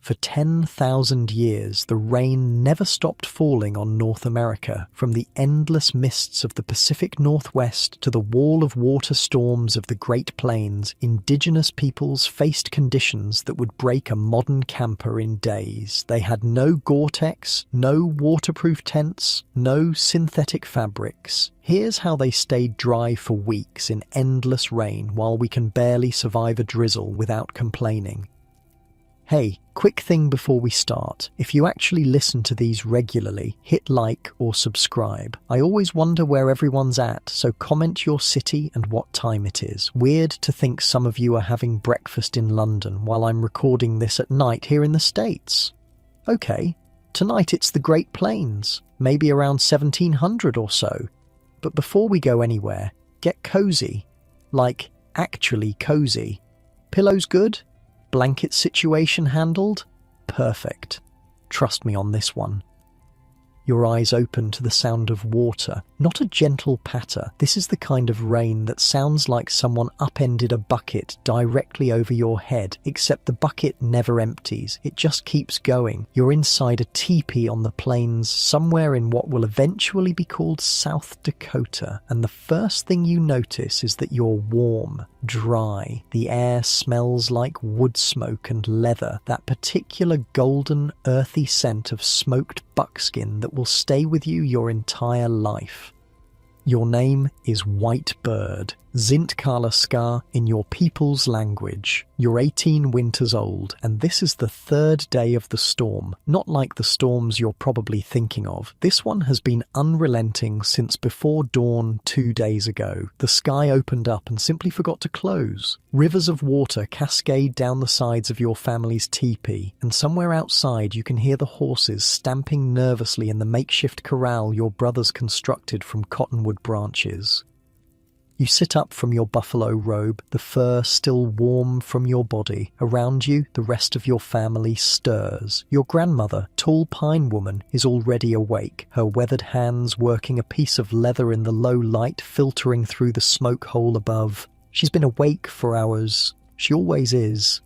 For 10,000 years, the rain never stopped falling on North America, from the endless mists of the Pacific Northwest to the wall of water storms of the Great Plains. Indigenous peoples faced conditions that would break a modern camper in days. They had no Gore-Tex, no waterproof tents, no synthetic fabrics. Here's how they stayed dry for weeks in endless rain while we can barely survive a drizzle without complaining. Hey, quick thing before we start. If you actually listen to these regularly, hit like or subscribe. I always wonder where everyone's at, so comment your city and what time it is. Weird to think some of you are having breakfast in London while I'm recording this at night here in the States. Okay, tonight it's the Great Plains, maybe around 1700 or so. But before we go anywhere, get cozy. Like, actually cozy. Pillows good? Blanket situation handled? Perfect. Trust me on this one. Your eyes open to the sound of water, not a gentle patter. This is the kind of rain that sounds like someone upended a bucket directly over your head, except the bucket never empties. It just keeps going. You're inside a teepee on the plains somewhere in what will eventually be called South Dakota, and the first thing you notice is that you're warm, dry. The air smells like wood smoke and leather, that particular golden, earthy scent of smoked buckskin that will stay with you your entire life. Your name is White Bird, Zintkala in your people's language. You're 18 winters old, and this is the third day of the storm. Not like the storms you're probably thinking of. This one has been unrelenting since before dawn 2 days ago. The sky opened up and simply forgot to close. Rivers of water cascade down the sides of your family's teepee, and somewhere outside you can hear the horses stamping nervously in the makeshift corral your brothers constructed from cottonwood branches. You sit up from your buffalo robe, the fur still warm from your body. Around you, the rest of your family stirs. Your grandmother, tall pine woman, is already awake, her weathered hands working a piece of leather in the low light filtering through the smoke hole above. She's been awake for hours. She always is.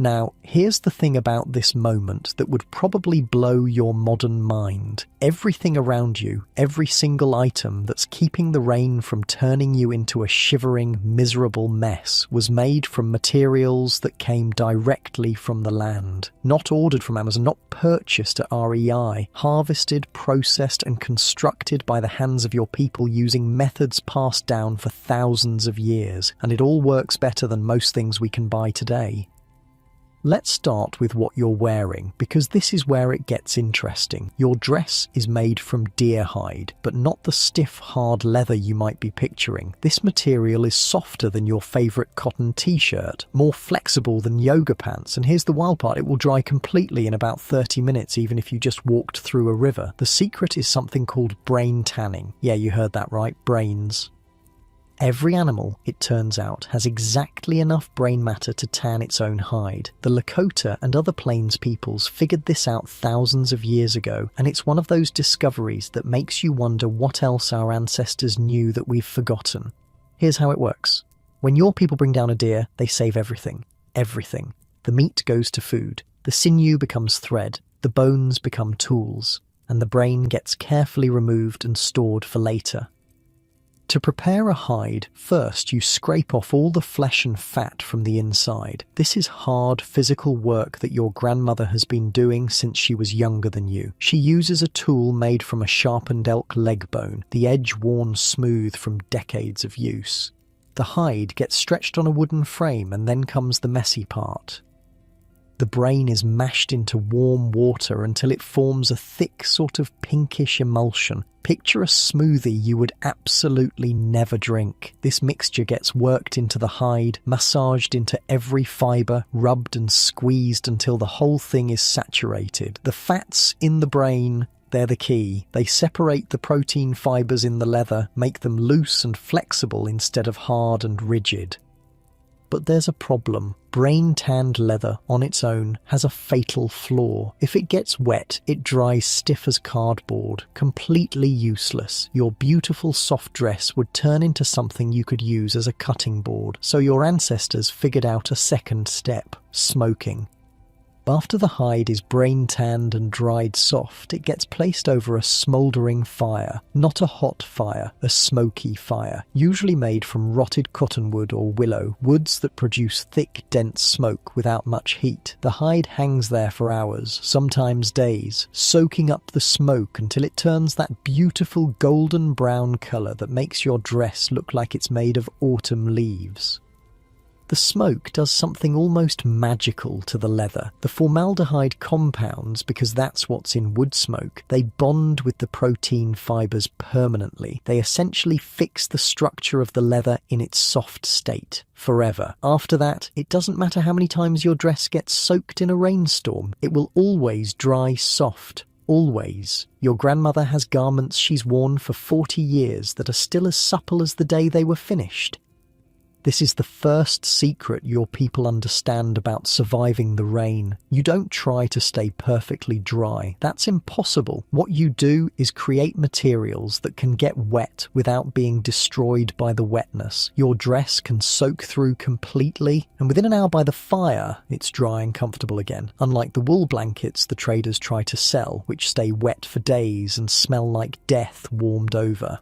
Now, here's the thing about this moment that would probably blow your modern mind. Everything around you, every single item that's keeping the rain from turning you into a shivering, miserable mess, was made from materials that came directly from the land. Not ordered from Amazon, not purchased at REI. Harvested, processed, and constructed by the hands of your people using methods passed down for thousands of years. And it all works better than most things we can buy today. Let's start with what you're wearing, because this is where it gets interesting. Your dress is made from deer hide, but not the stiff, hard leather you might be picturing. This material is softer than your favourite cotton t-shirt, more flexible than yoga pants, and here's the wild part, it will dry completely in about 30 minutes even if you just walked through a river. The secret is something called brain tanning. Yeah, you heard that right, brains. Every animal, it turns out, has exactly enough brain matter to tan its own hide. The Lakota and other plains peoples figured this out thousands of years ago, and it's one of those discoveries that makes you wonder what else our ancestors knew that we've forgotten. Here's how it works. When your people bring down a deer, they save everything. Everything. The meat goes to food. The sinew becomes thread. The bones become tools. And the brain gets carefully removed and stored for later. To prepare a hide, first you scrape off all the flesh and fat from the inside. This is hard physical work that your grandmother has been doing since she was younger than you. She uses a tool made from a sharpened elk leg bone, the edge worn smooth from decades of use. The hide gets stretched on a wooden frame, and then comes the messy part. The brain is mashed into warm water until it forms a thick sort of pinkish emulsion. Picture a smoothie you would absolutely never drink. This mixture gets worked into the hide, massaged into every fibre, rubbed and squeezed until the whole thing is saturated. The fats in the brain, they're the key. They separate the protein fibres in the leather, make them loose and flexible instead of hard and rigid. But there's a problem. Brain-tanned leather on its own has a fatal flaw. If it gets wet, it dries stiff as cardboard, completely useless. Your beautiful soft dress would turn into something you could use as a cutting board. So your ancestors figured out a second step: smoking. After the hide is brain-tanned and dried soft, it gets placed over a smouldering fire. Not a hot fire, a smoky fire, usually made from rotted cottonwood or willow, woods that produce thick, dense smoke without much heat. The hide hangs there for hours, sometimes days, soaking up the smoke until it turns that beautiful golden brown colour that makes your dress look like it's made of autumn leaves. The smoke does something almost magical to the leather. The formaldehyde compounds, because that's what's in wood smoke, they bond with the protein fibres permanently. They essentially fix the structure of the leather in its soft state, forever. After that, it doesn't matter how many times your dress gets soaked in a rainstorm, it will always dry soft. Always. Your grandmother has garments she's worn for 40 years that are still as supple as the day they were finished. This is the first secret your people understand about surviving the rain. You don't try to stay perfectly dry. That's impossible. What you do is create materials that can get wet without being destroyed by the wetness. Your dress can soak through completely, and within an hour by the fire, it's dry and comfortable again. Unlike the wool blankets the traders try to sell, which stay wet for days and smell like death warmed over.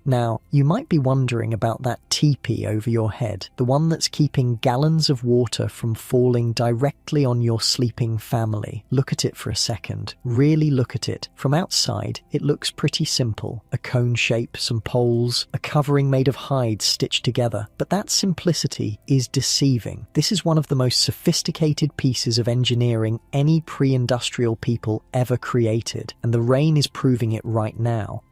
Now, you might be wondering about that teepee over your head, the one that's keeping gallons of water from falling directly on your sleeping family. Look at it for a second. Really look at it. From outside, it looks pretty simple. A cone shape, some poles, a covering made of hide stitched together. But that simplicity is deceiving. This is one of the most sophisticated pieces of engineering any pre-industrial people ever created, and the rain is proving it right now.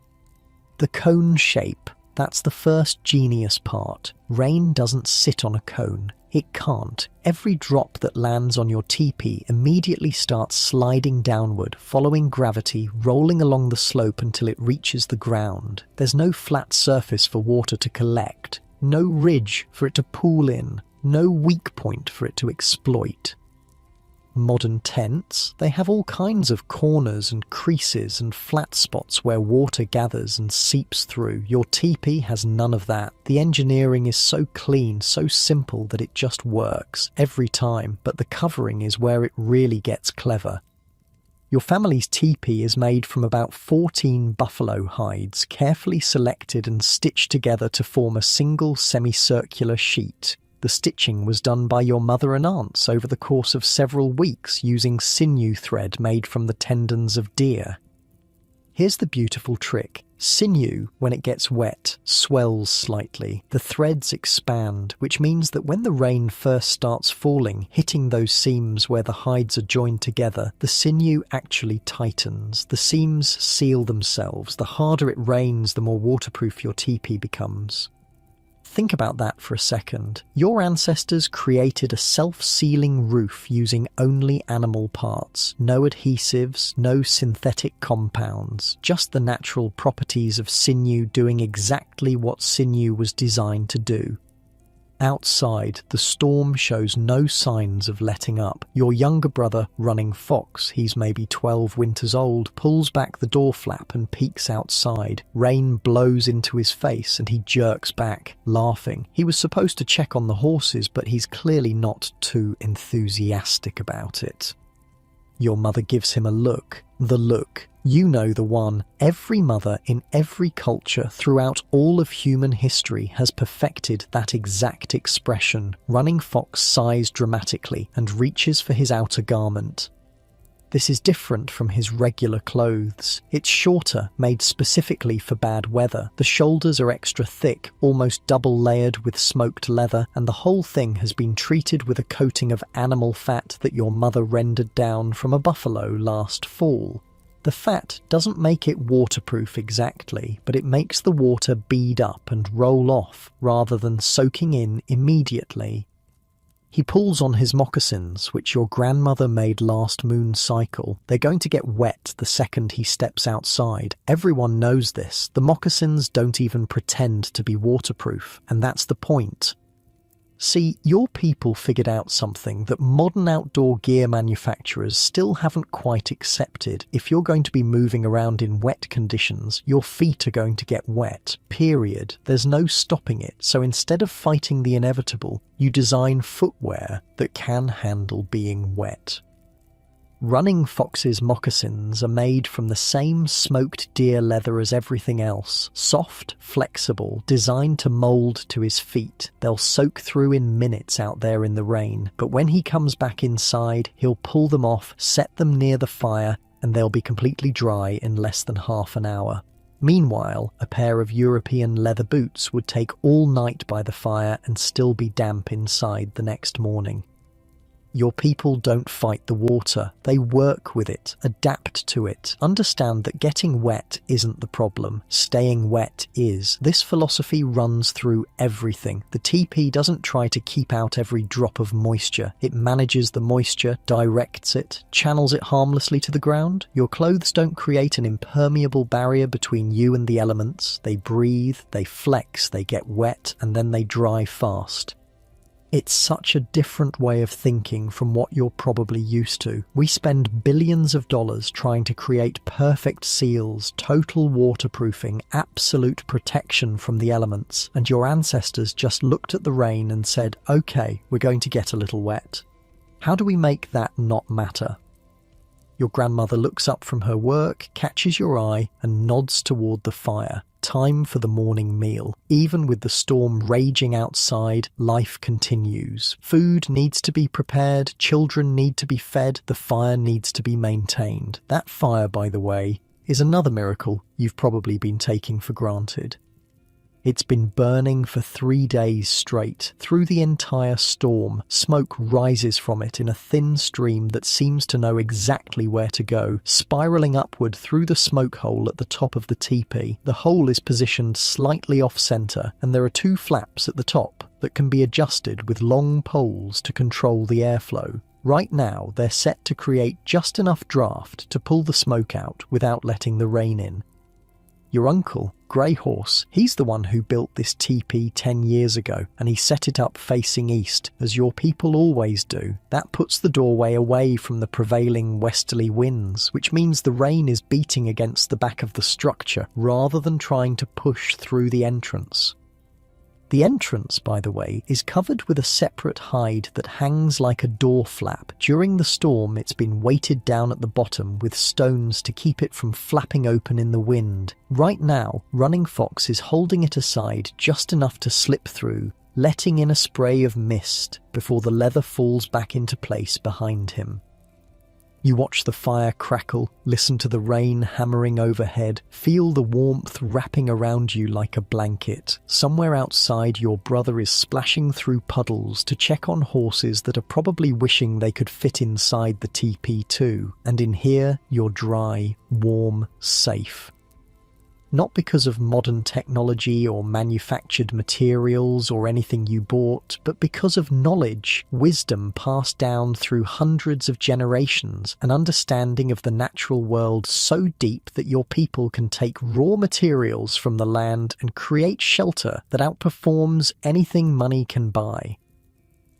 The cone shape, that's the first genius part. Rain doesn't sit on a cone. It can't. Every drop that lands on your teepee immediately starts sliding downward, following gravity, rolling along the slope until it reaches the ground. There's no flat surface for water to collect, no ridge for it to pool in, no weak point for it to exploit. Modern tents, they have all kinds of corners and creases and flat spots where water gathers and seeps through. Your teepee has none of that. The engineering is so clean, so simple that it just works every time, but the covering is where it really gets clever. Your family's teepee is made from about 14 buffalo hides, carefully selected and stitched together to form a single semicircular sheet. The stitching was done by your mother and aunts over the course of several weeks using sinew thread made from the tendons of deer. Here's the beautiful trick. Sinew, when it gets wet, swells slightly. The threads expand, which means that when the rain first starts falling, hitting those seams where the hides are joined together, the sinew actually tightens. The seams seal themselves. The harder it rains, the more waterproof your teepee becomes. Think about that for a second. Your ancestors created a self-sealing roof using only animal parts. No adhesives, no synthetic compounds, just the natural properties of sinew doing exactly what sinew was designed to do. Outside, the storm shows no signs of letting up. Your younger brother, Running Fox, he's maybe 12 winters old, pulls back the door flap and peeks outside. Rain blows into his face and he jerks back, laughing. He was supposed to check on the horses, but he's clearly not too enthusiastic about it. Your mother gives him a look. The look. You know the one. Every mother in every culture throughout all of human history has perfected that exact expression. Running Fox sighs dramatically and reaches for his outer garment. This is different from his regular clothes. It's shorter, made specifically for bad weather. The shoulders are extra thick, almost double layered with smoked leather, and the whole thing has been treated with a coating of animal fat that your mother rendered down from a buffalo last fall. The fat doesn't make it waterproof exactly, but it makes the water bead up and roll off rather than soaking in immediately. He pulls on his moccasins, which your grandmother made last moon cycle. They're going to get wet the second he steps outside. Everyone knows this. The moccasins don't even pretend to be waterproof, and that's the point. See, your people figured out something that modern outdoor gear manufacturers still haven't quite accepted. If you're going to be moving around in wet conditions, your feet are going to get wet, period. There's no stopping it. So instead of fighting the inevitable, you design footwear that can handle being wet. Running Fox's moccasins are made from the same smoked deer leather as everything else. Soft, flexible, designed to mold to his feet. They'll soak through in minutes out there in the rain, but when he comes back inside, he'll pull them off, set them near the fire, and they'll be completely dry in less than half an hour. Meanwhile, a pair of European leather boots would take all night by the fire and still be damp inside the next morning. Your people don't fight the water, they work with it, adapt to it. Understand that getting wet isn't the problem, staying wet is. This philosophy runs through everything. The teepee doesn't try to keep out every drop of moisture. It manages the moisture, directs it, channels it harmlessly to the ground. Your clothes don't create an impermeable barrier between you and the elements. They breathe, they flex, they get wet, and then they dry fast. It's such a different way of thinking from what you're probably used to. We spend billions of dollars trying to create perfect seals, total waterproofing, absolute protection from the elements, and your ancestors just looked at the rain and said, okay, we're going to get a little wet. How do we make that not matter? Your grandmother looks up from her work, catches your eye, and nods toward the fire. Time for the morning meal. Even with the storm raging outside, life continues. Food needs to be prepared, children need to be fed, the fire needs to be maintained. That fire, by the way, is another miracle you've probably been taking for granted. It's been burning for 3 days straight. Through the entire storm, smoke rises from it in a thin stream that seems to know exactly where to go, spiraling upward through the smoke hole at the top of the teepee. The hole is positioned slightly off-center, and there are 2 flaps at the top that can be adjusted with long poles to control the airflow. Right now, they're set to create just enough draft to pull the smoke out without letting the rain in. Your uncle, Grey Horse, he's the one who built this teepee 10 years ago, and he set it up facing east, as your people always do. That puts the doorway away from the prevailing westerly winds, which means the rain is beating against the back of the structure rather than trying to push through the entrance. The entrance, by the way, is covered with a separate hide that hangs like a door flap. During the storm, it's been weighted down at the bottom with stones to keep it from flapping open in the wind. Right now, Running Fox is holding it aside just enough to slip through, letting in a spray of mist before the leather falls back into place behind him. You watch the fire crackle, listen to the rain hammering overhead, feel the warmth wrapping around you like a blanket. Somewhere outside, your brother is splashing through puddles to check on horses that are probably wishing they could fit inside the teepee too. And in here, you're dry, warm, safe. Not because of modern technology or manufactured materials or anything you bought, but because of knowledge, wisdom passed down through hundreds of generations, an understanding of the natural world so deep that your people can take raw materials from the land and create shelter that outperforms anything money can buy.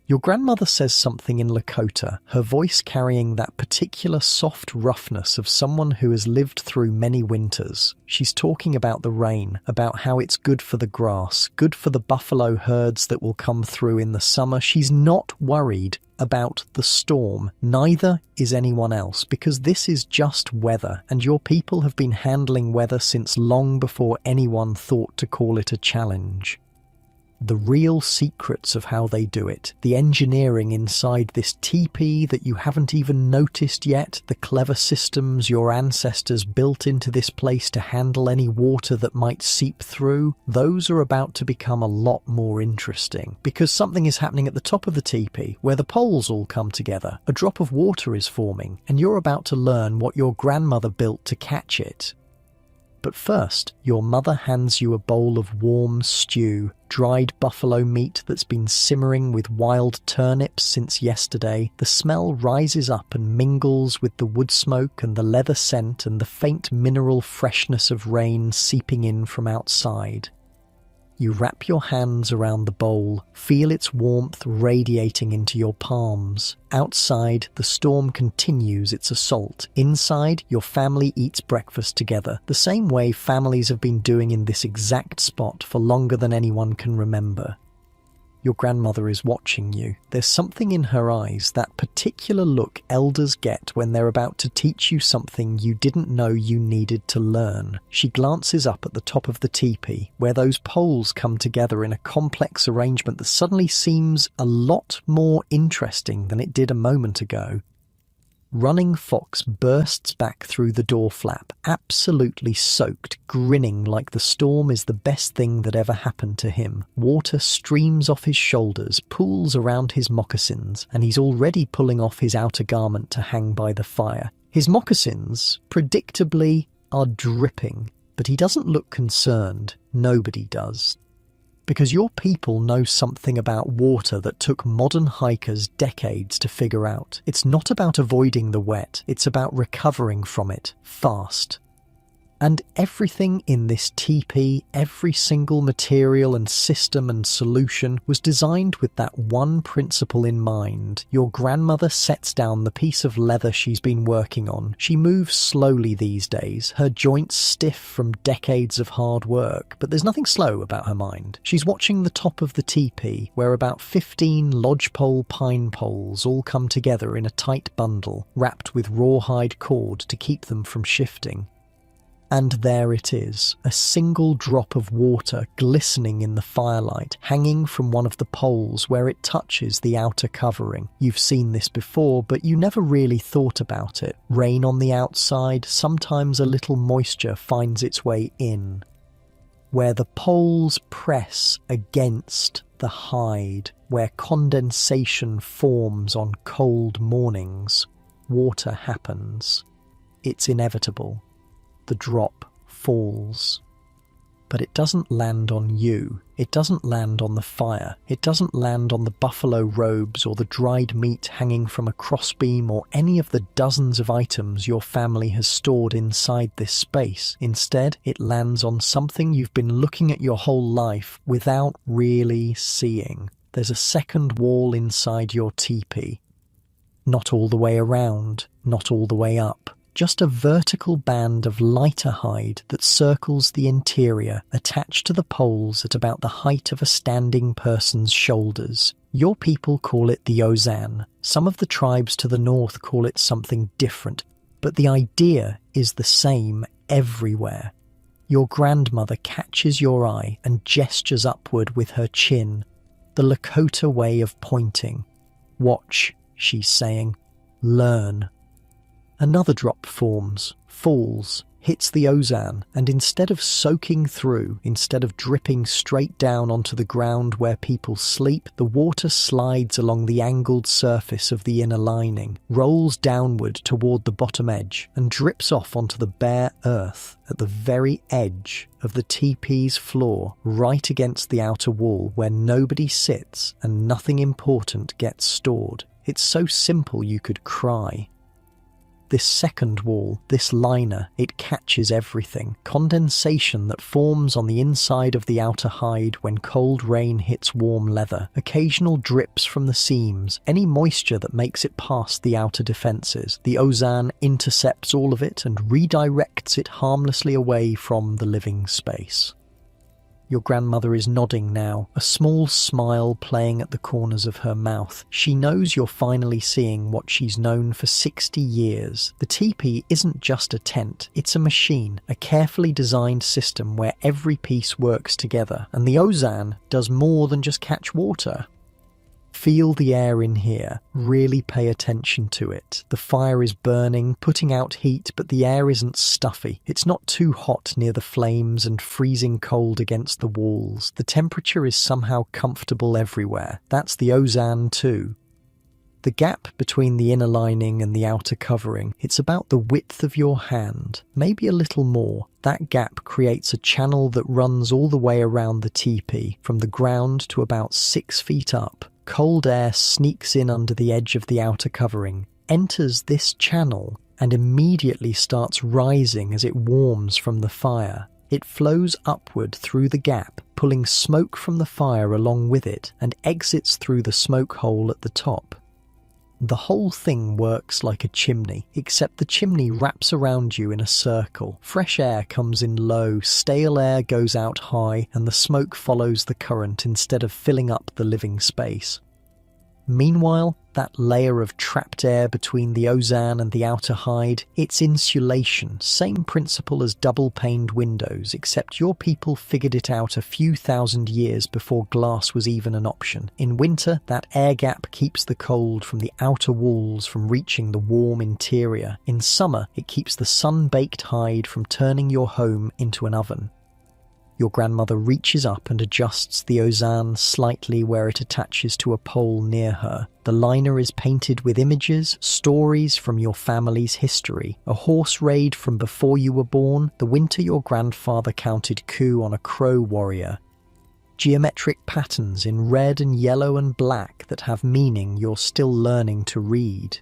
Your grandmother says something in Lakota, her voice carrying that particular soft roughness of someone who has lived through many winters. She's talking about the rain, about how it's good for the grass, good for the buffalo herds that will come through in the summer. She's not worried about the storm. Neither is anyone else, because this is just weather, and your people have been handling weather since long before anyone thought to call it a challenge. The real secrets of how they do it, the engineering inside this teepee that you haven't even noticed yet, the clever systems your ancestors built into this place to handle any water that might seep through, those are about to become a lot more interesting. Because something is happening at the top of the teepee, where the poles all come together. A drop of water is forming, and you're about to learn what your grandmother built to catch it. But first, your mother hands you a bowl of warm stew, dried buffalo meat that's been simmering with wild turnips since yesterday. The smell rises up and mingles with the wood smoke and the leather scent and the faint mineral freshness of rain seeping in from outside. You wrap your hands around the bowl, feel its warmth radiating into your palms. Outside, the storm continues its assault. Inside, your family eats breakfast together, the same way families have been doing in this exact spot for longer than anyone can remember. Your grandmother is watching you. There's something in her eyes, that particular look elders get when they're about to teach you something you didn't know you needed to learn. She glances up at the top of the teepee, where those poles come together in a complex arrangement that suddenly seems a lot more interesting than it did a moment ago. Running Fox bursts back through the door flap, absolutely soaked, grinning like the storm is the best thing that ever happened to him. Water streams off his shoulders, pools around his moccasins, and he's already pulling off his outer garment to hang by the fire. His moccasins, predictably, are dripping, but he doesn't look concerned. Nobody does. Because your people know something about water that took modern hikers decades to figure out. It's not about avoiding the wet, it's about recovering from it, fast. And everything in this teepee, every single material and system and solution was designed with that one principle in mind. Your grandmother sets down the piece of leather she's been working on. She moves slowly these days, her joints stiff from decades of hard work, but there's nothing slow about her mind. She's watching the top of the teepee, where about 15 lodgepole pine poles all come together in a tight bundle, wrapped with rawhide cord to keep them from shifting. And there it is, a single drop of water glistening in the firelight, hanging from one of the poles where it touches the outer covering. You've seen this before, but you never really thought about it. Rain on the outside, sometimes a little moisture finds its way in. Where the poles press against the hide, where condensation forms on cold mornings, water happens. It's inevitable. The drop falls. But it doesn't land on you. It doesn't land on the fire. It doesn't land on the buffalo robes or the dried meat hanging from a crossbeam or any of the dozens of items your family has stored inside this space. Instead, it lands on something you've been looking at your whole life without really seeing. There's a second wall inside your teepee. Not all the way around, not all the way up. Just a vertical band of lighter hide that circles the interior, attached to the poles at about the height of a standing person's shoulders. Your people call it the ozan. Some of the tribes to the north call it something different, but the idea is the same everywhere. Your grandmother catches your eye and gestures upward with her chin, the Lakota way of pointing. Watch, she's saying. Learn. Another drop forms, falls, hits the ozan, and instead of soaking through, instead of dripping straight down onto the ground where people sleep, the water slides along the angled surface of the inner lining, rolls downward toward the bottom edge, and drips off onto the bare earth at the very edge of the teepee's floor, right against the outer wall where nobody sits and nothing important gets stored. It's so simple you could cry. This second wall, this liner, it catches everything. Condensation that forms on the inside of the outer hide when cold rain hits warm leather. Occasional drips from the seams. Any moisture that makes it past the outer defences. The ozan intercepts all of it and redirects it harmlessly away from the living space. Your grandmother is nodding now, a small smile playing at the corners of her mouth. She knows you're finally seeing what she's known for 60 years. The teepee isn't just a tent, it's a machine, a carefully designed system where every piece works together, and the ozan does more than just catch water. Feel the air in here, really pay attention to it. The fire is burning, putting out heat, but the air isn't stuffy. It's not too hot near the flames and freezing cold against the walls. The temperature is somehow comfortable everywhere. That's the ozan too. The gap between the inner lining and the outer covering, it's about the width of your hand, maybe a little more. That gap creates a channel that runs all the way around the teepee, from the ground to about 6 feet up. Cold air sneaks in under the edge of the outer covering, enters this channel, and immediately starts rising as it warms from the fire. It flows upward through the gap, pulling smoke from the fire along with it, and exits through the smoke hole at the top. The whole thing works like a chimney, except the chimney wraps around you in a circle. Fresh air comes in low, stale air goes out high, and the smoke follows the current instead of filling up the living space. Meanwhile, that layer of trapped air between the ozone and the outer hide, it's insulation, same principle as double-paned windows, except your people figured it out a few thousand years before glass was even an option. In winter, that air gap keeps the cold from the outer walls from reaching the warm interior. In summer, it keeps the sun-baked hide from turning your home into an oven. Your grandmother reaches up and adjusts the ozone slightly where it attaches to a pole near her. The liner is painted with images, stories from your family's history. A horse raid from before you were born, the winter your grandfather counted coup on a crow warrior. Geometric patterns in red and yellow and black that have meaning you're still learning to read.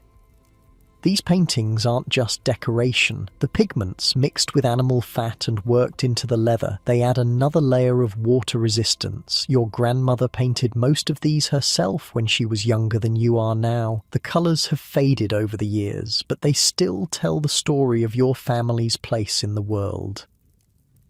These paintings aren't just decoration. The pigments, mixed with animal fat and worked into the leather, they add another layer of water resistance. Your grandmother painted most of these herself when she was younger than you are now. The colours have faded over the years, but they still tell the story of your family's place in the world.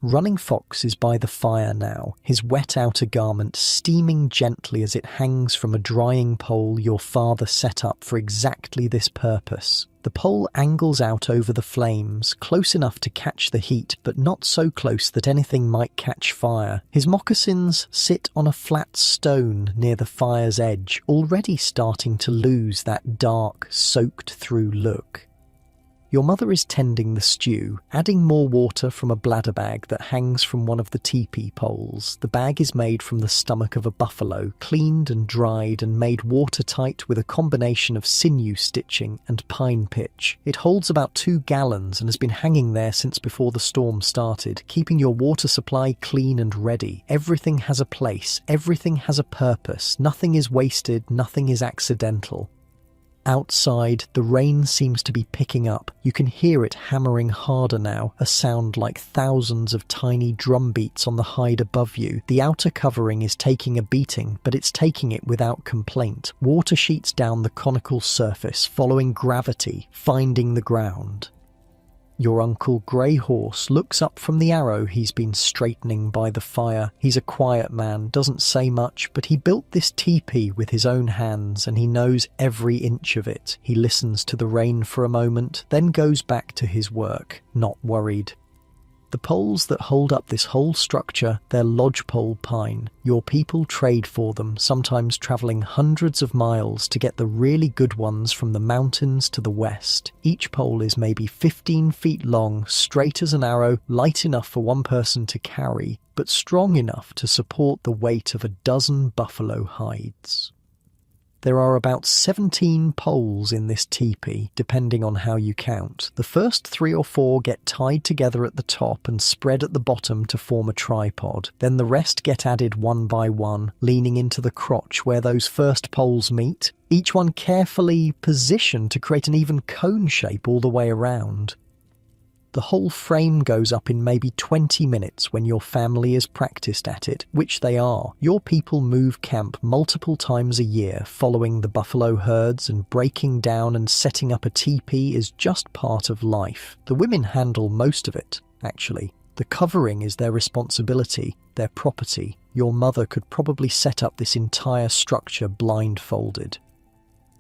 Running Fox is by the fire now, his wet outer garment steaming gently as it hangs from a drying pole your father set up for exactly this purpose. The pole angles out over the flames, close enough to catch the heat, but not so close that anything might catch fire. His moccasins sit on a flat stone near the fire's edge, already starting to lose that dark, soaked-through look. Your mother is tending the stew, adding more water from a bladder bag that hangs from one of the teepee poles. The bag is made from the stomach of a buffalo, cleaned and dried and made watertight with a combination of sinew stitching and pine pitch. It holds about 2 gallons and has been hanging there since before the storm started, keeping your water supply clean and ready. Everything has a place, everything has a purpose, nothing is wasted, nothing is accidental. Outside, the rain seems to be picking up. You can hear it hammering harder now, a sound like thousands of tiny drum beats on the hide above you. The outer covering is taking a beating, but it's taking it without complaint. Water sheets down the conical surface, following gravity, finding the ground. Your Uncle Grey Horse looks up from the arrow he's been straightening by the fire. He's a quiet man, doesn't say much, but he built this teepee with his own hands and he knows every inch of it. He listens to the rain for a moment, then goes back to his work, not worried. The poles that hold up this whole structure, they're lodgepole pine. Your people trade for them, sometimes travelling hundreds of miles to get the really good ones from the mountains to the west. Each pole is maybe 15 feet long, straight as an arrow, light enough for one person to carry, but strong enough to support the weight of a dozen buffalo hides. There are about 17 poles in this teepee, depending on how you count. The first 3 or 4 get tied together at the top and spread at the bottom to form a tripod. Then the rest get added one by one, leaning into the crotch where those first poles meet, each one carefully positioned to create an even cone shape all the way around. The whole frame goes up in maybe 20 minutes when your family is practiced at it, which they are. Your people move camp multiple times a year, following the buffalo herds, and breaking down and setting up a teepee is just part of life. The women handle most of it, actually. The covering is their responsibility, their property. Your mother could probably set up this entire structure blindfolded.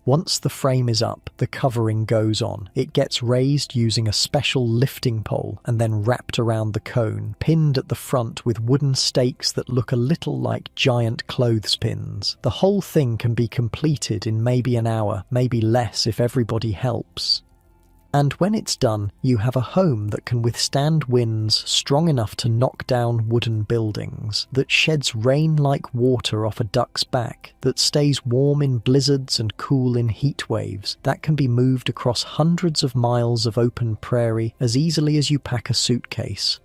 Once the frame is up, the covering goes on. It gets raised using a special lifting pole and then wrapped around the cone, pinned at the front with wooden stakes that look a little like giant clothespins. The whole thing can be completed in maybe an hour, maybe less if everybody helps. And when it's done, you have a home that can withstand winds strong enough to knock down wooden buildings, that sheds rain like water off a duck's back, that stays warm in blizzards and cool in heat waves, that can be moved across hundreds of miles of open prairie as easily as you pack a suitcase.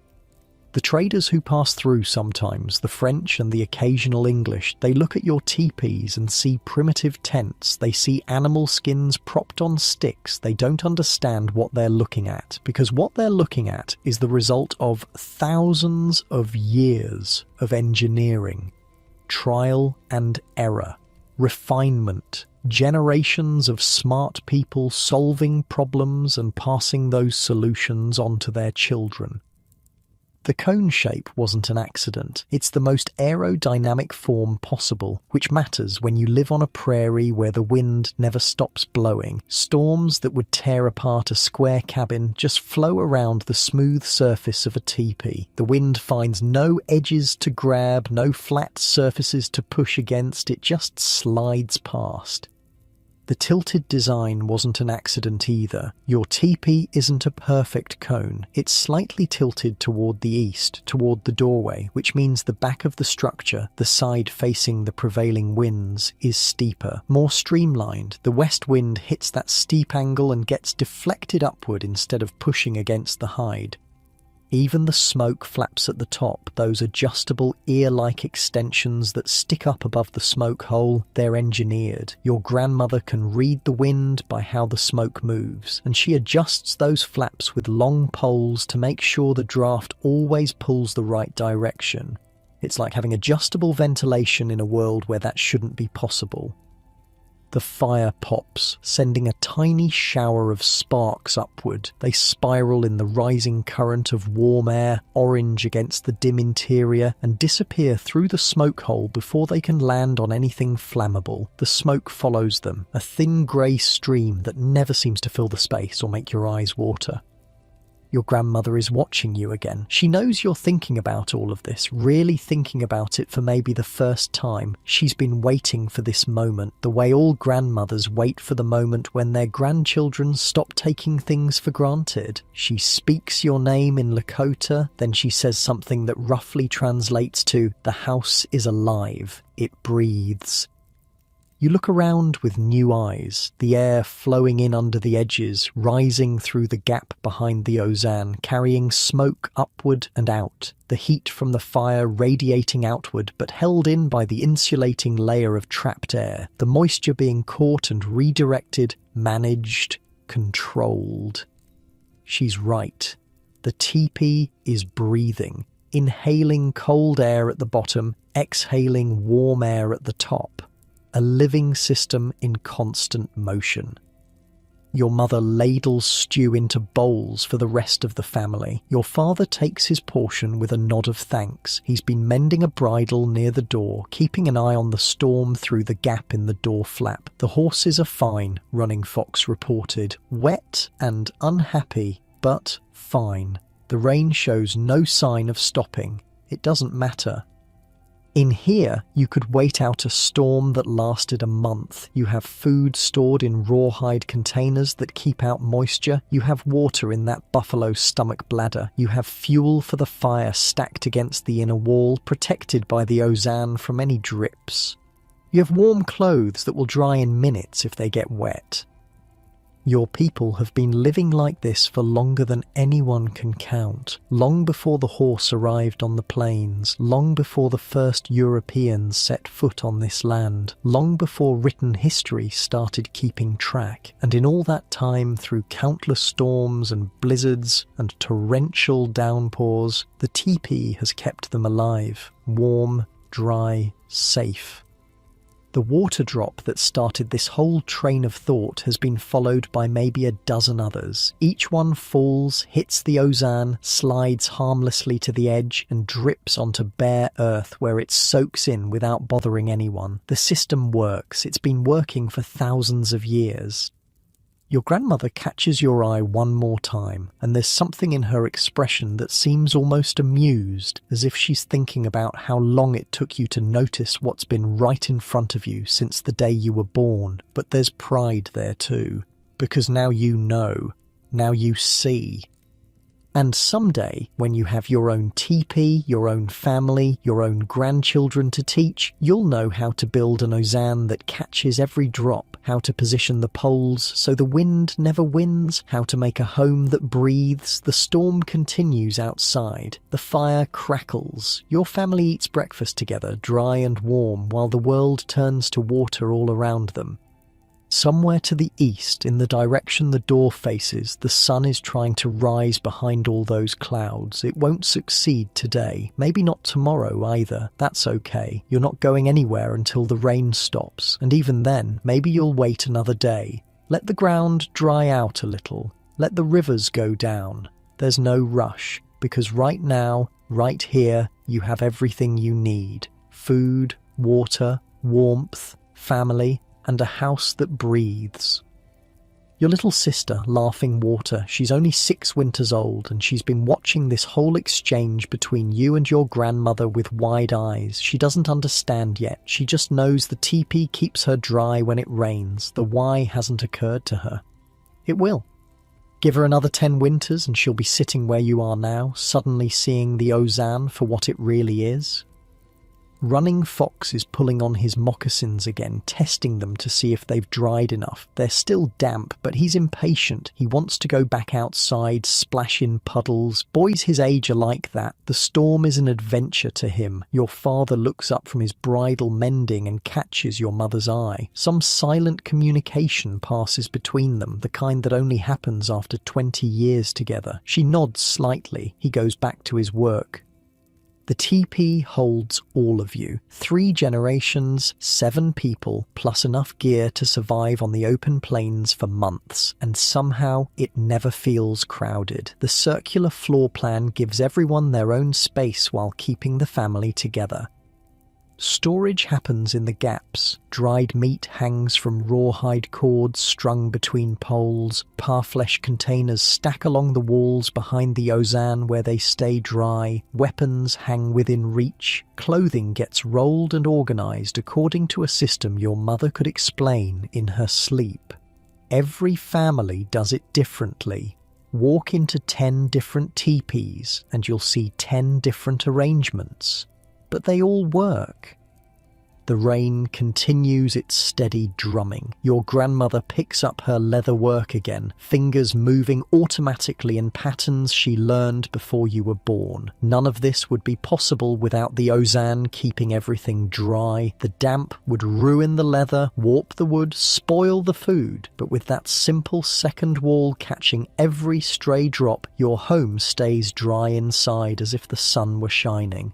The traders who pass through sometimes, the French and the occasional English, they look at your teepees and see primitive tents, they see animal skins propped on sticks. They don't understand what they're looking at, because what they're looking at is the result of thousands of years of engineering, trial and error, refinement, Generations of smart people solving problems and passing those solutions on to their children. The cone shape wasn't an accident. It's the most aerodynamic form possible, which matters when you live on a prairie where the wind never stops blowing. Storms that would tear apart a square cabin just flow around the smooth surface of a teepee. The wind finds no edges to grab, no flat surfaces to push against, it just slides past. The tilted design wasn't an accident either. Your teepee isn't a perfect cone. It's slightly tilted toward the east, toward the doorway, which means the back of the structure, the side facing the prevailing winds, is steeper, more streamlined. The west wind hits that steep angle and gets deflected upward instead of pushing against the hide. Even the smoke flaps at the top, those adjustable ear-like extensions that stick up above the smoke hole, they're engineered. Your grandmother can read the wind by how the smoke moves, and she adjusts those flaps with long poles to make sure the draft always pulls the right direction. It's like having adjustable ventilation in a world where that shouldn't be possible. The fire pops, sending a tiny shower of sparks upward. They spiral in the rising current of warm air, orange against the dim interior, and disappear through the smoke hole before they can land on anything flammable. The smoke follows them, a thin grey stream that never seems to fill the space or make your eyes water. Your grandmother is watching you again. She knows you're thinking about all of this, really thinking about it for maybe the first time. She's been waiting for this moment, the way all grandmothers wait for the moment when their grandchildren stop taking things for granted. She speaks your name in Lakota, then she says something that roughly translates to, "The house is alive. It breathes." You look around with new eyes, the air flowing in under the edges, rising through the gap behind the ozan, carrying smoke upward and out, the heat from the fire radiating outward but held in by the insulating layer of trapped air, the moisture being caught and redirected, managed, controlled. She's right. The teepee is breathing, inhaling cold air at the bottom, exhaling warm air at the top. A living system in constant motion. Your mother ladles stew into bowls for the rest of the family. Your father takes his portion with a nod of thanks. He's been mending a bridle near the door, keeping an eye on the storm through the gap in the door flap. The horses are fine, Running Fox reported. Wet and unhappy, but fine. The rain shows no sign of stopping. It doesn't matter. In here, you could wait out a storm that lasted a month. You have food stored in rawhide containers that keep out moisture. You have water in that buffalo stomach bladder. You have fuel for the fire stacked against the inner wall, protected by the ozan from any drips. You have warm clothes that will dry in minutes if they get wet. Your people have been living like this for longer than anyone can count. Long before the horse arrived on the plains, long before the first Europeans set foot on this land, long before written history started keeping track. And in all that time, through countless storms and blizzards and torrential downpours, the teepee has kept them alive, warm, dry, safe. The water drop that started this whole train of thought has been followed by maybe a dozen others. Each one falls, hits the ozan, slides harmlessly to the edge, and drips onto bare earth where it soaks in without bothering anyone. The system works. It's been working for thousands of years. Your grandmother catches your eye one more time, and there's something in her expression that seems almost amused, as if she's thinking about how long it took you to notice what's been right in front of you since the day you were born. But there's pride there too, because now you know, now you see. And someday, when you have your own teepee, your own family, your own grandchildren to teach, you'll know how to build an ozan that catches every drop, how to position the poles so the wind never wins, how to make a home that breathes. The storm continues outside. The fire crackles. Your family eats breakfast together, dry and warm, while the world turns to water all around them. Somewhere to the east, in the direction the door faces, the sun is trying to rise behind all those clouds. It won't succeed today. Maybe not tomorrow either. That's okay. You're not going anywhere until the rain stops. And even then, maybe you'll wait another day. Let the ground dry out a little. Let the rivers go down. There's no rush, because right now, right here, you have everything you need. Food, water, warmth, family, and a house that breathes. Your little sister, Laughing Water, she's only 6 winters old, and she's been watching this whole exchange between you and your grandmother with wide eyes. She doesn't understand yet. She just knows the teepee keeps her dry when it rains. The why hasn't occurred to her. It will. Give her another 10 winters and she'll be sitting where you are now, suddenly seeing the Ozan for what it really is. Running Fox is pulling on his moccasins again, testing them to see if they've dried enough. They're still damp, but he's impatient. He wants to go back outside, splash in puddles. Boys his age are like that. The storm is an adventure to him. Your father looks up from his bridle mending and catches your mother's eye. Some silent communication passes between them, the kind that only happens after 20 years together. She nods slightly. He goes back to his work. The teepee holds all of you. 3 generations, 7 people, plus enough gear to survive on the open plains for months, and somehow it never feels crowded. The circular floor plan gives everyone their own space while keeping the family together. Storage happens in the gaps. Dried meat hangs from rawhide cords strung between poles. Parflesh containers stack along the walls behind the Ozan where they stay dry. Weapons hang within reach. Clothing gets rolled and organized according to a system your mother could explain in her sleep. Every family does it differently. Walk into 10 different teepees and you'll see 10 different arrangements. But they all work. The rain continues its steady drumming. Your grandmother picks up her leather work again, fingers moving automatically in patterns she learned before you were born. None of this would be possible without the Ozan keeping everything dry. The damp would ruin the leather, warp the wood, spoil the food. But with that simple second wall catching every stray drop, your home stays dry inside as if the sun were shining.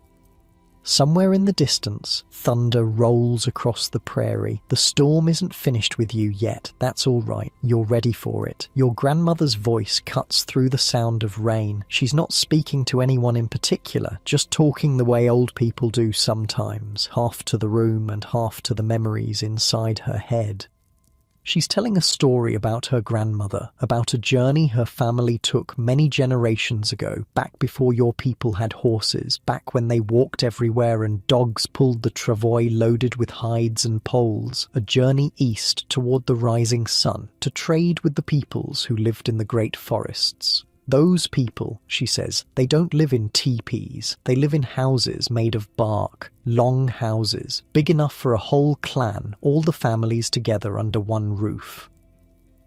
Somewhere in the distance, thunder rolls across the prairie. The storm isn't finished with you yet. That's all right. You're ready for it. Your grandmother's voice cuts through the sound of rain. She's not speaking to anyone in particular, just talking the way old people do sometimes, half to the room and half to the memories inside her head. She's telling a story about her grandmother, about a journey her family took many generations ago, back before your people had horses, back when they walked everywhere and dogs pulled the travois loaded with hides and poles, a journey east toward the rising sun, to trade with the peoples who lived in the great forests. Those people, she says, they don't live in teepees. They live in houses made of bark, long houses, big enough for a whole clan, all the families together under one roof.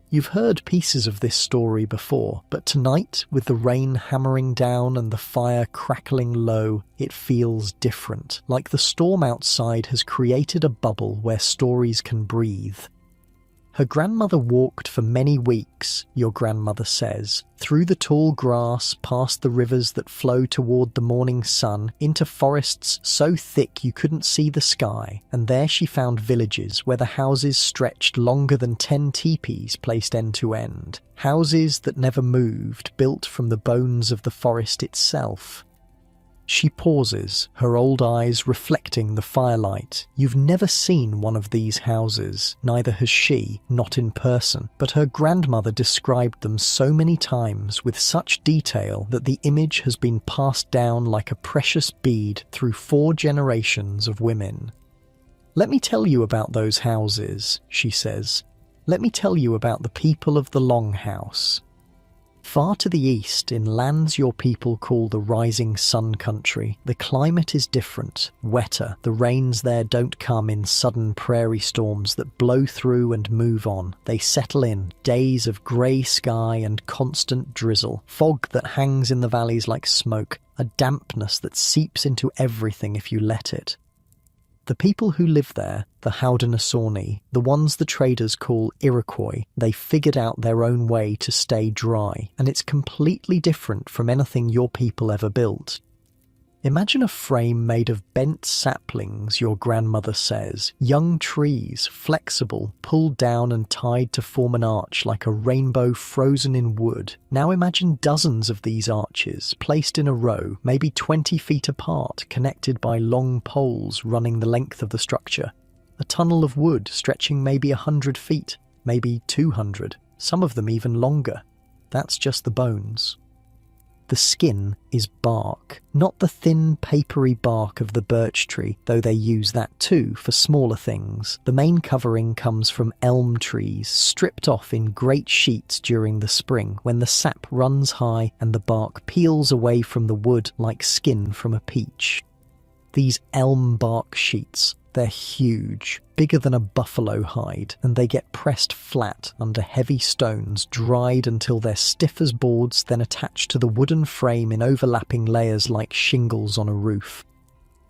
You've heard pieces of this story before, but tonight, with the rain hammering down and the fire crackling low, it feels different, like the storm outside has created a bubble where stories can breathe. Her grandmother walked for many weeks, your grandmother says, through the tall grass, past the rivers that flow toward the morning sun, into forests so thick you couldn't see the sky, and there she found villages where the houses stretched longer than 10 teepees placed end to end. Houses that never moved, built from the bones of the forest itself. She pauses, her old eyes reflecting the firelight. You've never seen one of these houses, neither has she, not in person, but her grandmother described them so many times with such detail that the image has been passed down like a precious bead through 4 generations of women. "Let me tell you about those houses," she says. "Let me tell you about the people of the Longhouse. Far to the east, in lands your people call the Rising Sun Country, the climate is different, wetter. The rains there don't come in sudden prairie storms that blow through and move on. They settle in, days of grey sky and constant drizzle, fog that hangs in the valleys like smoke, a dampness that seeps into everything if you let it. The people who live there, the Haudenosaunee, the ones the traders call Iroquois, they figured out their own way to stay dry, and it's completely different from anything your people ever built. Imagine a frame made of bent saplings, your grandmother says, young trees, flexible, pulled down and tied to form an arch like a rainbow frozen in wood. Now imagine dozens of these arches, placed in a row, maybe 20 feet apart, connected by long poles running the length of the structure. A tunnel of wood stretching maybe 100 feet, maybe 200, some of them even longer. That's just the bones. The skin is bark, not the thin, papery bark of the birch tree, though they use that too for smaller things. The main covering comes from elm trees, stripped off in great sheets during the spring when the sap runs high and the bark peels away from the wood like skin from a peach. These elm bark sheets, they're huge, bigger than a buffalo hide, and they get pressed flat under heavy stones, dried until they're stiff as boards, then attached to the wooden frame in overlapping layers like shingles on a roof.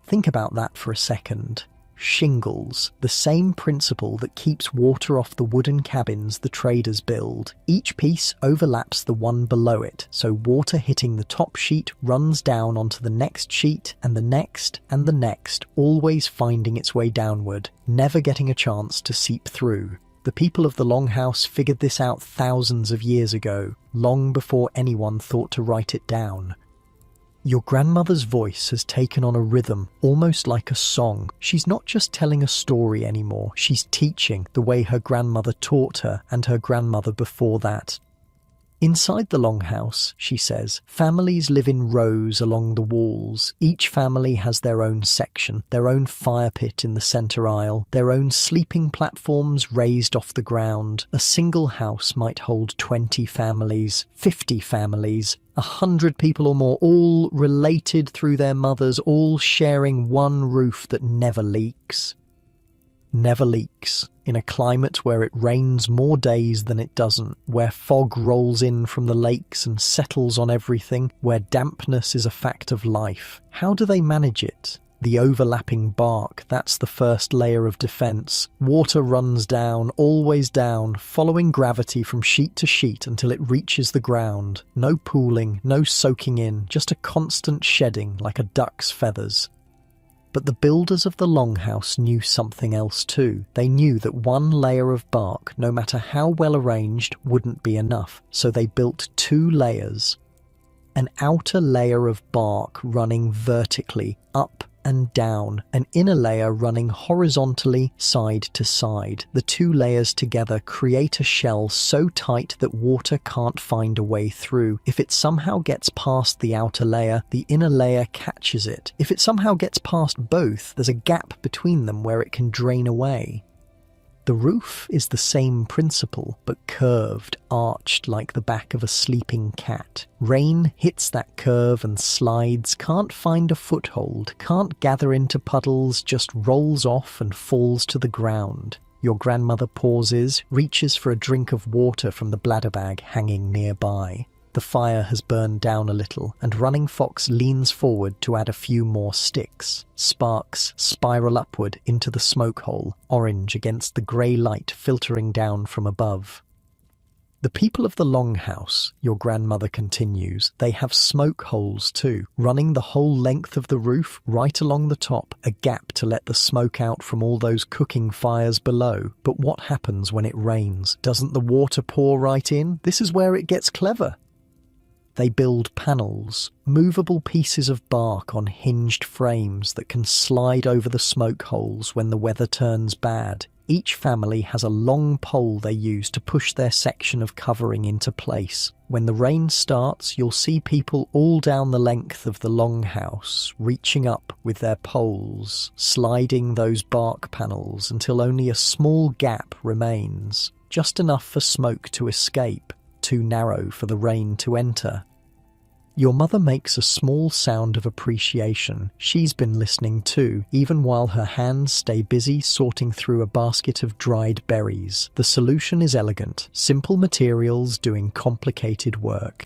Think about that for a second. Shingles, the same principle that keeps water off the wooden cabins the traders build. Each piece overlaps the one below it, so water hitting the top sheet runs down onto the next sheet and the next and the next, always finding its way downward, never getting a chance to seep through. The people of the Longhouse figured this out thousands of years ago, long before anyone thought to write it down. Your grandmother's voice has taken on a rhythm, almost like a song. She's not just telling a story anymore, she's teaching the way her grandmother taught her and her grandmother before that. Inside the Longhouse, she says, families live in rows along the walls. Each family has their own section, their own fire pit in the centre aisle, their own sleeping platforms raised off the ground. A single house might hold 20 families, 50 families, 100 people or more, all related through their mothers, all sharing one roof that never leaks. Never leaks. In a climate where it rains more days than it doesn't, where fog rolls in from the lakes and settles on everything, where dampness is a fact of life. How do they manage it? The overlapping bark, that's the first layer of defence. Water runs down, always down, following gravity from sheet to sheet until it reaches the ground. No pooling, no soaking in, just a constant shedding like a duck's feathers. But the builders of the Longhouse knew something else too. They knew that one layer of bark, no matter how well arranged, wouldn't be enough, so they built 2 layers. An outer layer of bark running vertically, up and down, an inner layer running horizontally side to side. The 2 layers together create a shell so tight that water can't find a way through. If it somehow gets past the outer layer, the inner layer catches it. If it somehow gets past both, there's a gap between them where it can drain away. The roof is the same principle, but curved, arched like the back of a sleeping cat. Rain hits that curve and slides, can't find a foothold, can't gather into puddles, just rolls off and falls to the ground. Your grandmother pauses, reaches for a drink of water from the bladder bag hanging nearby. The fire has burned down a little, and Running Fox leans forward to add a few more sticks. Sparks spiral upward into the smoke hole, orange against the grey light filtering down from above. The people of the Longhouse, your grandmother continues, they have smoke holes too, running the whole length of the roof, right along the top, a gap to let the smoke out from all those cooking fires below. But what happens when it rains? Doesn't the water pour right in? This is where it gets clever. They build panels, movable pieces of bark on hinged frames that can slide over the smoke holes when the weather turns bad. Each family has a long pole they use to push their section of covering into place. When the rain starts, you'll see people all down the length of the Longhouse, reaching up with their poles, sliding those bark panels until only a small gap remains, just enough for smoke to escape, too narrow for the rain to enter. Your mother makes a small sound of appreciation. She's been listening too, even while her hands stay busy sorting through a basket of dried berries. The solution is elegant, simple materials doing complicated work.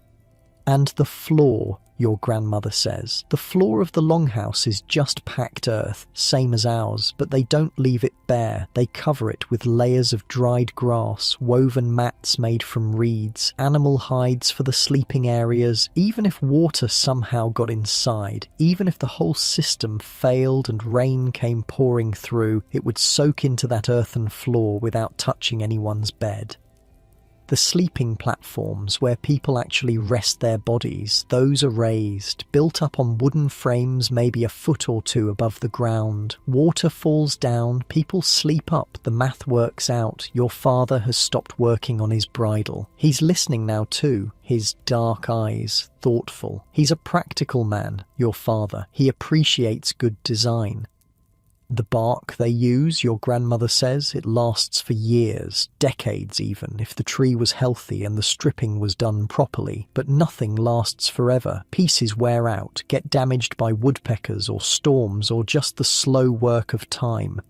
And the floor, your grandmother says. The floor of the longhouse is just packed earth, same as ours, but they don't leave it bare. They cover it with layers of dried grass, woven mats made from reeds, animal hides for the sleeping areas. Even if water somehow got inside, even if the whole system failed and rain came pouring through, it would soak into that earthen floor without touching anyone's bed. The sleeping platforms where people actually rest their bodies, those are raised, built up on wooden frames maybe a foot or two above the ground. Water falls down, people sleep up, the math works out. Your father has stopped working on his bridle. He's listening now too, his dark eyes, thoughtful. He's a practical man, your father. He appreciates good design. The bark they use, your grandmother says, it lasts for years, decades even, if the tree was healthy and the stripping was done properly. But nothing lasts forever. Pieces wear out, get damaged by woodpeckers or storms or just the slow work of time.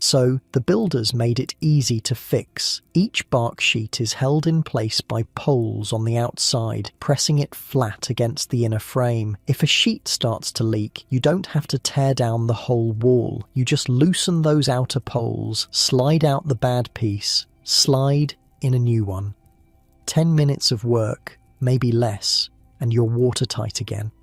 So, the builders made it easy to fix. Each bark sheet is held in place by poles on the outside, pressing it flat against the inner frame. If a sheet starts to leak, you don't have to tear down the whole wall. You just loosen those outer poles, slide out the bad piece, slide in a new one. 10 minutes of work, maybe less, and you're watertight again.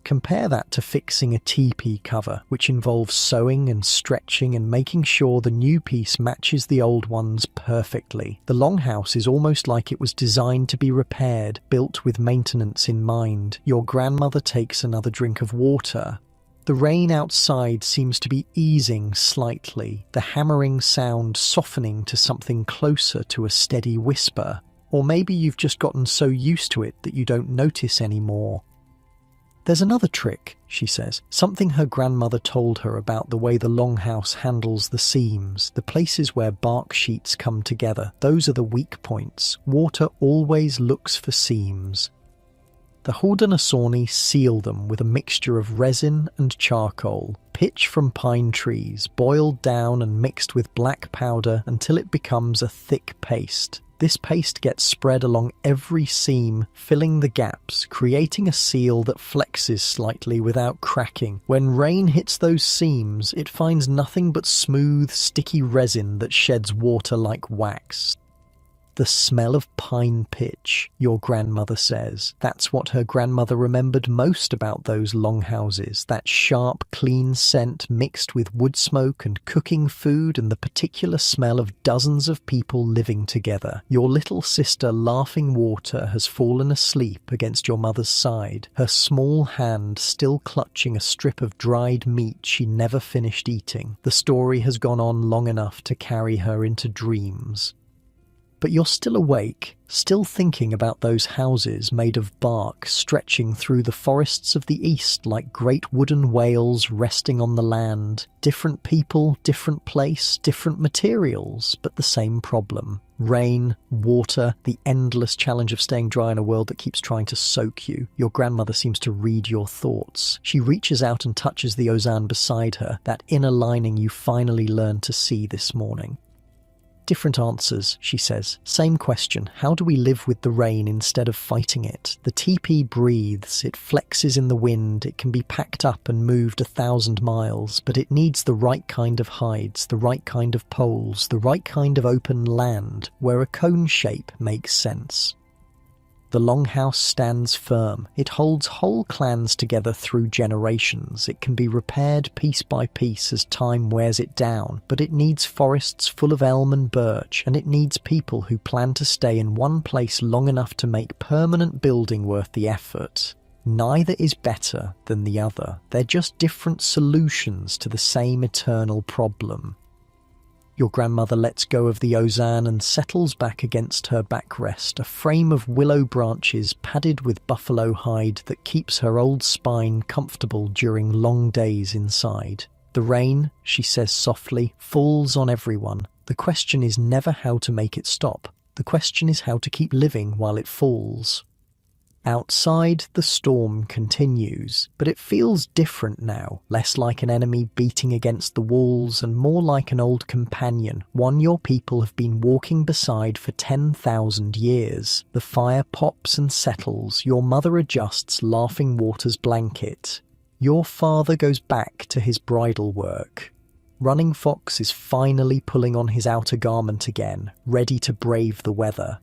Compare that to fixing a teepee cover, which involves sewing and stretching and making sure the new piece matches the old ones perfectly. The longhouse is almost like it was designed to be repaired, built with maintenance in mind. Your grandmother takes another drink of water. The rain outside seems to be easing slightly, the hammering sound softening to something closer to a steady whisper. Or maybe you've just gotten so used to it that you don't notice anymore. There's another trick, she says, something her grandmother told her about the way the longhouse handles the seams, the places where bark sheets come together. Those are the weak points. Water always looks for seams. The Haudenosaunee seal them with a mixture of resin and charcoal, pitch from pine trees, boiled down and mixed with black powder until it becomes a thick paste. This paste gets spread along every seam, filling the gaps, creating a seal that flexes slightly without cracking. When rain hits those seams, it finds nothing but smooth, sticky resin that sheds water like wax. The smell of pine pitch, your grandmother says. That's what her grandmother remembered most about those longhouses, that sharp, clean scent mixed with wood smoke and cooking food and the particular smell of dozens of people living together. Your little sister, Laughing Water, has fallen asleep against your mother's side, her small hand still clutching a strip of dried meat she never finished eating. The story has gone on long enough to carry her into dreams. But you're still awake, still thinking about those houses made of bark stretching through the forests of the east like great wooden whales resting on the land. Different people, different place, different materials, but the same problem. Rain, water, the endless challenge of staying dry in a world that keeps trying to soak you. Your grandmother seems to read your thoughts. She reaches out and touches the ozan beside her, that inner lining you finally learned to see this morning. Different answers, she says. Same question. How do we live with the rain instead of fighting it? The teepee breathes, it flexes in the wind, it can be packed up and moved 1,000 miles, but it needs the right kind of hides, the right kind of poles, the right kind of open land, where a cone shape makes sense. The longhouse stands firm. It holds whole clans together through generations. It can be repaired piece by piece as time wears it down, but it needs forests full of elm and birch, and it needs people who plan to stay in one place long enough to make permanent building worth the effort. Neither is better than the other. They're just different solutions to the same eternal problem. Your grandmother lets go of the ozan and settles back against her backrest, a frame of willow branches padded with buffalo hide that keeps her old spine comfortable during long days inside. The rain, she says softly, falls on everyone. The question is never how to make it stop. The question is how to keep living while it falls. Outside, the storm continues, but it feels different now, less like an enemy beating against the walls and more like an old companion, one your people have been walking beside for 10,000 years. The fire pops and settles, your mother adjusts Laughing Water's blanket. Your father goes back to his bridal work. Running Fox is finally pulling on his outer garment again, ready to brave the weather.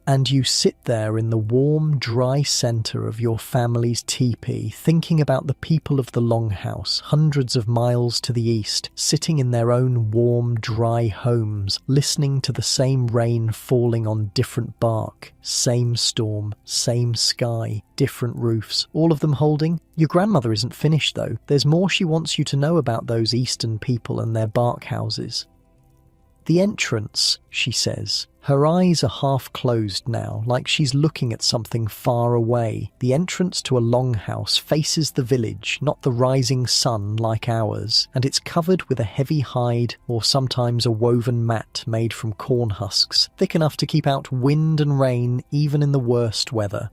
And you sit there in the warm, dry centre of your family's teepee, thinking about the people of the Longhouse, hundreds of miles to the east, sitting in their own warm, dry homes, listening to the same rain falling on different bark, same storm, same sky, different roofs, all of them holding. Your grandmother isn't finished though. There's more she wants you to know about those eastern people and their bark houses. The entrance, she says. Her eyes are half closed now, like she's looking at something far away. The entrance to a longhouse faces the village, not the rising sun like ours, and it's covered with a heavy hide or sometimes a woven mat made from corn husks, thick enough to keep out wind and rain even in the worst weather.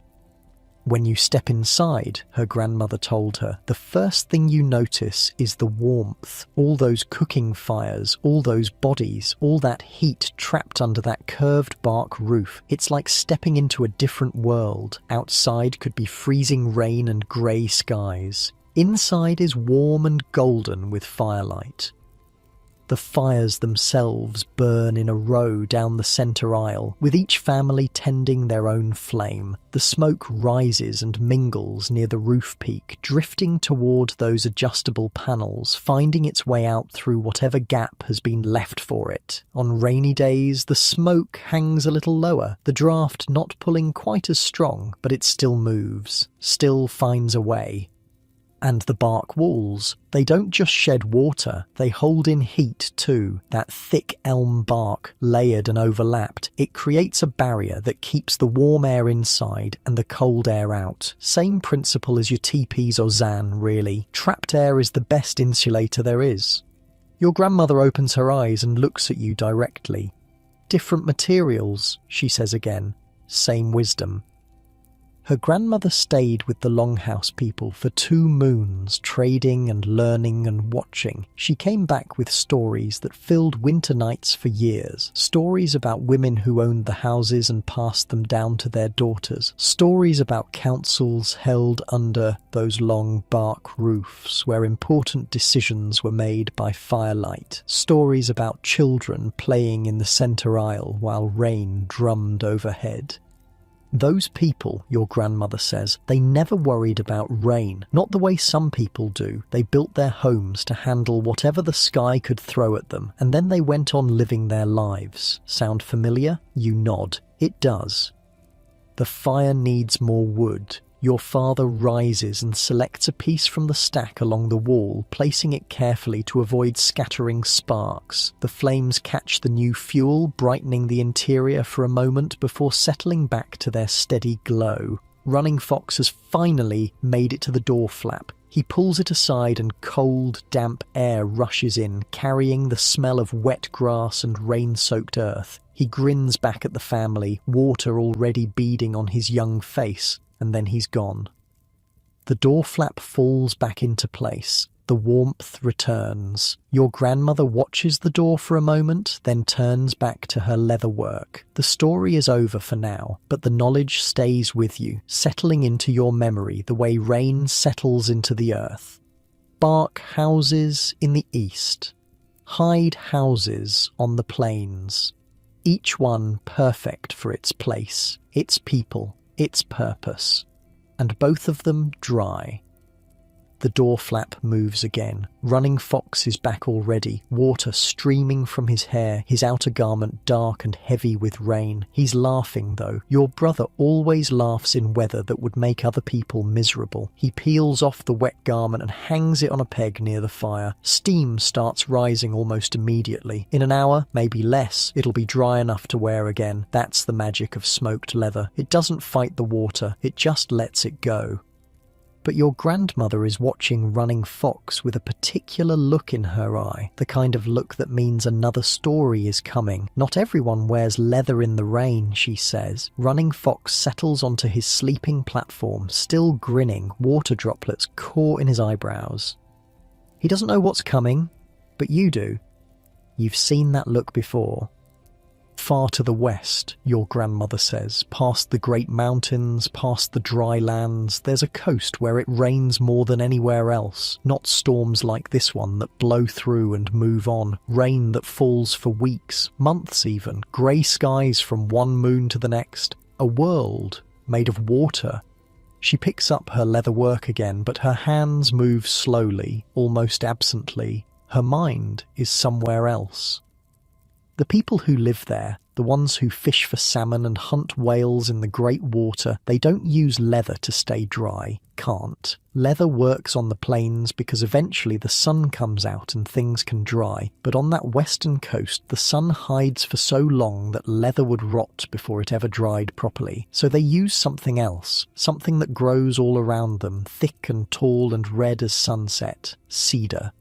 When you step inside, her grandmother told her, the first thing you notice is the warmth, all those cooking fires, all those bodies, all that heat trapped under that curved bark roof. It's like stepping into a different world. Outside could be freezing rain and grey skies. Inside is warm and golden with firelight. The fires themselves burn in a row down the centre aisle, with each family tending their own flame. The smoke rises and mingles near the roof peak, drifting toward those adjustable panels, finding its way out through whatever gap has been left for it. On rainy days, the smoke hangs a little lower, the draft not pulling quite as strong, but it still moves, still finds a way. And the bark walls, they don't just shed water, they hold in heat too. That thick elm bark, layered and overlapped, it creates a barrier that keeps the warm air inside and the cold air out. Same principle as your teepees or zan, really. Trapped air is the best insulator there is. Your grandmother opens her eyes and looks at you directly. Different materials, she says again. Same wisdom. Her grandmother stayed with the Longhouse people for 2 moons, trading and learning and watching. She came back with stories that filled winter nights for years. Stories about women who owned the houses and passed them down to their daughters. Stories about councils held under those long bark roofs where important decisions were made by firelight. Stories about children playing in the centre aisle while rain drummed overhead. Those people, your grandmother says, they never worried about rain, not the way some people do. They built their homes to handle whatever the sky could throw at them, and then they went on living their lives. Sound familiar? You nod. It does. The fire needs more wood. Your father rises and selects a piece from the stack along the wall, placing it carefully to avoid scattering sparks. The flames catch the new fuel, brightening the interior for a moment before settling back to their steady glow. Running Fox has finally made it to the door flap. He pulls it aside and cold, damp air rushes in, carrying the smell of wet grass and rain-soaked earth. He grins back at the family, water already beading on his young face. And then he's gone. The door flap falls back into place. The warmth returns. Your grandmother watches the door for a moment, then turns back to her leather work. The story is over for now, but the knowledge stays with you, settling into your memory the way rain settles into the earth. Bark houses in the east. Hide houses on the plains. Each one perfect for its place, its people, its purpose, and both of them dry. The door flap moves again. Running Fox is back already, water streaming from his hair, his outer garment dark and heavy with rain. He's laughing, though. Your brother always laughs in weather that would make other people miserable. He peels off the wet garment and hangs it on a peg near the fire. Steam starts rising almost immediately. In an hour, maybe less, it'll be dry enough to wear again. That's the magic of smoked leather. It doesn't fight the water, it just lets it go. But your grandmother is watching Running Fox with a particular look in her eye, the kind of look that means another story is coming. Not everyone wears leather in the rain, she says. Running Fox settles onto his sleeping platform, still grinning, water droplets caught in his eyebrows. He doesn't know what's coming, but you do. You've seen that look before. Far to the west, your grandmother says, past the great mountains, past the dry lands, there's a coast where it rains more than anywhere else. Not storms like this one that blow through and move on. Rain that falls for weeks, months even. Grey skies from one moon to the next. A world made of water. She picks up her leather work again, but her hands move slowly, almost absently. Her mind is somewhere else. The people who live there, the ones who fish for salmon and hunt whales in the great water, they don't use leather to stay dry. Can't. Leather works on the plains because eventually the sun comes out and things can dry. But on that western coast, the sun hides for so long that leather would rot before it ever dried properly. So they use something else, something that grows all around them, thick and tall and red as sunset. Cedar.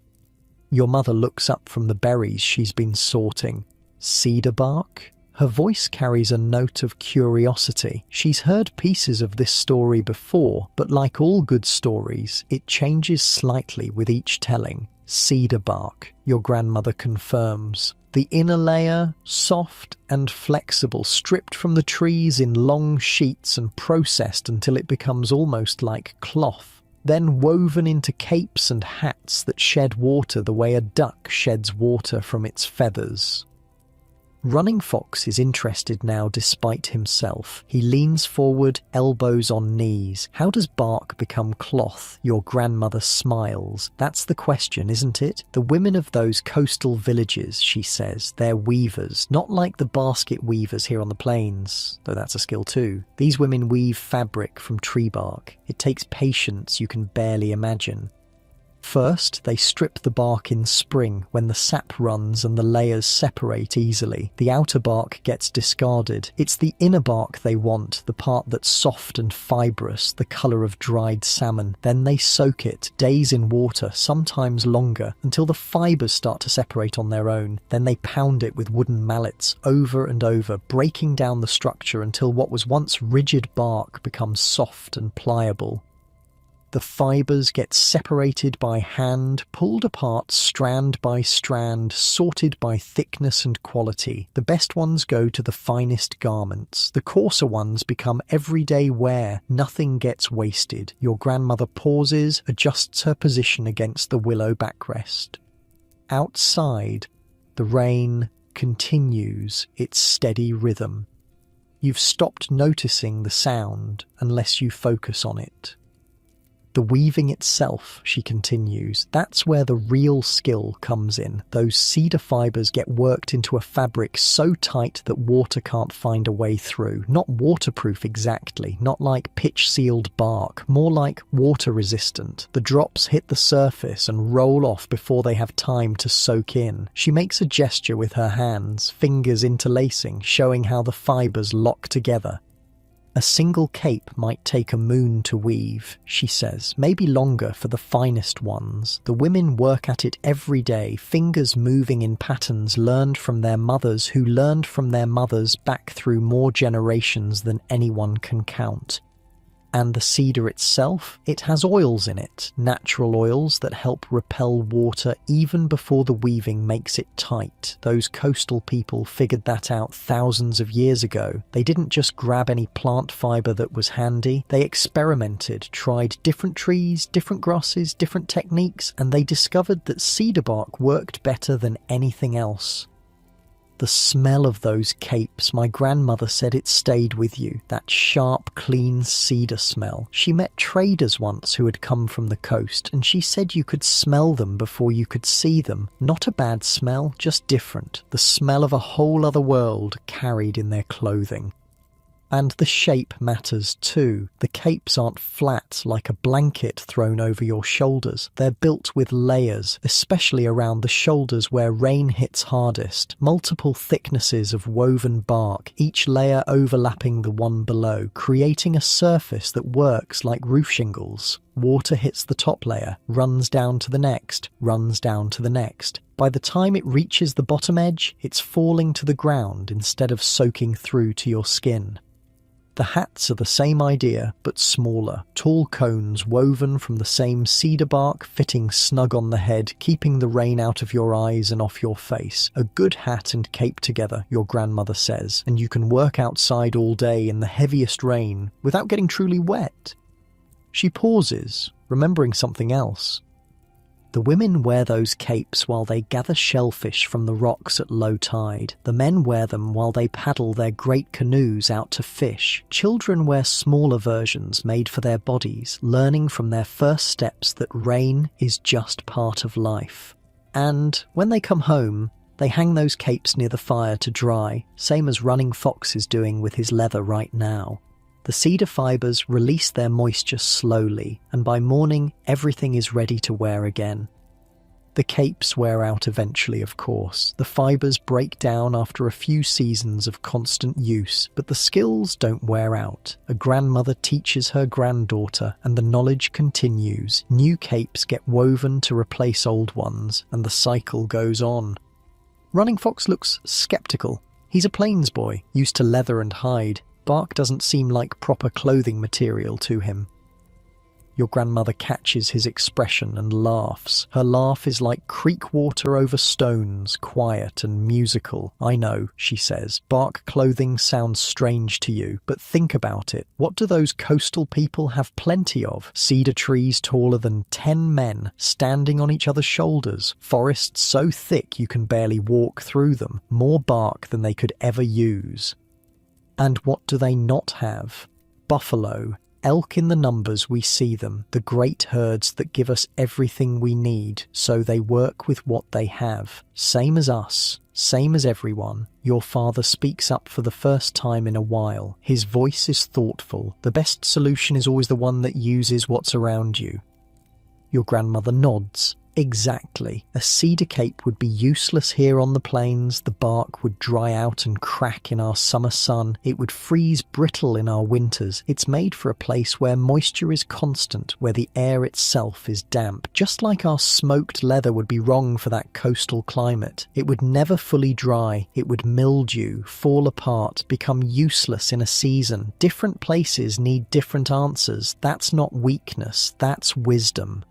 Your mother looks up from the berries she's been sorting. Cedar bark? Her voice carries a note of curiosity. She's heard pieces of this story before, but like all good stories, it changes slightly with each telling. Cedar bark, your grandmother confirms. The inner layer, soft and flexible, stripped from the trees in long sheets and processed until it becomes almost like cloth. Then woven into capes and hats that shed water the way a duck sheds water from its feathers. Running Fox is interested now despite himself. He leans forward, elbows on knees. How does bark become cloth? Your grandmother smiles. That's the question, isn't it? The women of those coastal villages, she says, they're weavers, not like the basket weavers here on the plains, though that's a skill too. These women weave fabric from tree bark. It takes patience you can barely imagine. First, they strip the bark in spring when the sap runs and the layers separate easily. The outer bark gets discarded. It's the inner bark they want, the part that's soft and fibrous, the colour of dried salmon. Then they soak it, days in water, sometimes longer, until the fibres start to separate on their own. Then they pound it with wooden mallets over and over, breaking down the structure until what was once rigid bark becomes soft and pliable. The fibres get separated by hand, pulled apart strand by strand, sorted by thickness and quality. The best ones go to the finest garments. The coarser ones become everyday wear. Nothing gets wasted. Your grandmother pauses, adjusts her position against the willow backrest. Outside, the rain continues its steady rhythm. You've stopped noticing the sound unless you focus on it. The weaving itself, she continues, that's where the real skill comes in. Those cedar fibres get worked into a fabric so tight that water can't find a way through. Not waterproof exactly, not like pitch-sealed bark, more like water-resistant. The drops hit the surface and roll off before they have time to soak in. She makes a gesture with her hands, fingers interlacing, showing how the fibres lock together. A single cape might take a moon to weave, she says, maybe longer for the finest ones. The women work at it every day, fingers moving in patterns learned from their mothers who learned from their mothers back through more generations than anyone can count. And the cedar itself, it has oils in it, natural oils that help repel water even before the weaving makes it tight. Those coastal people figured that out thousands of years ago. They didn't just grab any plant fibre that was handy. They experimented, tried different trees, different grasses, different techniques, and they discovered that cedar bark worked better than anything else. The smell of those capes, my grandmother said it stayed with you. That sharp, clean cedar smell. She met traders once who had come from the coast, and she said you could smell them before you could see them. Not a bad smell, just different. The smell of a whole other world carried in their clothing. And the shape matters too. The capes aren't flat like a blanket thrown over your shoulders. They're built with layers, especially around the shoulders where rain hits hardest. Multiple thicknesses of woven bark, each layer overlapping the one below, creating a surface that works like roof shingles. Water hits the top layer, runs down to the next, runs down to the next. By the time it reaches the bottom edge, it's falling to the ground instead of soaking through to your skin. The hats are the same idea, but smaller. Tall cones woven from the same cedar bark, fitting snug on the head, keeping the rain out of your eyes and off your face. A good hat and cape together, your grandmother says, and you can work outside all day in the heaviest rain without getting truly wet. She pauses, remembering something else. The women wear those capes while they gather shellfish from the rocks at low tide. The men wear them while they paddle their great canoes out to fish. Children wear smaller versions made for their bodies, learning from their first steps that rain is just part of life. And when they come home, they hang those capes near the fire to dry, same as Running Fox is doing with his leather right now. The cedar fibres release their moisture slowly, and by morning everything is ready to wear again. The capes wear out eventually, of course. The fibres break down after a few seasons of constant use, but the skills don't wear out. A grandmother teaches her granddaughter, and the knowledge continues. New capes get woven to replace old ones, and the cycle goes on. Running Fox looks sceptical. He's a plains boy, used to leather and hide. Bark doesn't seem like proper clothing material to him. Your grandmother catches his expression and laughs. Her laugh is like creek water over stones, quiet and musical. I know, she says, bark clothing sounds strange to you, but think about it. What do those coastal people have plenty of? Cedar trees taller than 10 men, standing on each other's shoulders. Forests so thick you can barely walk through them. More bark than they could ever use. And what do they not have? Buffalo. Elk in the numbers we see them, the great herds that give us everything we need, so they work with what they have. Same as us, same as everyone. Your father speaks up for the first time in a while. His voice is thoughtful. The best solution is always the one that uses what's around you. Your grandmother nods. Exactly. A cedar cape would be useless here on the plains. The bark would dry out and crack in our summer sun. It would freeze brittle in our winters. It's made for a place where moisture is constant, where the air itself is damp. Just like our smoked leather would be wrong for that coastal climate. It would never fully dry. It would mildew, fall apart, become useless in a season. Different places need different answers. That's not weakness, that's wisdom.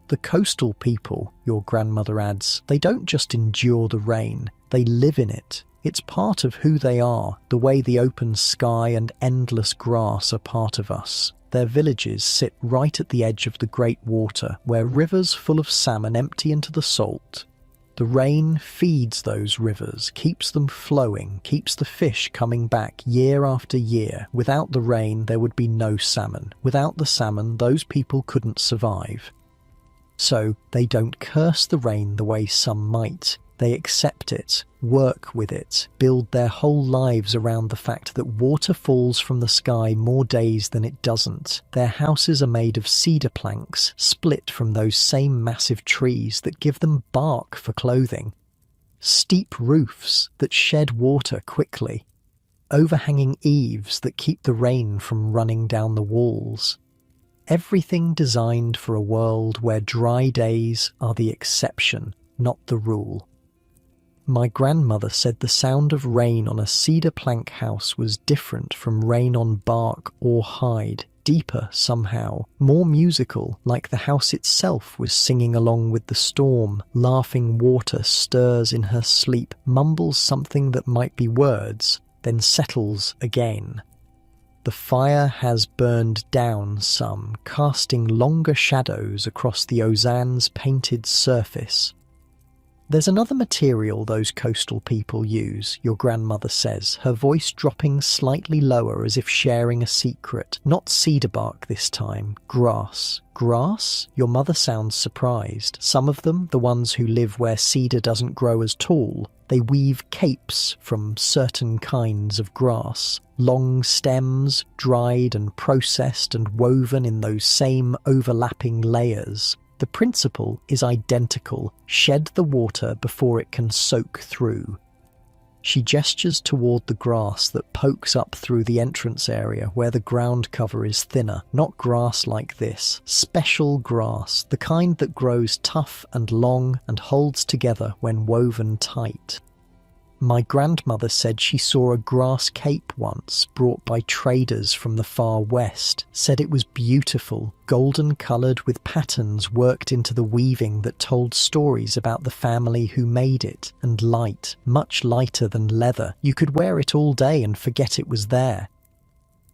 The coastal people, your grandmother adds, they don't just endure the rain, they live in it. It's part of who they are, the way the open sky and endless grass are part of us. Their villages sit right at the edge of the great water, where rivers full of salmon empty into the salt. The rain feeds those rivers, keeps them flowing, keeps the fish coming back year after year. Without the rain, there would be no salmon. Without the salmon, those people couldn't survive. So they don't curse the rain the way some might. They accept it, work with it, build their whole lives around the fact that water falls from the sky more days than it doesn't. Their houses are made of cedar planks, split from those same massive trees that give them bark for clothing. Steep roofs that shed water quickly. Overhanging eaves that keep the rain from running down the walls. Everything designed for a world where dry days are the exception, not the rule. My grandmother said the sound of rain on a cedar plank house was different from rain on bark or hide, deeper somehow, more musical, like the house itself was singing along with the storm. Laughing water stirs in her sleep, mumbles something that might be words, then settles again. The fire has burned down some, casting longer shadows across the ozan's painted surface. There's another material those coastal people use, your grandmother says, her voice dropping slightly lower as if sharing a secret. Not cedar bark this time, grass. Grass? Your mother sounds surprised. Some of them, the ones who live where cedar doesn't grow as tall, They weave capes from certain kinds of grass, long stems, dried and processed and woven in those same overlapping layers. The principle is identical: shed the water before it can soak through. She gestures toward the grass that pokes up through the entrance area where the ground cover is thinner. Not grass like this, special grass, the kind that grows tough and long and holds together when woven tight. My grandmother said she saw a grass cape once brought by traders from the far west, said it was beautiful, golden-coloured with patterns worked into the weaving that told stories about the family who made it, and light, much lighter than leather. You could wear it all day and forget it was there.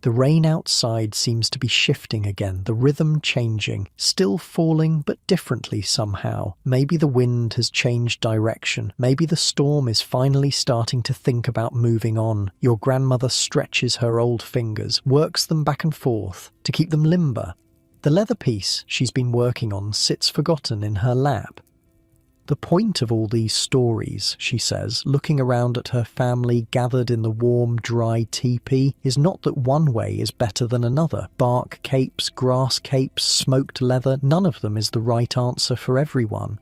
The rain outside seems to be shifting again, the rhythm changing, still falling but differently somehow. Maybe the wind has changed direction. Maybe the storm is finally starting to think about moving on. Your grandmother stretches her old fingers, works them back and forth to keep them limber. The leather piece she's been working on sits forgotten in her lap. The point of all these stories, she says, looking around at her family gathered in the warm, dry teepee, is not that one way is better than another. Bark capes, grass capes, smoked leather, none of them is the right answer for everyone.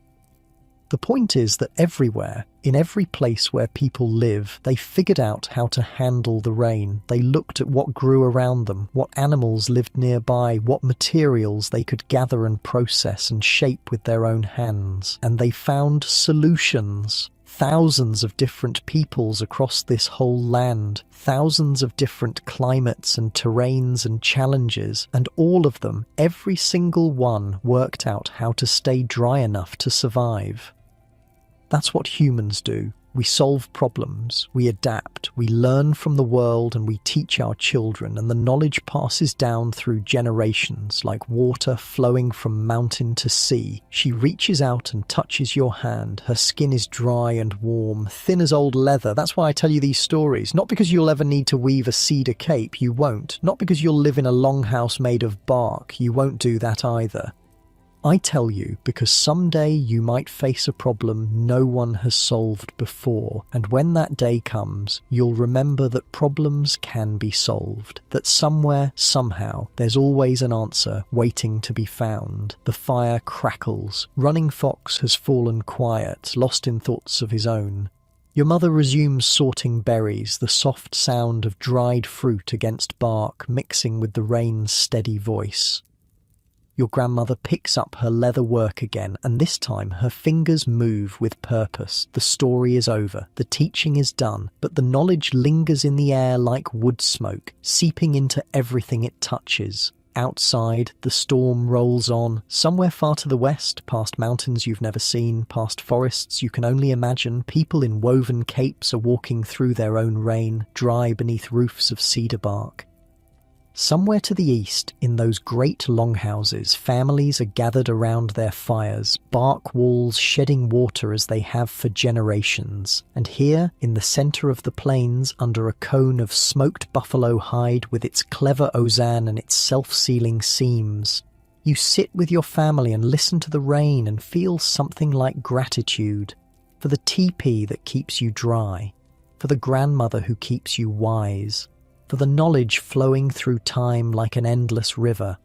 The point is that everywhere, in every place where people live, they figured out how to handle the rain. They looked at what grew around them, what animals lived nearby, what materials they could gather and process and shape with their own hands. And they found solutions. Thousands of different peoples across this whole land, thousands of different climates and terrains and challenges, and all of them, every single one, worked out how to stay dry enough to survive. That's what humans do. We solve problems, we adapt, we learn from the world, and we teach our children, and the knowledge passes down through generations like water flowing from mountain to sea. She reaches out and touches your hand. Her skin is dry and warm, thin as old leather. That's why I tell you these stories. Not because you'll ever need to weave a cedar cape, you won't. Not because you'll live in a longhouse made of bark, you won't do that either. I tell you because someday you might face a problem no one has solved before, and when that day comes, you'll remember that problems can be solved, that somewhere, somehow, there's always an answer waiting to be found. The fire crackles. Running Fox has fallen quiet, lost in thoughts of his own. Your mother resumes sorting berries, the soft sound of dried fruit against bark mixing with the rain's steady voice. Your grandmother picks up her leather work again, and this time her fingers move with purpose. The story is over, the teaching is done, but the knowledge lingers in the air like wood smoke, seeping into everything it touches. Outside, the storm rolls on, somewhere far to the west, past mountains you've never seen, past forests you can only imagine. People in woven capes are walking through their own rain, dry beneath roofs of cedar bark. Somewhere to the east, in those great longhouses, families are gathered around their fires, bark walls shedding water as they have for generations. And here, in the centre of the plains, under a cone of smoked buffalo hide with its clever ozan and its self-sealing seams, you sit with your family and listen to the rain and feel something like gratitude for the teepee that keeps you dry, for the grandmother who keeps you wise, for the knowledge flowing through time like an endless river.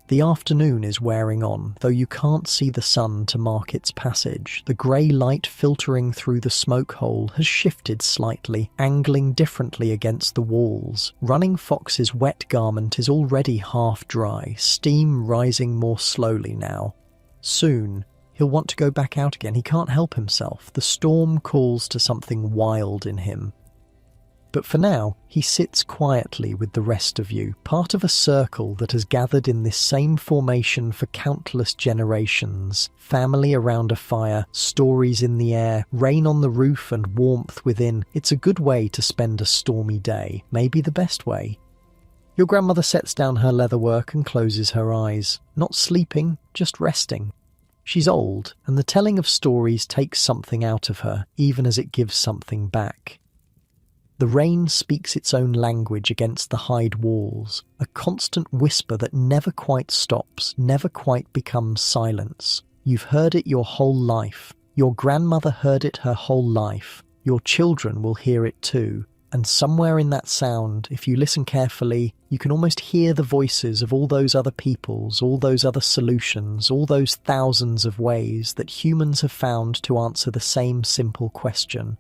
The afternoon is wearing on, though you can't see the sun to mark its passage. The grey light filtering through the smoke hole has shifted slightly, angling differently against the walls. Running Fox's wet garment is already half dry, steam rising more slowly now. Soon, he'll want to go back out again. He can't help himself. The storm calls to something wild in him. But for now, he sits quietly with the rest of you, part of a circle that has gathered in this same formation for countless generations. Family around a fire, stories in the air, rain on the roof and warmth within. It's a good way to spend a stormy day, maybe the best way. Your grandmother sets down her leather work and closes her eyes. Not sleeping, just resting. She's old, and the telling of stories takes something out of her, even as it gives something back. The rain speaks its own language against the hide walls, a constant whisper that never quite stops, never quite becomes silence. You've heard it your whole life. Your grandmother heard it her whole life. Your children will hear it too. And somewhere in that sound, if you listen carefully, you can almost hear the voices of all those other peoples, all those other solutions, all those thousands of ways that humans have found to answer the same simple question.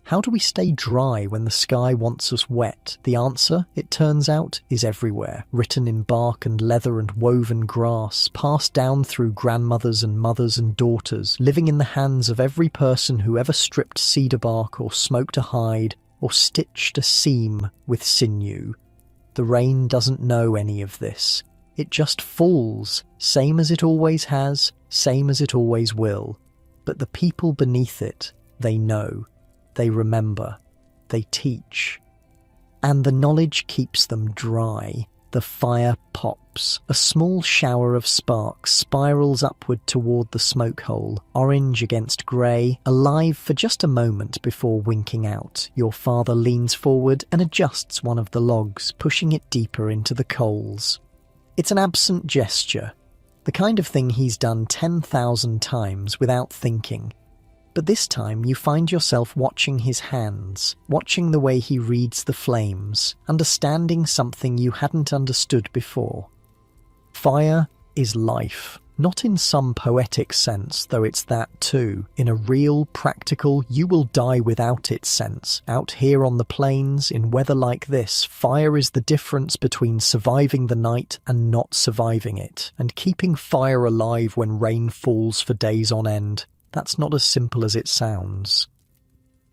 How do we stay dry when the sky wants us wet? The answer, it turns out, is everywhere, written in bark and leather and woven grass, passed down through grandmothers and mothers and daughters, living in the hands of every person who ever stripped cedar bark or smoked a hide, or stitched a seam with sinew. The rain doesn't know any of this. It just falls, same as it always has, same as it always will. But the people beneath it, they know, they remember, they teach. And the knowledge keeps them dry. The fire pops. A small shower of sparks spirals upward toward the smoke hole, orange against grey, alive for just a moment before winking out. Your father leans forward and adjusts one of the logs, pushing it deeper into the coals. It's an absent gesture, the kind of thing he's done 10,000 times without thinking. But this time you find yourself watching his hands, watching the way he reads the flames, understanding something you hadn't understood before. Fire is life, not in some poetic sense, though it's that too, in a real, practical, you will die without it sense. Out here on the plains, in weather like this, fire is the difference between surviving the night and not surviving it, and keeping fire alive when rain falls for days on end. That's not as simple as it sounds.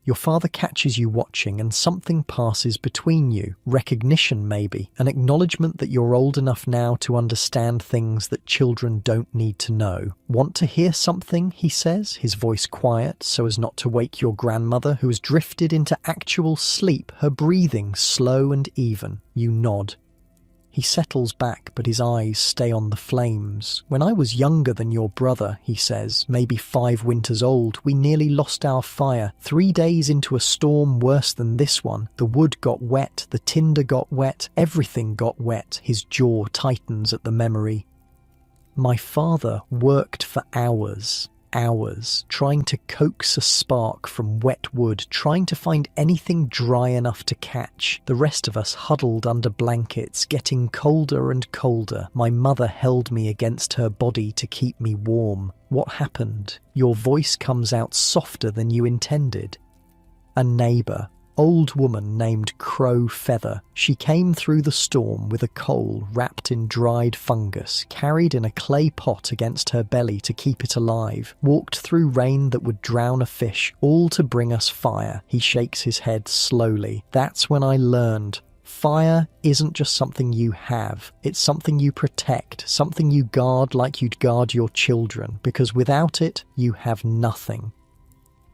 Your father catches you watching and something passes between you. Recognition maybe, an acknowledgement that you're old enough now to understand things that children don't need to know. Want to hear something, he says, his voice quiet so as not to wake your grandmother who has drifted into actual sleep, her breathing slow and even. You nod. He settles back, but his eyes stay on the flames. When I was younger than your brother, he says, maybe 5 winters old, we nearly lost our fire. 3 days into a storm worse than this one. The wood got wet, the tinder got wet, everything got wet. His jaw tightens at the memory. My father worked for hours, trying to coax a spark from wet wood, trying to find anything dry enough to catch. The rest of us huddled under blankets, getting colder and colder. My mother held me against her body to keep me warm. What happened? Your voice comes out softer than you intended. A neighbour. Old woman named Crow Feather. She came through the storm with a coal wrapped in dried fungus, carried in a clay pot against her belly to keep it alive, walked through rain that would drown a fish, all to bring us fire. He shakes his head slowly. That's when I learned. Fire isn't just something you have, it's something you protect, something you guard like you'd guard your children, because without it, you have nothing.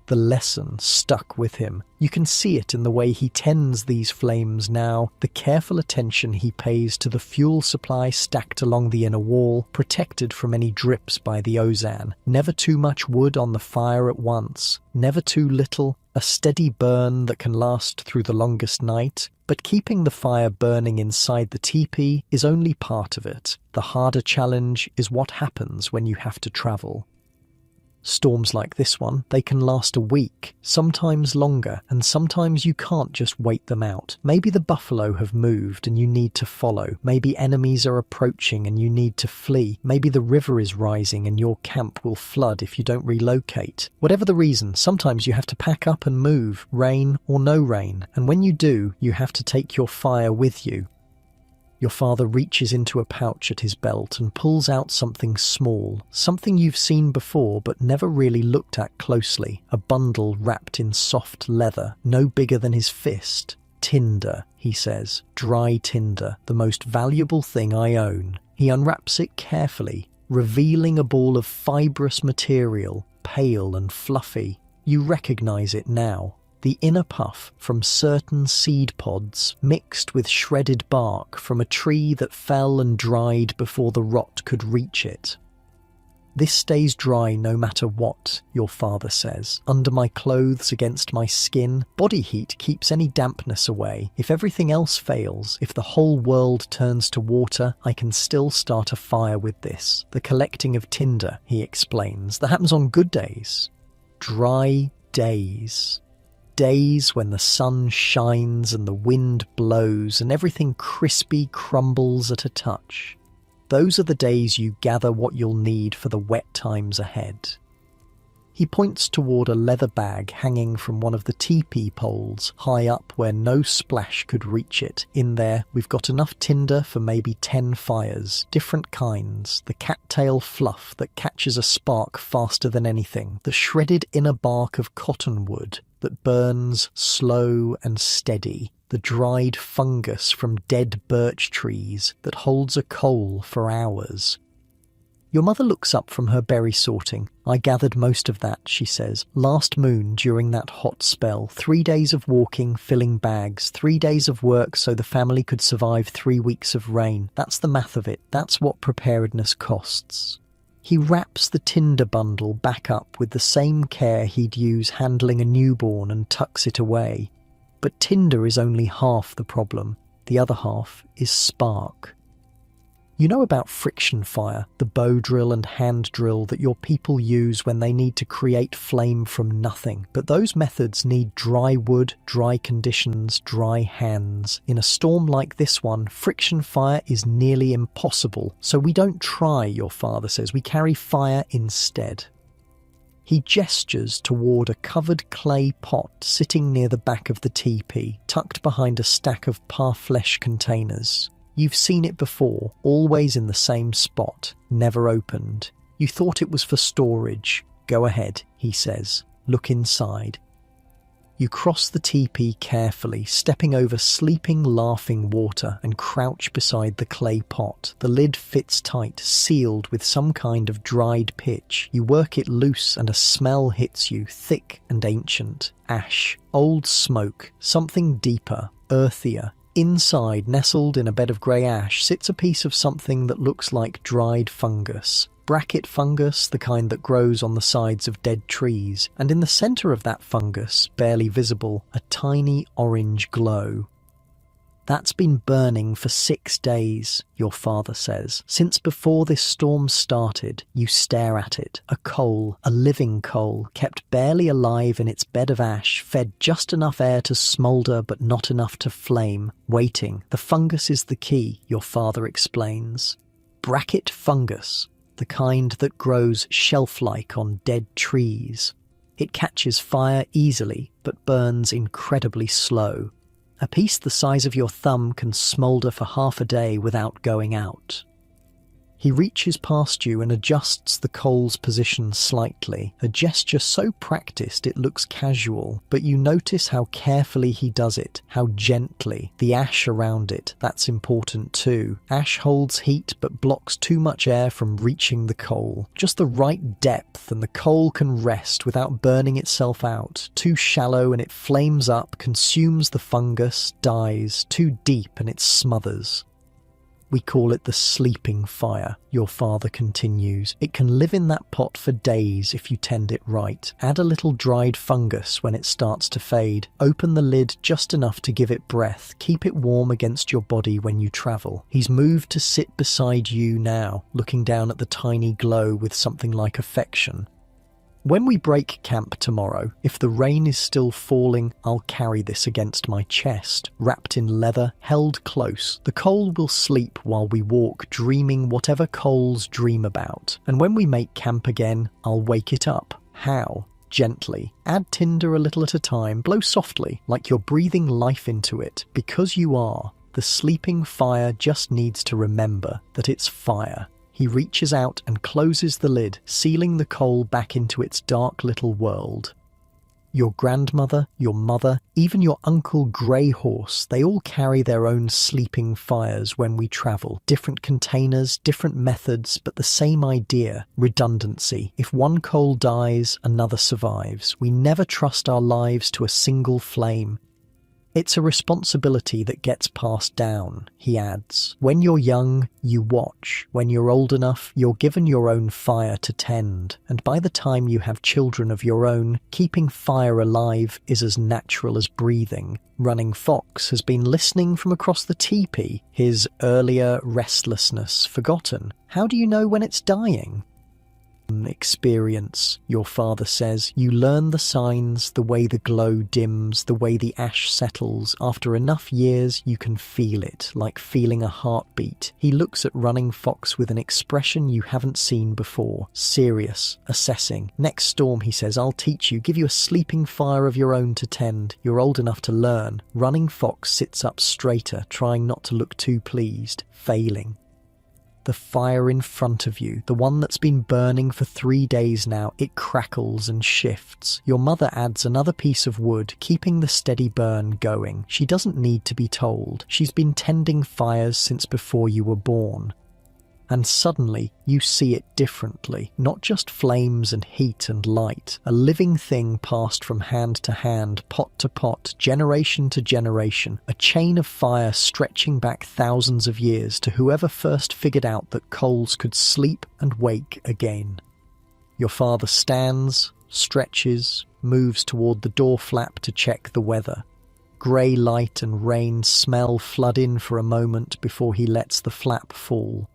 The lesson stuck with him. You can see it in the way he tends these flames now, the careful attention he pays to the fuel supply stacked along the inner wall, protected from any drips by the ozone. Never too much wood on the fire at once, never too little, a steady burn that can last through the longest night. But keeping the fire burning inside the teepee is only part of it. The harder challenge is what happens when you have to travel. Storms like this one, they can last a week, sometimes longer, and sometimes you can't just wait them out. Maybe the buffalo have moved and you need to follow. Maybe enemies are approaching and you need to flee. Maybe the river is rising and your camp will flood if you don't relocate. Whatever the reason, sometimes you have to pack up and move, rain or no rain, and when you do, you have to take your fire with you. Your father reaches into a pouch at his belt and pulls out something small, something you've seen before but never really looked at closely. A bundle wrapped in soft leather, no bigger than his fist. Tinder, he says. Dry tinder, the most valuable thing I own. He unwraps it carefully, revealing a ball of fibrous material, pale and fluffy. You recognize it now. The inner puff from certain seed pods mixed with shredded bark from a tree that fell and dried before the rot could reach it. This stays dry no matter what, your father says. Under my clothes, against my skin, body heat keeps any dampness away. If everything else fails, if the whole world turns to water, I can still start a fire with this. The collecting of tinder, he explains, that happens on good days. Dry days. Days when the sun shines and the wind blows and everything crispy crumbles at a touch. Those are the days you gather what you'll need for the wet times ahead. He points toward a leather bag hanging from one of the teepee poles, high up where no splash could reach it. In there, we've got enough tinder for maybe 10 fires, different kinds, the cattail fluff that catches a spark faster than anything, the shredded inner bark of cottonwood that burns slow and steady, the dried fungus from dead birch trees that holds a coal for hours. Your mother looks up from her berry sorting. I gathered most of that, she says. Last moon, during that hot spell, 3 days of walking, filling bags, 3 days of work so the family could survive 3 weeks of rain. That's the math of it. That's what preparedness costs. He wraps the tinder bundle back up with the same care he'd use handling a newborn and tucks it away. But tinder is only half the problem. The other half is spark. You know about friction fire, the bow drill and hand drill that your people use when they need to create flame from nothing. But those methods need dry wood, dry conditions, dry hands. In a storm like this one, friction fire is nearly impossible. So we don't try, your father says. We carry fire instead. He gestures toward a covered clay pot sitting near the back of the teepee, tucked behind a stack of parfleche containers. You've seen it before, always in the same spot, never opened. You thought it was for storage. Go ahead, he says. Look inside. You cross the teepee carefully, stepping over sleeping, laughing water, and crouch beside the clay pot. The lid fits tight, sealed with some kind of dried pitch. You work it loose and a smell hits you, thick and ancient. Ash, old smoke, something deeper, earthier. Inside, nestled in a bed of grey ash, sits a piece of something that looks like dried fungus. Bracket fungus, the kind that grows on the sides of dead trees. And in the centre of that fungus, barely visible, a tiny orange glow. That's been burning for 6 days, your father says. Since before this storm started, you stare at it. A coal, a living coal, kept barely alive in its bed of ash, fed just enough air to smoulder but not enough to flame. Waiting. The fungus is the key, your father explains. Bracket fungus, the kind that grows shelf-like on dead trees. It catches fire easily, but burns incredibly slow. A piece the size of your thumb can smoulder for half a day without going out. He reaches past you and adjusts the coal's position slightly, a gesture so practiced it looks casual, but you notice how carefully he does it, how gently. The ash around it, that's important too. Ash holds heat but blocks too much air from reaching the coal. Just the right depth and the coal can rest without burning itself out. Too shallow and it flames up, consumes the fungus, dies. Too deep and it smothers. We call it the sleeping fire, your father continues. It can live in that pot for days if you tend it right. Add a little dried fungus when it starts to fade. Open the lid just enough to give it breath. Keep it warm against your body when you travel. He's moved to sit beside you now, looking down at the tiny glow with something like affection. When we break camp tomorrow, if the rain is still falling, I'll carry this against my chest, wrapped in leather, held close. The coal will sleep while we walk, dreaming whatever coals dream about. And when we make camp again, I'll wake it up. How? Gently. Add tinder a little at a time, blow softly, like you're breathing life into it. Because you are. The sleeping fire just needs to remember that it's fire. He reaches out and closes the lid, sealing the coal back into its dark little world. Your grandmother, your mother, even your Uncle Grey Horse, they all carry their own sleeping fires when we travel. Different containers, different methods, but the same idea, redundancy. If one coal dies, another survives. We never trust our lives to a single flame. It's a responsibility that gets passed down, he adds. When you're young, you watch. When you're old enough, you're given your own fire to tend. And by the time you have children of your own, keeping fire alive is as natural as breathing. Running Fox has been listening from across the teepee, his earlier restlessness forgotten. How do you know when it's dying? experience, your father says. You learn the signs, the way the glow dims, the way the ash settles. After enough years, you can feel it, like feeling a heartbeat. He looks at Running Fox with an expression you haven't seen before. Serious, assessing. Next storm, he says, I'll teach you, give you a sleeping fire of your own to tend. You're old enough to learn. Running Fox sits up straighter, trying not to look too pleased, failing. The fire in front of you, the one that's been burning for 3 days now, it crackles and shifts. Your mother adds another piece of wood, keeping the steady burn going. She doesn't need to be told. She's been tending fires since before you were born. And suddenly, you see it differently. Not just flames and heat and light. A living thing passed from hand to hand, pot to pot, generation to generation. A chain of fire stretching back thousands of years to whoever first figured out that coals could sleep and wake again. Your father stands, stretches, moves toward the door flap to check the weather. Grey light and rain smell flood in for a moment before he lets the flap fall.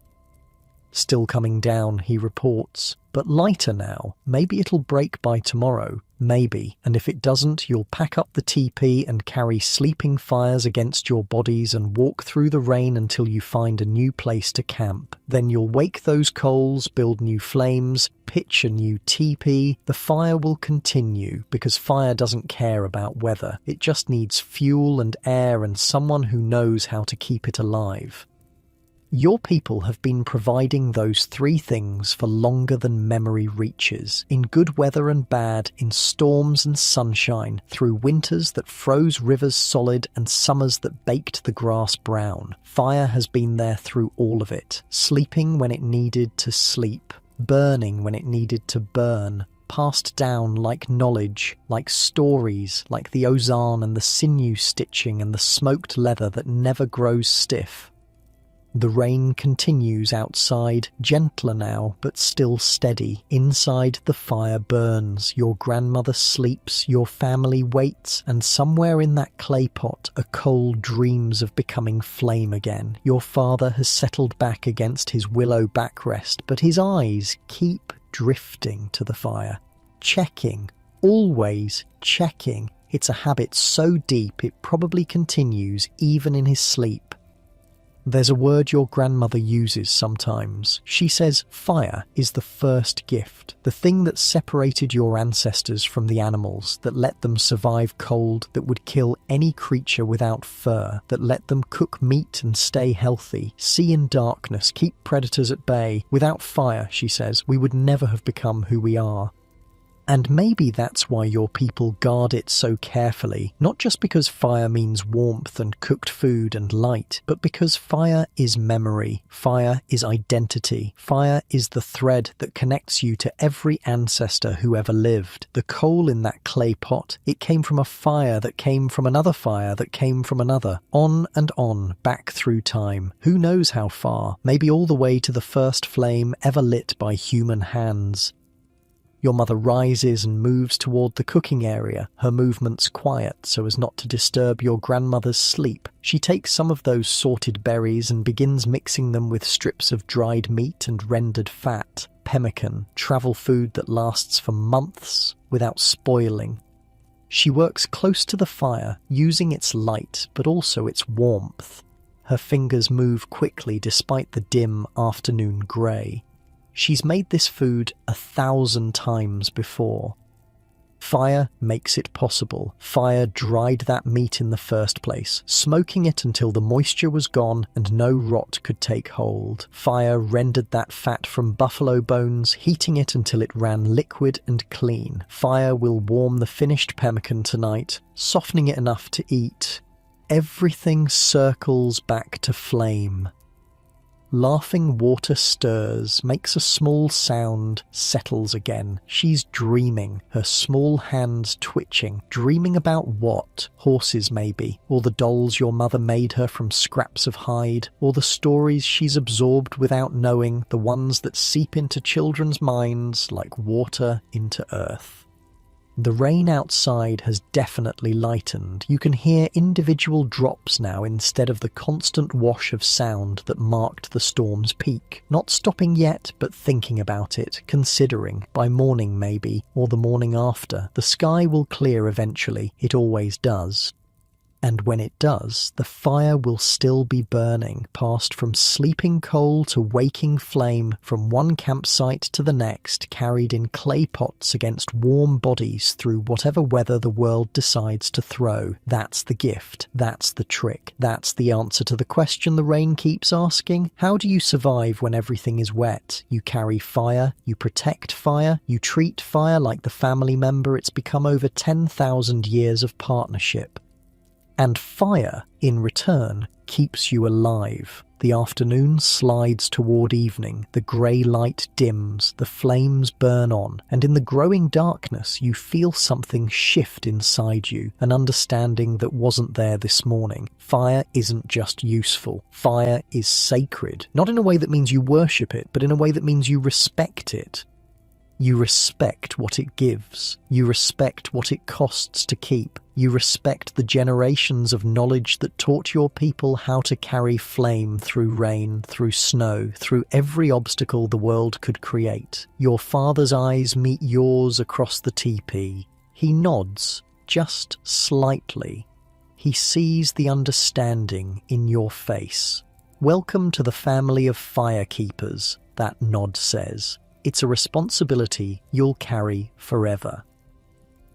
Still coming down, he reports, but lighter now. Maybe it'll break by tomorrow. Maybe. And if it doesn't, you'll pack up the teepee and carry sleeping fires against your bodies and walk through the rain until you find a new place to camp. Then you'll wake those coals, build new flames, pitch a new teepee. The fire will continue because fire doesn't care about weather. It just needs fuel and air and someone who knows how to keep it alive. Your people have been providing those three things for longer than memory reaches, in good weather and bad, in storms and sunshine, through winters that froze rivers solid and summers that baked the grass brown. Fire has been there through all of it, sleeping when it needed to sleep, burning when it needed to burn, passed down like knowledge, like stories, like the ozone and the sinew stitching and the smoked leather that never grows stiff. The rain continues outside, gentler now, but still steady. Inside, the fire burns. Your grandmother sleeps, your family waits, and somewhere in that clay pot, a coal dreams of becoming flame again. Your father has settled back against his willow backrest, but his eyes keep drifting to the fire. Checking, always checking. It's a habit so deep it probably continues even in his sleep. There's a word your grandmother uses sometimes. She says fire is the first gift, the thing that separated your ancestors from the animals, that let them survive cold, that would kill any creature without fur, that let them cook meat and stay healthy, see in darkness, keep predators at bay. Without fire, she says, we would never have become who we are. And maybe that's why your people guard it so carefully, not just because fire means warmth and cooked food and light, but because fire is memory, fire is identity, fire is the thread that connects you to every ancestor who ever lived. The coal in that clay pot, it came from a fire that came from another fire that came from another, on, back through time. Who knows how far, maybe all the way to the first flame ever lit by human hands. Your mother rises and moves toward the cooking area, her movements quiet so as not to disturb your grandmother's sleep. She takes some of those sorted berries and begins mixing them with strips of dried meat and rendered fat, pemmican, travel food that lasts for months without spoiling. She works close to the fire, using its light but also its warmth. Her fingers move quickly despite the dim afternoon grey. She's made this food 1,000 times before. Fire makes it possible. Fire dried that meat in the first place, smoking it until the moisture was gone and no rot could take hold. Fire rendered that fat from buffalo bones, heating it until it ran liquid and clean. Fire will warm the finished pemmican tonight, softening it enough to eat. Everything circles back to flame. Laughing water stirs, makes a small sound, settles again. She's dreaming, her small hands twitching. Dreaming about what? Horses maybe, or the dolls your mother made her from scraps of hide, or the stories she's absorbed without knowing, the ones that seep into children's minds like water into earth. The rain outside has definitely lightened. You can hear individual drops now instead of the constant wash of sound that marked the storm's peak. Not stopping yet, but thinking about it, considering. By morning maybe, or the morning after. The sky will clear eventually. It always does. And when it does, the fire will still be burning, passed from sleeping coal to waking flame, from one campsite to the next, carried in clay pots against warm bodies through whatever weather the world decides to throw. That's the gift. That's the trick. That's the answer to the question the rain keeps asking. How do you survive when everything is wet? You carry fire, you protect fire, you treat fire like the family member it's become over 10,000 years of partnership. And fire, in return, keeps you alive. The afternoon slides toward evening, the grey light dims, the flames burn on, and in the growing darkness you feel something shift inside you, an understanding that wasn't there this morning. Fire isn't just useful. Fire is sacred, not in a way that means you worship it, but in a way that means you respect it. You respect what it gives. You respect what it costs to keep. You respect the generations of knowledge that taught your people how to carry flame through rain, through snow, through every obstacle the world could create. Your father's eyes meet yours across the teepee. He nods, just slightly. He sees the understanding in your face. Welcome to the family of firekeepers, that nod says. It's a responsibility you'll carry forever.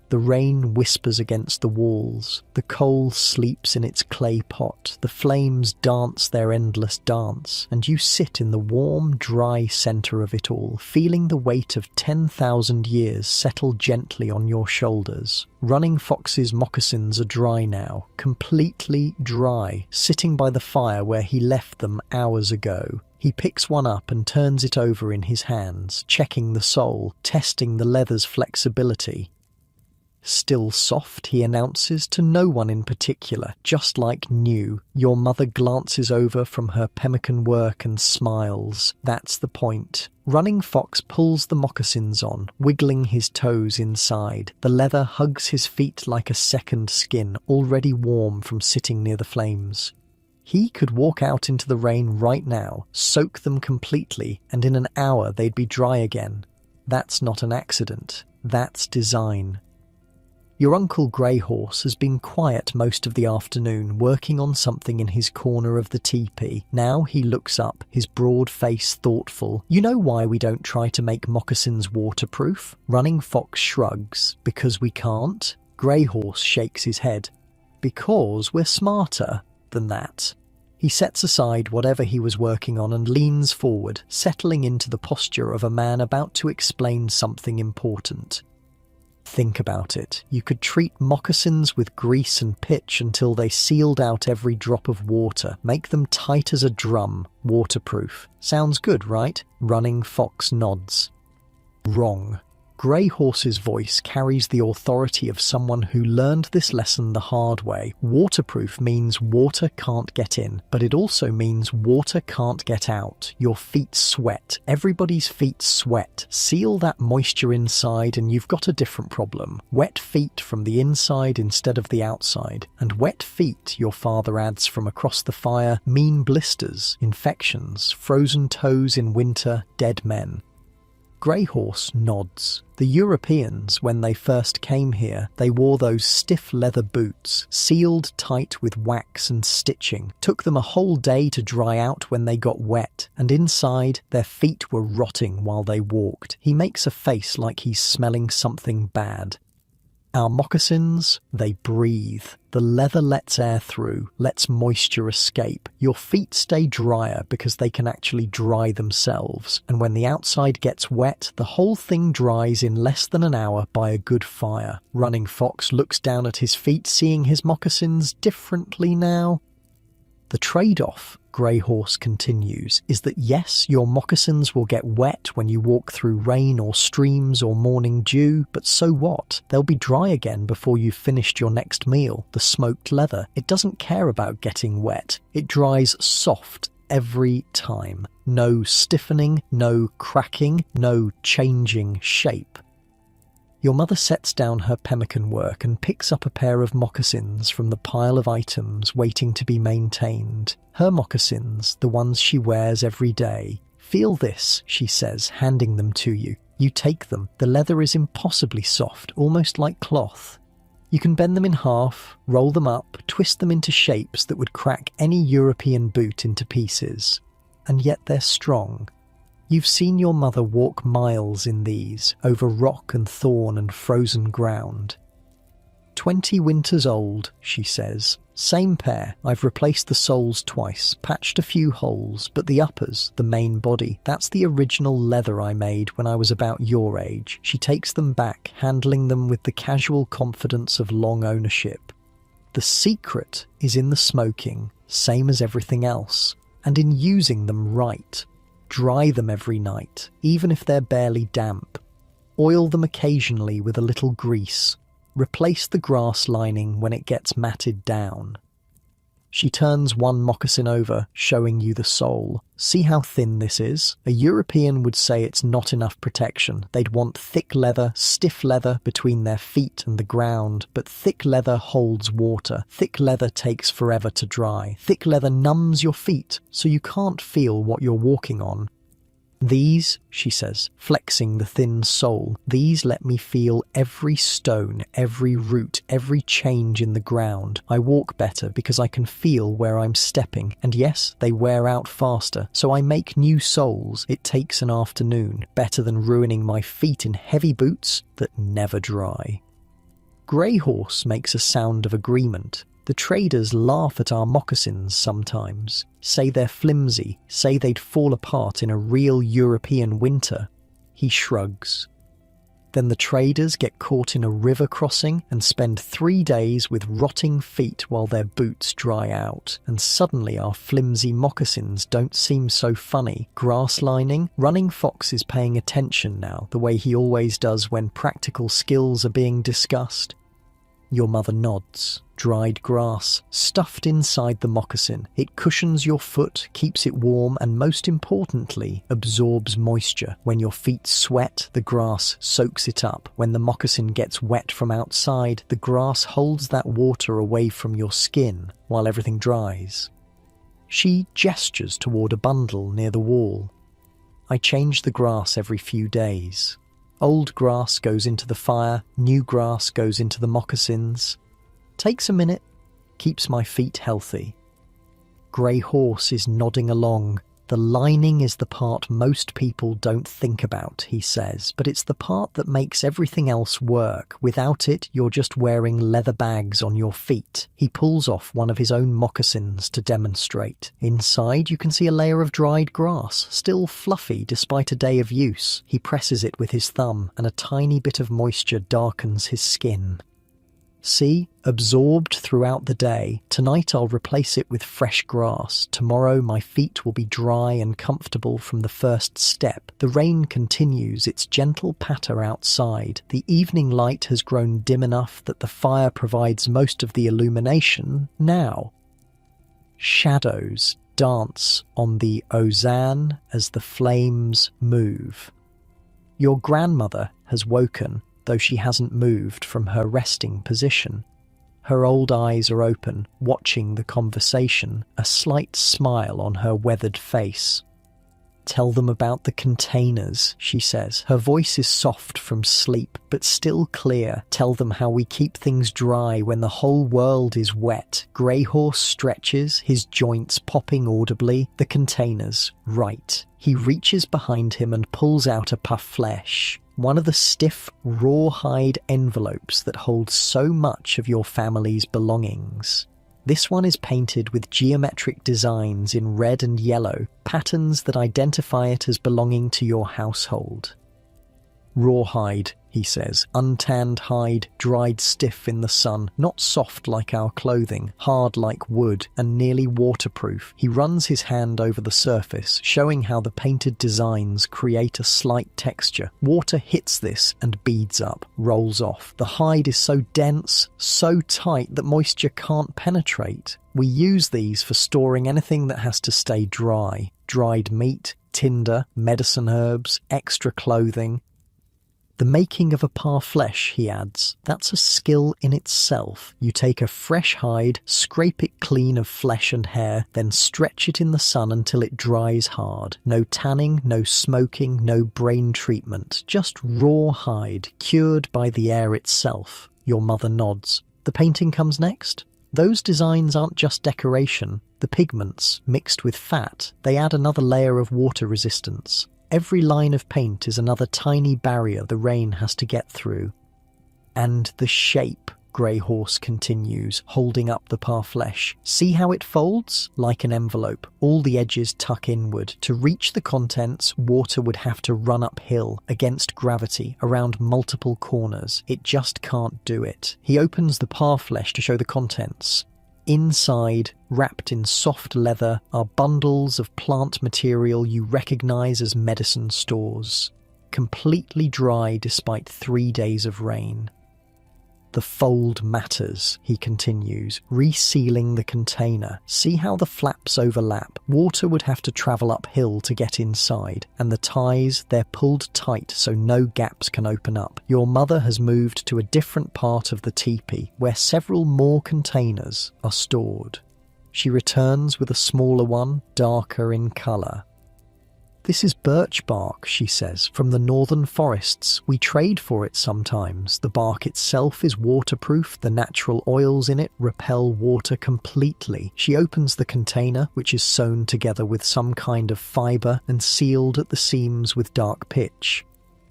The rain whispers against the walls, the coal sleeps in its clay pot, the flames dance their endless dance, and you sit in the warm, dry centre of it all, feeling the weight of 10,000 years settle gently on your shoulders. Running Fox's moccasins are dry now, completely dry, sitting by the fire where he left them hours ago. He picks one up and turns it over in his hands, checking the sole, testing the leather's flexibility. Still soft, he announces, to no one in particular, just like new. Your mother glances over from her pemmican work and smiles. That's the point. Running Fox pulls the moccasins on, wiggling his toes inside. The leather hugs his feet like a second skin, already warm from sitting near the flames. He could walk out into the rain right now, soak them completely, and in an hour they'd be dry again. That's not an accident. That's design. Your Uncle Grey Horse has been quiet most of the afternoon, working on something in his corner of the teepee. Now he looks up, his broad face thoughtful. You know why we don't try to make moccasins waterproof? Running Fox shrugs. Because we can't? Grey Horse shakes his head. Because we're smarter than that. He sets aside whatever he was working on and leans forward, settling into the posture of a man about to explain something important. Think about it. You could treat moccasins with grease and pitch until they sealed out every drop of water, make them tight as a drum, waterproof. Sounds good, right? Running Fox nods. Wrong. Grey Horse's voice carries the authority of someone who learned this lesson the hard way. Waterproof means water can't get in, but it also means water can't get out. Your feet sweat. Everybody's feet sweat. Seal that moisture inside and you've got a different problem. Wet feet from the inside instead of the outside. And wet feet, your father adds from across the fire, mean blisters, infections, frozen toes in winter, dead men. Grey Horse nods. The Europeans, when they first came here, they wore those stiff leather boots, sealed tight with wax and stitching. Took them a whole day to dry out when they got wet, and inside, their feet were rotting while they walked. He makes a face like he's smelling something bad. Our moccasins, they breathe. The leather lets air through, lets moisture escape. Your feet stay drier because they can actually dry themselves. And when the outside gets wet, the whole thing dries in less than an hour by a good fire. Running Fox looks down at his feet, seeing his moccasins differently now. The trade-off, Grey Horse continues, is that yes, your moccasins will get wet when you walk through rain or streams or morning dew, but so what? They'll be dry again before you've finished your next meal. The smoked leather, it doesn't care about getting wet. It dries soft every time. No stiffening, no cracking, no changing shape. Your mother sets down her pemmican work and picks up a pair of moccasins from the pile of items waiting to be maintained. Her moccasins, the ones she wears every day. "Feel this," she says, handing them to you. You take them. The leather is impossibly soft, almost like cloth. You can bend them in half, roll them up, twist them into shapes that would crack any European boot into pieces. And yet they're strong. You've seen your mother walk miles in these, over rock and thorn and frozen ground. 20 winters old, she says. Same pair. I've replaced the soles twice, patched a few holes, but the uppers, the main body, that's the original leather I made when I was about your age. She takes them back, handling them with the casual confidence of long ownership. The secret is in the smoking, same as everything else, and in using them right. Dry them every night, even if they're barely damp. Oil them occasionally with a little grease. Replace the grass lining when it gets matted down. She turns one moccasin over, showing you the sole. See how thin this is? A European would say it's not enough protection. They'd want thick leather, stiff leather between their feet and the ground, but thick leather holds water. Thick leather takes forever to dry. Thick leather numbs your feet, so you can't feel what you're walking on. These, she says, flexing the thin sole, these let me feel every stone, every root, every change in the ground. I walk better because I can feel where I'm stepping, and yes, they wear out faster, so I make new soles. It takes an afternoon, better than ruining my feet in heavy boots that never dry. Grey Horse makes a sound of agreement. The traders laugh at our moccasins sometimes, say they're flimsy, say they'd fall apart in a real European winter. He shrugs. Then the traders get caught in a river crossing and spend 3 days with rotting feet while their boots dry out, and suddenly our flimsy moccasins don't seem so funny. Grass lining, Running Fox is paying attention now, the way he always does when practical skills are being discussed. Your mother nods. Dried grass, stuffed inside the moccasin. It cushions your foot, keeps it warm, and most importantly, absorbs moisture. When your feet sweat, the grass soaks it up. When the moccasin gets wet from outside, the grass holds that water away from your skin while everything dries. She gestures toward a bundle near the wall. I change the grass every few days. Old grass goes into the fire, new grass goes into the moccasins. Takes a minute, keeps my feet healthy. Grey Horse is nodding along. The lining is the part most people don't think about, he says, but it's the part that makes everything else work. Without it, you're just wearing leather bags on your feet. He pulls off one of his own moccasins to demonstrate. Inside, you can see a layer of dried grass, still fluffy despite a day of use. He presses it with his thumb, and a tiny bit of moisture darkens his skin. See, absorbed throughout the day. Tonight I'll replace it with fresh grass. Tomorrow my feet will be dry and comfortable from the first step. The rain continues its gentle patter outside. The evening light has grown dim enough that the fire provides most of the illumination now. Shadows dance on the ozan as the flames move. Your grandmother has woken, though she hasn't moved from her resting position. Her old eyes are open, watching the conversation, a slight smile on her weathered face. Tell them about the containers, she says. Her voice is soft from sleep, but still clear. Tell them how we keep things dry when the whole world is wet. Grey Horse stretches, his joints popping audibly. The containers, right. He reaches behind him and pulls out a puff flesh. One of the stiff, rawhide envelopes that holds so much of your family's belongings. This one is painted with geometric designs in red and yellow, patterns that identify it as belonging to your household. Rawhide, he says, untanned hide, dried stiff in the sun, not soft like our clothing, hard like wood, and nearly waterproof. He runs his hand over the surface, showing how the painted designs create a slight texture. Water hits this and beads up, rolls off. The hide is so dense, so tight that moisture can't penetrate. We use these for storing anything that has to stay dry. Dried meat, tinder, medicine herbs, extra clothing. The making of a parfleche, he adds, that's a skill in itself. You take a fresh hide, scrape it clean of flesh and hair, then stretch it in the sun until it dries hard. No tanning, no smoking, no brain treatment, just raw hide, cured by the air itself. Your mother nods. The painting comes next? Those designs aren't just decoration. The pigments, mixed with fat, they add another layer of water resistance. Every line of paint is another tiny barrier the rain has to get through. And the shape, Grey Horse continues, holding up the parfleche. See how it folds? Like an envelope. All the edges tuck inward. To reach the contents, water would have to run uphill, against gravity, around multiple corners. It just can't do it. He opens the parfleche to show the contents. Inside, wrapped in soft leather, are bundles of plant material you recognize as medicine stores, completely dry despite 3 days of rain. The fold matters, he continues, resealing the container. See how the flaps overlap? Water would have to travel uphill to get inside, and the ties, they're pulled tight so no gaps can open up. Your mother has moved to a different part of the teepee, where several more containers are stored. She returns with a smaller one, darker in colour. This is birch bark, she says, from the northern forests. We trade for it sometimes. The bark itself is waterproof. The natural oils in it repel water completely. She opens the container, which is sewn together with some kind of fibre and sealed at the seams with dark pitch.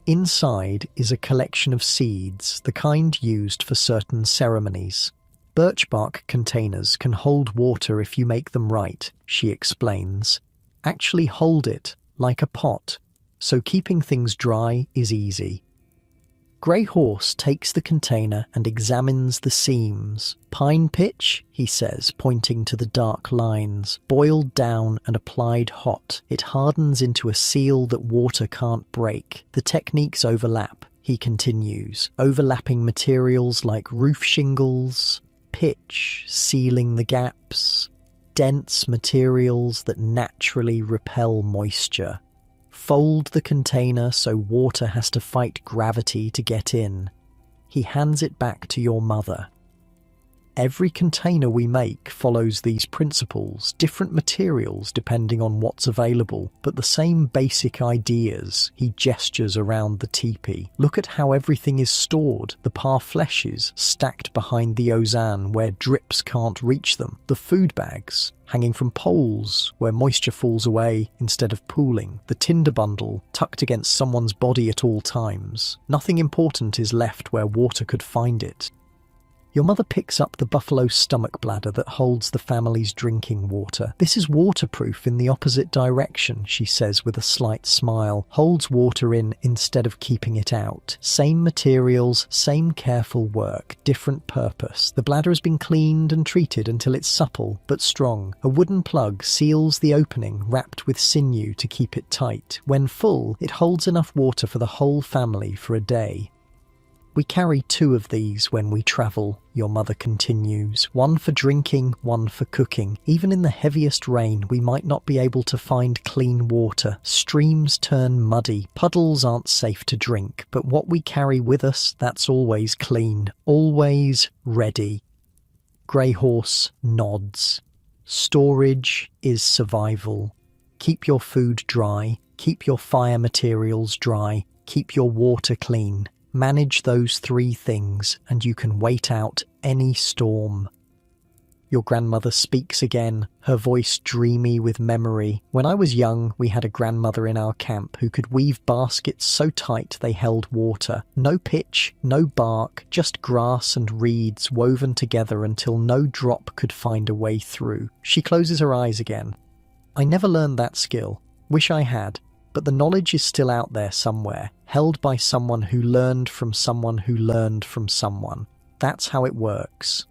Inside is a collection of seeds, the kind used for certain ceremonies. Birch bark containers can hold water if you make them right, she explains. Actually hold it, like a pot, so keeping things dry is easy. Grey Horse takes the container and examines the seams. Pine pitch, he says, pointing to the dark lines. Boiled down and applied hot, it hardens into a seal that water can't break. The techniques overlap, he continues, overlapping materials like roof shingles, pitch, sealing the gaps, dense materials that naturally repel moisture. Fold the container so water has to fight gravity to get in. He hands it back to your mother. Every container we make follows these principles, different materials depending on what's available, but the same basic ideas. He gestures around the teepee. Look at how everything is stored. The parfleches stacked behind the ozan where drips can't reach them. The food bags hanging from poles where moisture falls away instead of pooling. The tinder bundle tucked against someone's body at all times. Nothing important is left where water could find it. Your mother picks up the buffalo stomach bladder that holds the family's drinking water. This is waterproof in the opposite direction, she says with a slight smile. Holds water in instead of keeping it out. Same materials, same careful work, different purpose. The bladder has been cleaned and treated until it's supple but strong. A wooden plug seals the opening, wrapped with sinew to keep it tight. When full, it holds enough water for the whole family for a day. We carry 2 of these when we travel, your mother continues. One for drinking, one for cooking. Even in the heaviest rain, we might not be able to find clean water. Streams turn muddy. Puddles aren't safe to drink. But what we carry with us, that's always clean. Always ready. Grey Horse nods. Storage is survival. Keep your food dry. Keep your fire materials dry. Keep your water clean. Manage those 3 things and you can wait out any storm. Your grandmother speaks again, her voice dreamy with memory. When I was young, we had a grandmother in our camp who could weave baskets so tight they held water. No pitch, no bark, just grass and reeds woven together until no drop could find a way through. She closes her eyes again. I never learned that skill. Wish I had. But the knowledge is still out there somewhere, held by someone who learned from someone who learned from someone. That's how it works.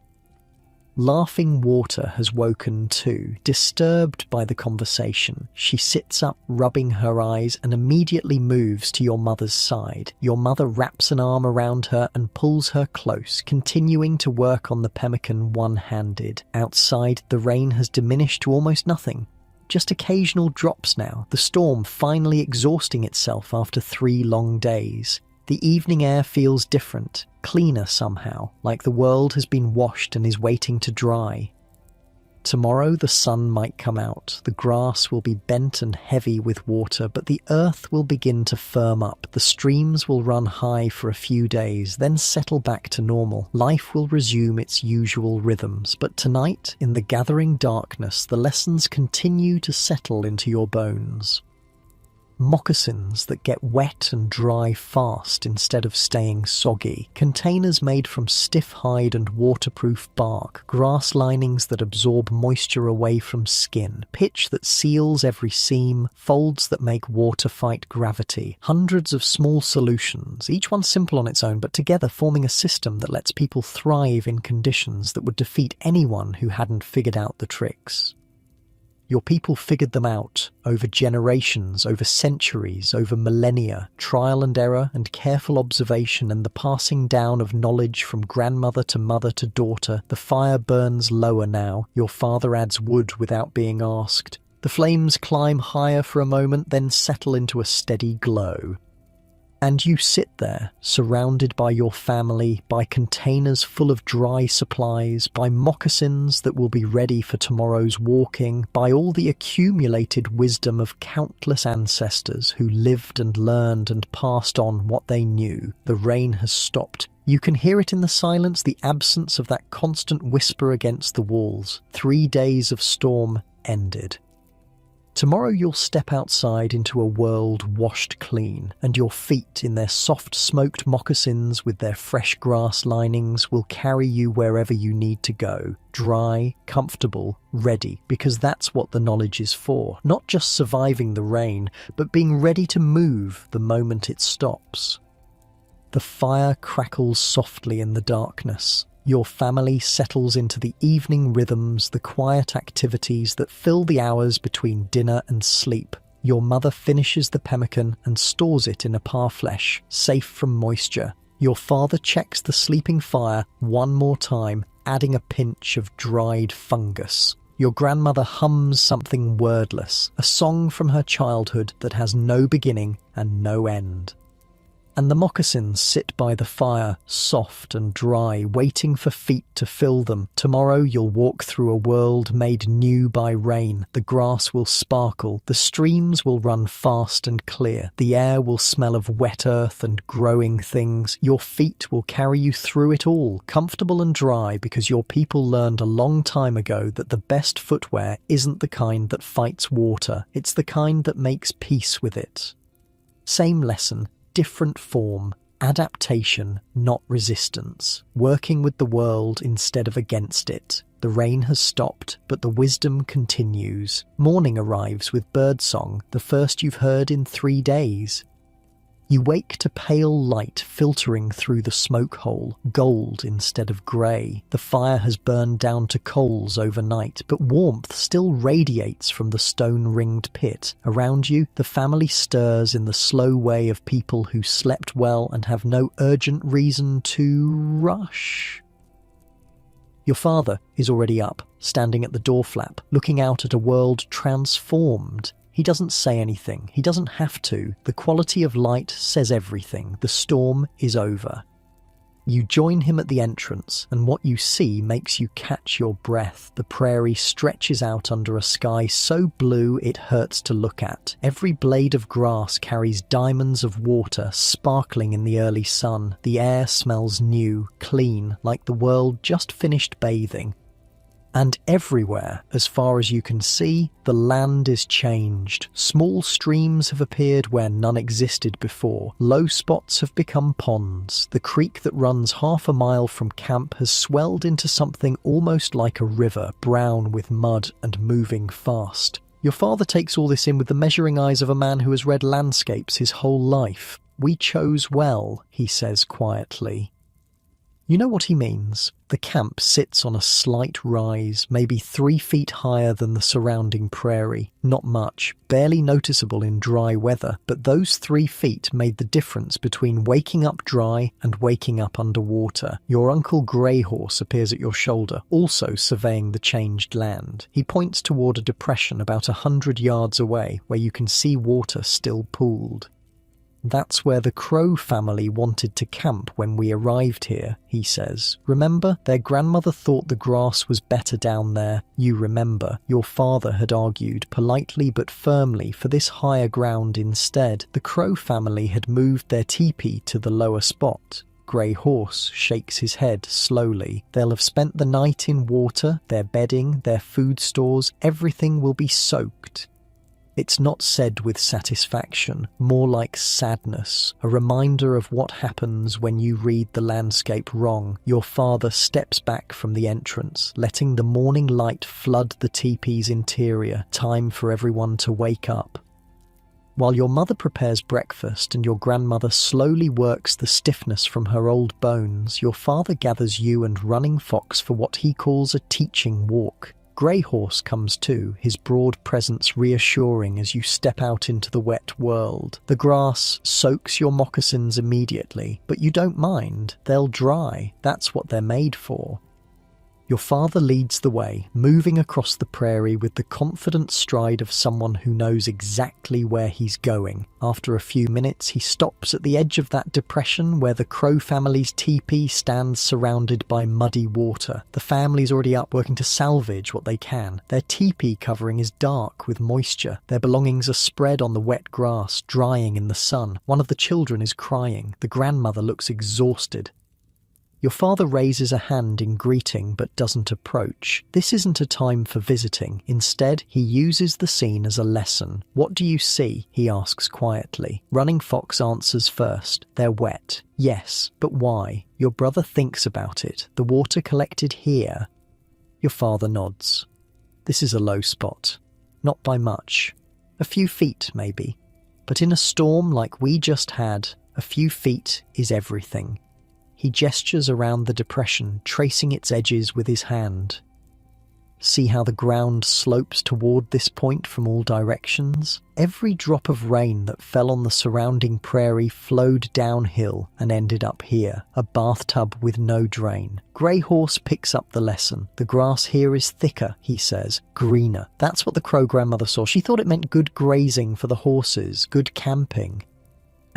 Laughing Water has woken too, disturbed by the conversation. She sits up, rubbing her eyes, and immediately moves to your mother's side. Your mother wraps an arm around her and pulls her close, continuing to work on the pemmican one-handed. Outside, the rain has diminished to almost nothing. Just occasional drops now, the storm finally exhausting itself after 3 long days. The evening air feels different, cleaner somehow, like the world has been washed and is waiting to dry. Tomorrow the sun might come out, the grass will be bent and heavy with water, but the earth will begin to firm up, the streams will run high for a few days, then settle back to normal. Life will resume its usual rhythms, but tonight, in the gathering darkness, the lessons continue to settle into your bones. Moccasins that get wet and dry fast instead of staying soggy, containers made from stiff hide and waterproof bark, grass linings that absorb moisture away from skin, pitch that seals every seam, folds that make water fight gravity, hundreds of small solutions, each one simple on its own but together forming a system that lets people thrive in conditions that would defeat anyone who hadn't figured out the tricks. Your people figured them out over generations, over centuries, over millennia, trial and error and careful observation and the passing down of knowledge from grandmother to mother to daughter. The fire burns lower now. Your father adds wood without being asked. The flames climb higher for a moment, then settle into a steady glow. And you sit there, surrounded by your family, by containers full of dry supplies, by moccasins that will be ready for tomorrow's walking, by all the accumulated wisdom of countless ancestors who lived and learned and passed on what they knew. The rain has stopped. You can hear it in the silence, the absence of that constant whisper against the walls. 3 days of storm ended. Tomorrow you'll step outside into a world washed clean, and your feet in their soft smoked moccasins with their fresh grass linings will carry you wherever you need to go. Dry, comfortable, ready, because that's what the knowledge is for. Not just surviving the rain, but being ready to move the moment it stops. The fire crackles softly in the darkness. Your family settles into the evening rhythms, the quiet activities that fill the hours between dinner and sleep. Your mother finishes the pemmican and stores it in a parfleche, safe from moisture. Your father checks the sleeping fire one more time, adding a pinch of dried fungus. Your grandmother hums something wordless, a song from her childhood that has no beginning and no end. And the moccasins sit by the fire, soft and dry, waiting for feet to fill them. Tomorrow you'll walk through a world made new by rain. The grass will sparkle, the streams will run fast and clear, the air will smell of wet earth and growing things. Your feet will carry you through it all, comfortable and dry, because your people learned a long time ago that the best footwear isn't the kind that fights water, it's the kind that makes peace with it. Same lesson, different form, adaptation, not resistance, working with the world instead of against it. The rain has stopped, but the wisdom continues. Morning arrives with birdsong, the first you've heard in 3 days. You wake to pale light filtering through the smoke hole, gold instead of grey. The fire has burned down to coals overnight, but warmth still radiates from the stone-ringed pit. Around you, the family stirs in the slow way of people who slept well and have no urgent reason to rush. Your father is already up, standing at the door flap, looking out at a world transformed. He doesn't say anything. He doesn't have to. The quality of light says everything. The storm is over. You join him at the entrance, and what you see makes you catch your breath. The prairie stretches out under a sky so blue it hurts to look at. Every blade of grass carries diamonds of water sparkling in the early sun. The air smells new, clean, like the world just finished bathing. And everywhere, as far as you can see, the land is changed. Small streams have appeared where none existed before. Low spots have become ponds. The creek that runs half a mile from camp has swelled into something almost like a river, brown with mud and moving fast. Your father takes all this in with the measuring eyes of a man who has read landscapes his whole life. "We chose well," he says quietly. You know what he means. The camp sits on a slight rise, maybe 3 feet higher than the surrounding prairie. Not much, barely noticeable in dry weather, but those 3 feet made the difference between waking up dry and waking up underwater. Your Uncle Greyhorse appears at your shoulder, also surveying the changed land. He points toward a depression about 100 yards away, where you can see water still pooled. "That's where the Crow family wanted to camp when we arrived here," he says. "Remember, their grandmother thought the grass was better down there. You remember, your father had argued politely but firmly for this higher ground instead. The Crow family had moved their teepee to the lower spot." Grey Horse shakes his head slowly. "They'll have spent the night in water, their bedding, their food stores, everything will be soaked." It's not said with satisfaction, more like sadness, a reminder of what happens when you read the landscape wrong. Your father steps back from the entrance, letting the morning light flood the teepee's interior. Time for everyone to wake up. While your mother prepares breakfast and your grandmother slowly works the stiffness from her old bones, your father gathers you and Running Fox for what he calls a teaching walk. Grey Horse comes too, his broad presence reassuring as you step out into the wet world. The grass soaks your moccasins immediately, but you don't mind. They'll dry. That's what they're made for. Your father leads the way, moving across the prairie with the confident stride of someone who knows exactly where he's going. After a few minutes, he stops at the edge of that depression where the Crow family's teepee stands surrounded by muddy water. The family's already up working to salvage what they can. Their teepee covering is dark with moisture. Their belongings are spread on the wet grass, drying in the sun. One of the children is crying. The grandmother looks exhausted. Your father raises a hand in greeting but doesn't approach. This isn't a time for visiting. Instead, he uses the scene as a lesson. "What do you see?" he asks quietly. Running Fox answers first. "They're wet." "Yes, but why?" Your brother thinks about it. "The water collected here." Your father nods. "This is a low spot. Not by much. A few feet, maybe. But in a storm like we just had, a few feet is everything." He gestures around the depression, tracing its edges with his hand. "See how the ground slopes toward this point from all directions? Every drop of rain that fell on the surrounding prairie flowed downhill and ended up here, a bathtub with no drain." Grey Horse picks up the lesson. "The grass here is thicker," he says, "greener." That's what the Crow grandmother saw. She thought it meant good grazing for the horses, good camping.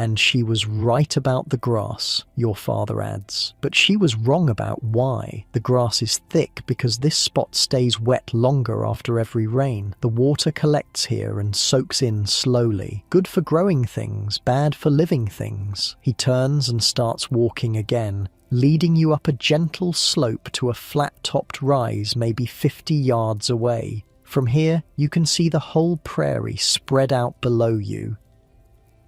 "And she was right about the grass," your father adds. "But she was wrong about why. The grass is thick because this spot stays wet longer after every rain. The water collects here and soaks in slowly. Good for growing things, bad for living things." He turns and starts walking again, leading you up a gentle slope to a flat-topped rise maybe 50 yards away. From here, you can see the whole prairie spread out below you.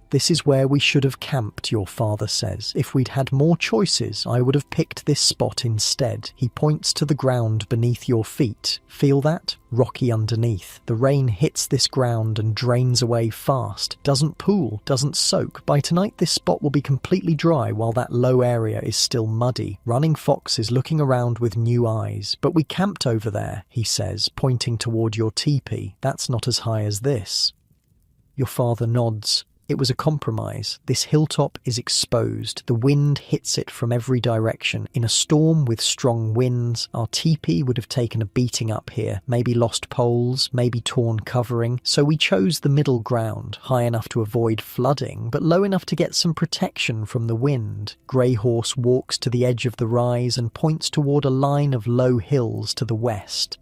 "This is where we should have camped," your father says. "If we'd had more choices, I would have picked this spot instead." He points to the ground beneath your feet. "Feel that? Rocky underneath. The rain hits this ground and drains away fast. Doesn't pool, doesn't soak. By tonight this spot will be completely dry while that low area is still muddy." Running Fox is looking around with new eyes. "But we camped over there," he says, pointing toward your teepee. "That's not as high as this." Your father nods. "It was a compromise. This hilltop is exposed. The wind hits it from every direction. In a storm with strong winds, our teepee would have taken a beating up here, maybe lost poles, maybe torn covering. So we chose the middle ground, high enough to avoid flooding, but low enough to get some protection from the wind." Grey Horse walks to the edge of the rise and points toward a line of low hills to the west.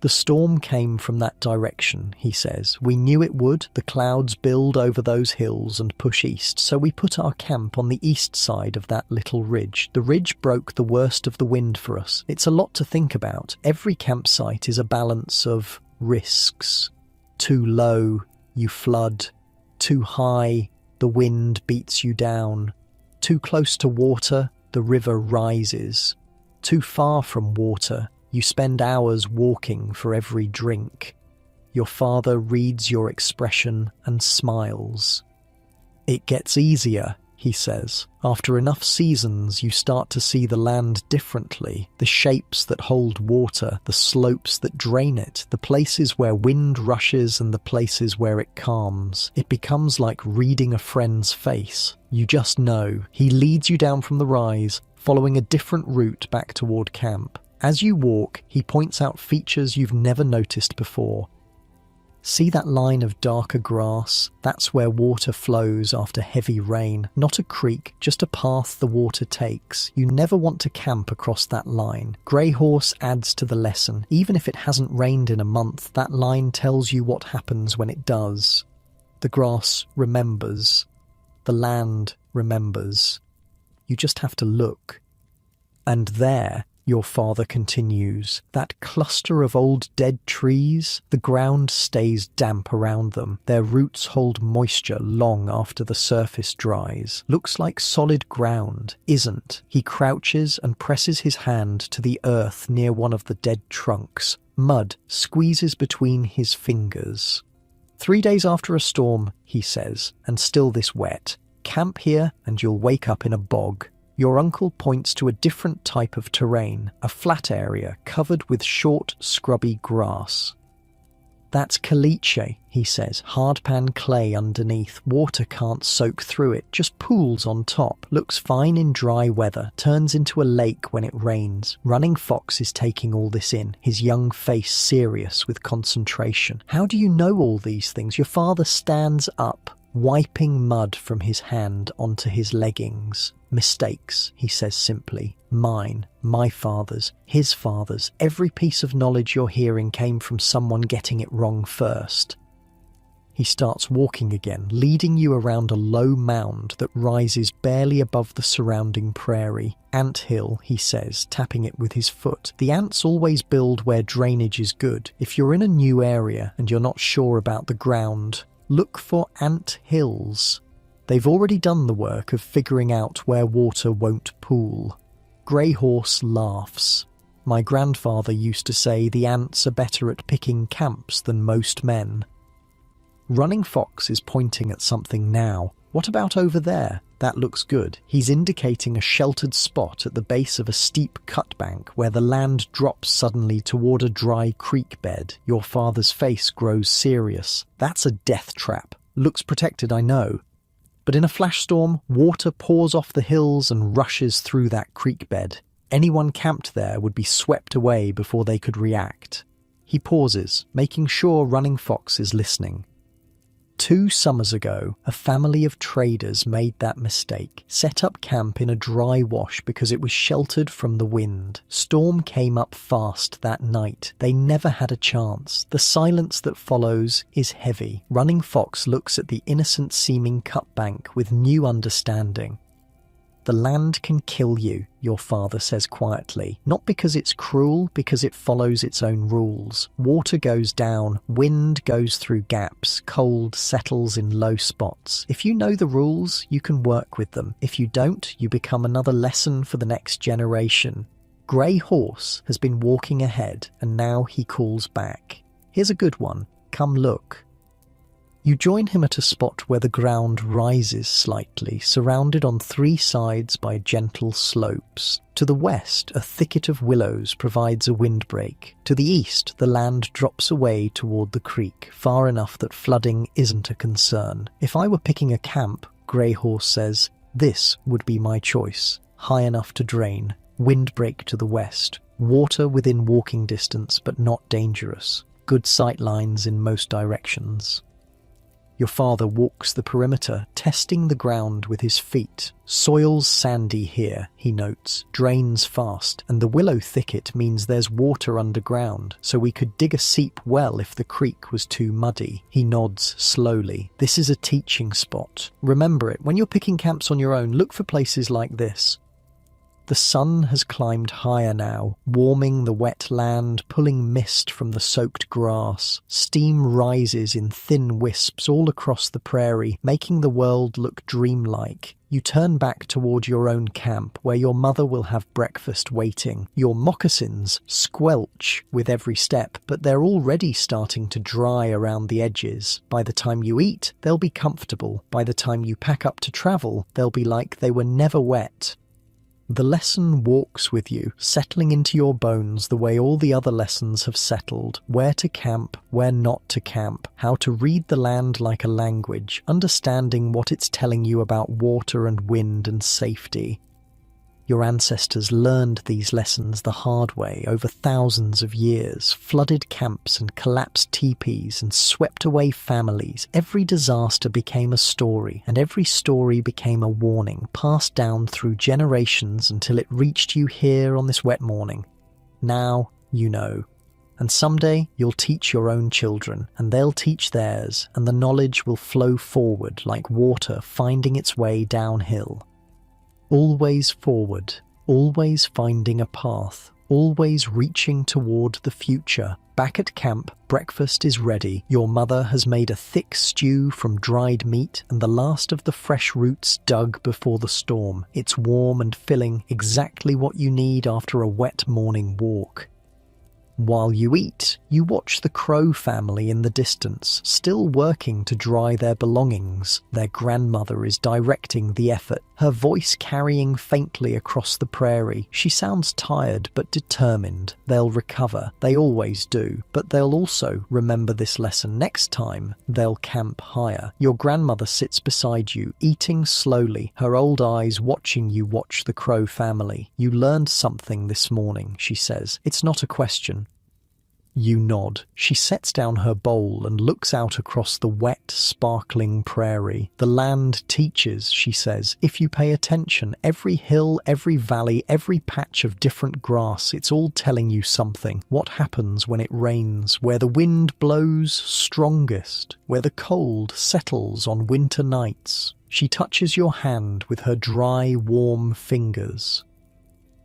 "The storm came from that direction," he says. "We knew it would. The clouds build over those hills and push east, so we put our camp on the east side of that little ridge. The ridge broke the worst of the wind for us. It's a lot to think about. Every campsite is a balance of risks. Too low, you flood. Too high, the wind beats you down. Too close to water, the river rises. Too far from water, you spend hours walking for every drink." Your father reads your expression and smiles. "It gets easier," he says. "After enough seasons, you start to see the land differently. The shapes that hold water, the slopes that drain it, the places where wind rushes and the places where it calms. It becomes like reading a friend's face. You just know." He leads you down from the rise, following a different route back toward camp. As you walk, he points out features you've never noticed before. See that line of darker grass? That's where water flows after heavy rain. Not a creek, just a path the water takes. You never want to camp across that line. Grey Horse adds to the lesson. Even if it hasn't rained in a month, that line tells you what happens when it does. The grass remembers. The land remembers. You just have to look. And there, your father continues, that cluster of old dead trees, the ground stays damp around them. Their roots hold moisture long after the surface dries. Looks like solid ground, isn't. He crouches and presses his hand to the earth near one of the dead trunks. Mud squeezes between his fingers. 3 days after a storm, he says, and still this wet. Camp here and you'll wake up in a bog. Your uncle points to a different type of terrain, a flat area covered with short, scrubby grass. That's caliche, he says, hardpan clay underneath. Water can't soak through it, just pools on top. Looks fine in dry weather, turns into a lake when it rains. Running Fox is taking all this in, his young face serious with concentration. How do you know all these things? Your father stands up, wiping mud from his hand onto his leggings. Mistakes, he says simply. Mine, my father's, his father's. Every piece of knowledge you're hearing came from someone getting it wrong first. He starts walking again, leading you around a low mound that rises barely above the surrounding prairie. Ant hill, he says, tapping it with his foot. The ants always build where drainage is good. If you're in a new area and you're not sure about the ground, look for ant hills. They've already done the work of figuring out where water won't pool. Grey Horse laughs. My grandfather used to say the ants are better at picking camps than most men. Running Fox is pointing at something now. What about over there? That looks good. He's indicating a sheltered spot at the base of a steep cutbank where the land drops suddenly toward a dry creek bed. Your father's face grows serious. That's a death trap. Looks protected, I know. But in a flash storm, water pours off the hills and rushes through that creek bed. Anyone camped there would be swept away before they could react. He pauses, making sure Running Fox is listening. 2 summers ago, a family of traders made that mistake, set up camp in a dry wash because it was sheltered from the wind. Storm came up fast that night. They never had a chance. The silence that follows is heavy. Running Fox looks at the innocent-seeming cutbank with new understanding. The land can kill you, your father says quietly. Not because it's cruel, because it follows its own rules. Water goes down, wind goes through gaps, cold settles in low spots. If you know the rules, you can work with them. If you don't, you become another lesson for the next generation. Grey Horse has been walking ahead, and now he calls back. Here's a good one. Come look. You join him at a spot where the ground rises slightly, surrounded on 3 sides by gentle slopes. To the west, a thicket of willows provides a windbreak. To the east, the land drops away toward the creek, far enough that flooding isn't a concern. If I were picking a camp, Grey Horse says, this would be my choice. High enough to drain, windbreak to the west, water within walking distance but not dangerous. Good sight lines in most directions. Your father walks the perimeter, testing the ground with his feet. Soil's sandy here, he notes, drains fast, and the willow thicket means there's water underground, so we could dig a seep well if the creek was too muddy. He nods slowly. This is a teaching spot. Remember it, when you're picking camps on your own, look for places like this. The sun has climbed higher now, warming the wet land, pulling mist from the soaked grass. Steam rises in thin wisps all across the prairie, making the world look dreamlike. You turn back toward your own camp, where your mother will have breakfast waiting. Your moccasins squelch with every step, but they're already starting to dry around the edges. By the time you eat, they'll be comfortable. By the time you pack up to travel, they'll be like they were never wet. The lesson walks with you, settling into your bones the way all the other lessons have settled. Where to camp, where not to camp, how to read the land like a language, understanding what it's telling you about water and wind and safety. Your ancestors learned these lessons the hard way over thousands of years, flooded camps and collapsed teepees and swept away families. Every disaster became a story, and every story became a warning, passed down through generations until it reached you here on this wet morning. Now you know. And someday you'll teach your own children, and they'll teach theirs, and the knowledge will flow forward like water finding its way downhill. Always forward, always finding a path, always reaching toward the future. Back at camp, breakfast is ready. Your mother has made a thick stew from dried meat and the last of the fresh roots dug before the storm. It's warm and filling, exactly what you need after a wet morning walk. While you eat, you watch the Crow family in the distance, still working to dry their belongings. Their grandmother is directing the effort, her voice carrying faintly across the prairie. She sounds tired but determined. They'll recover. They always do. But they'll also remember this lesson next time. They'll camp higher. Your grandmother sits beside you, eating slowly, her old eyes watching you watch the Crow family. You learned something this morning, she says. It's not a question. You nod. She sets down her bowl and looks out across the wet, sparkling prairie. The land teaches, she says, if you pay attention. Every hill, every valley, every patch of different grass, it's all telling you something. What happens when it rains, where the wind blows strongest, where the cold settles on winter nights. She touches your hand with her dry, warm fingers.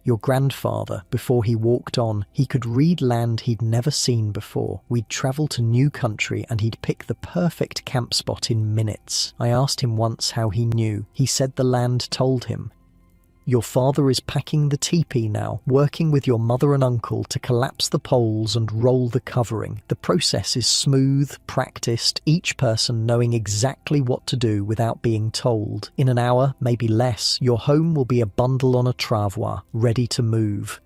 Your grandfather, before he walked on, he could read land he'd never seen before. We'd travel to new country and he'd pick the perfect camp spot in minutes. I asked him once how he knew. He said the land told him. Your father is packing the teepee now, working with your mother and uncle to collapse the poles and roll the covering. The process is smooth, practiced, each person knowing exactly what to do without being told. In an hour, maybe less, your home will be a bundle on a travois, ready to move.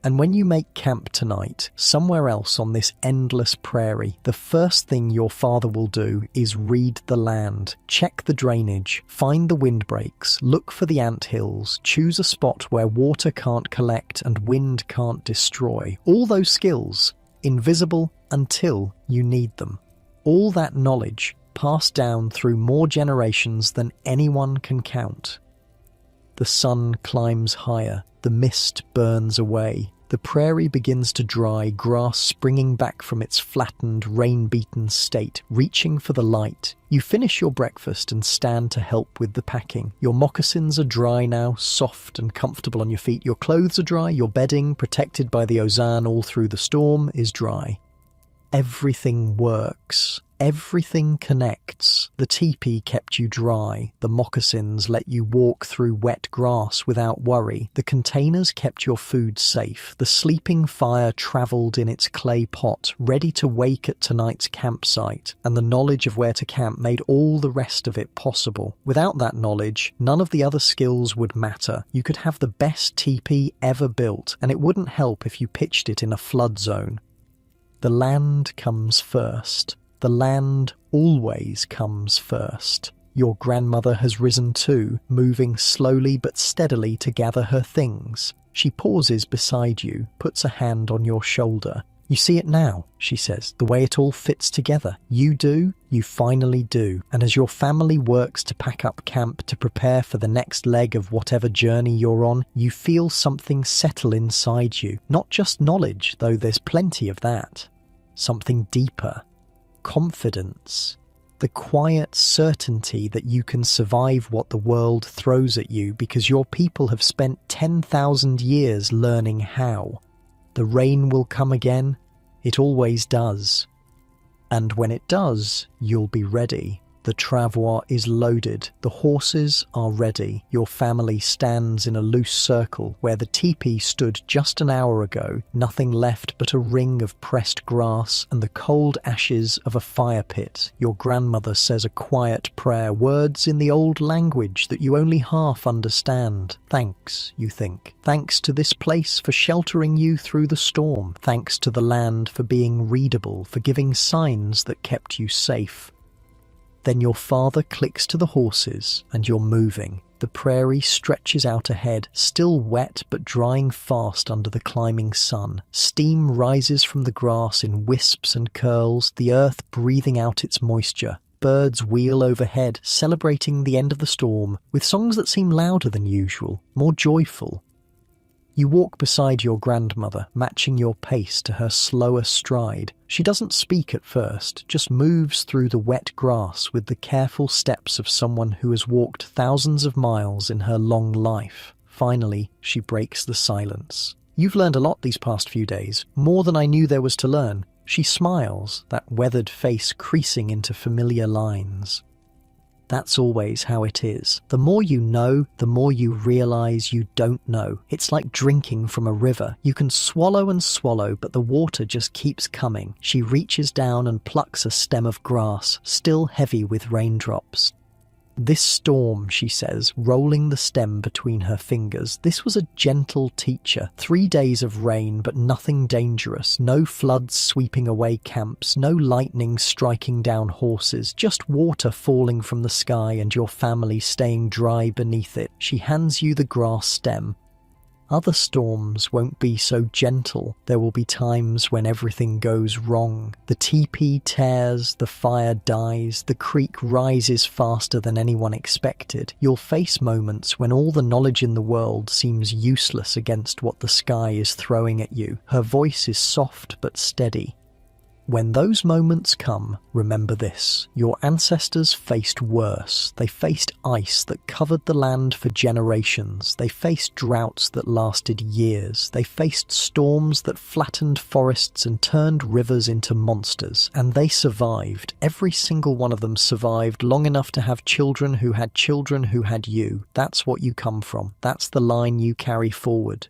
And when you make camp tonight, somewhere else on this endless prairie, the first thing your father will do is read the land, check the drainage, find the windbreaks, look for the anthills, choose a spot where water can't collect and wind can't destroy. All those skills, invisible until you need them. All that knowledge passed down through more generations than anyone can count. The sun climbs higher. The mist burns away. The prairie begins to dry, grass springing back from its flattened, rain-beaten state, reaching for the light. You finish your breakfast and stand to help with the packing. Your moccasins are dry now, soft and comfortable on your feet. Your clothes are dry. Your bedding, protected by the ozan all through the storm, is dry. Everything works. Everything connects. The teepee kept you dry. The moccasins let you walk through wet grass without worry. The containers kept your food safe. The sleeping fire travelled in its clay pot, ready to wake at tonight's campsite. And the knowledge of where to camp made all the rest of it possible. Without that knowledge, none of the other skills would matter. You could have the best teepee ever built, and it wouldn't help if you pitched it in a flood zone. The land comes first. The land always comes first. Your grandmother has risen too, moving slowly but steadily to gather her things. She pauses beside you, puts a hand on your shoulder. You see it now, she says, the way it all fits together. You do, you finally do. And as your family works to pack up camp to prepare for the next leg of whatever journey you're on, you feel something settle inside you. Not just knowledge, though there's plenty of that. Something deeper. Confidence. The quiet certainty that you can survive what the world throws at you because your people have spent 10,000 years learning how. The rain will come again. It always does. And when it does, you'll be ready. The travois is loaded. The horses are ready. Your family stands in a loose circle where the teepee stood just an hour ago, nothing left but a ring of pressed grass and the cold ashes of a fire pit. Your grandmother says a quiet prayer, words in the old language that you only half understand. Thanks, you think. Thanks to this place for sheltering you through the storm. Thanks to the land for being readable, for giving signs that kept you safe. Then your father clicks to the horses and you're moving. The prairie stretches out ahead, still wet but drying fast under the climbing sun. Steam rises from the grass in wisps and curls, the earth breathing out its moisture. Birds wheel overhead, celebrating the end of the storm, with songs that seem louder than usual, more joyful. You walk beside your grandmother, matching your pace to her slower stride. She doesn't speak at first, just moves through the wet grass with the careful steps of someone who has walked thousands of miles in her long life. Finally, she breaks the silence. You've learned a lot these past few days, more than I knew there was to learn. She smiles, that weathered face creasing into familiar lines. That's always how it is. The more you know, the more you realize you don't know. It's like drinking from a river. You can swallow and swallow, but the water just keeps coming. She reaches down and plucks a stem of grass, still heavy with raindrops. This storm, she says, rolling the stem between her fingers, this was a gentle teacher. 3 days of rain, but nothing dangerous. No floods sweeping away camps, no lightning striking down horses, just water falling from the sky and your family staying dry beneath it. She hands you the grass stem. Other storms won't be so gentle. There will be times when everything goes wrong. The teepee tears, the fire dies, the creek rises faster than anyone expected. You'll face moments when all the knowledge in the world seems useless against what the sky is throwing at you. Her voice is soft but steady. When those moments come, remember this. Your ancestors faced worse. They faced ice that covered the land for generations. They faced droughts that lasted years. They faced storms that flattened forests and turned rivers into monsters. And they survived. Every single one of them survived long enough to have children who had you. That's what you come from. That's the line you carry forward.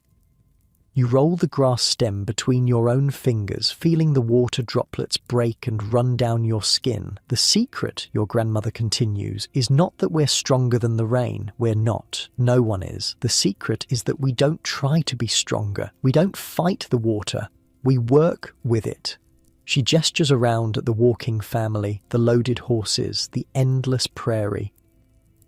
You roll the grass stem between your own fingers, feeling the water droplets break and run down your skin. The secret, your grandmother continues, is not that we're stronger than the rain. We're not. No one is. The secret is that we don't try to be stronger. We don't fight the water. We work with it. She gestures around at the walking family, the loaded horses, the endless prairie.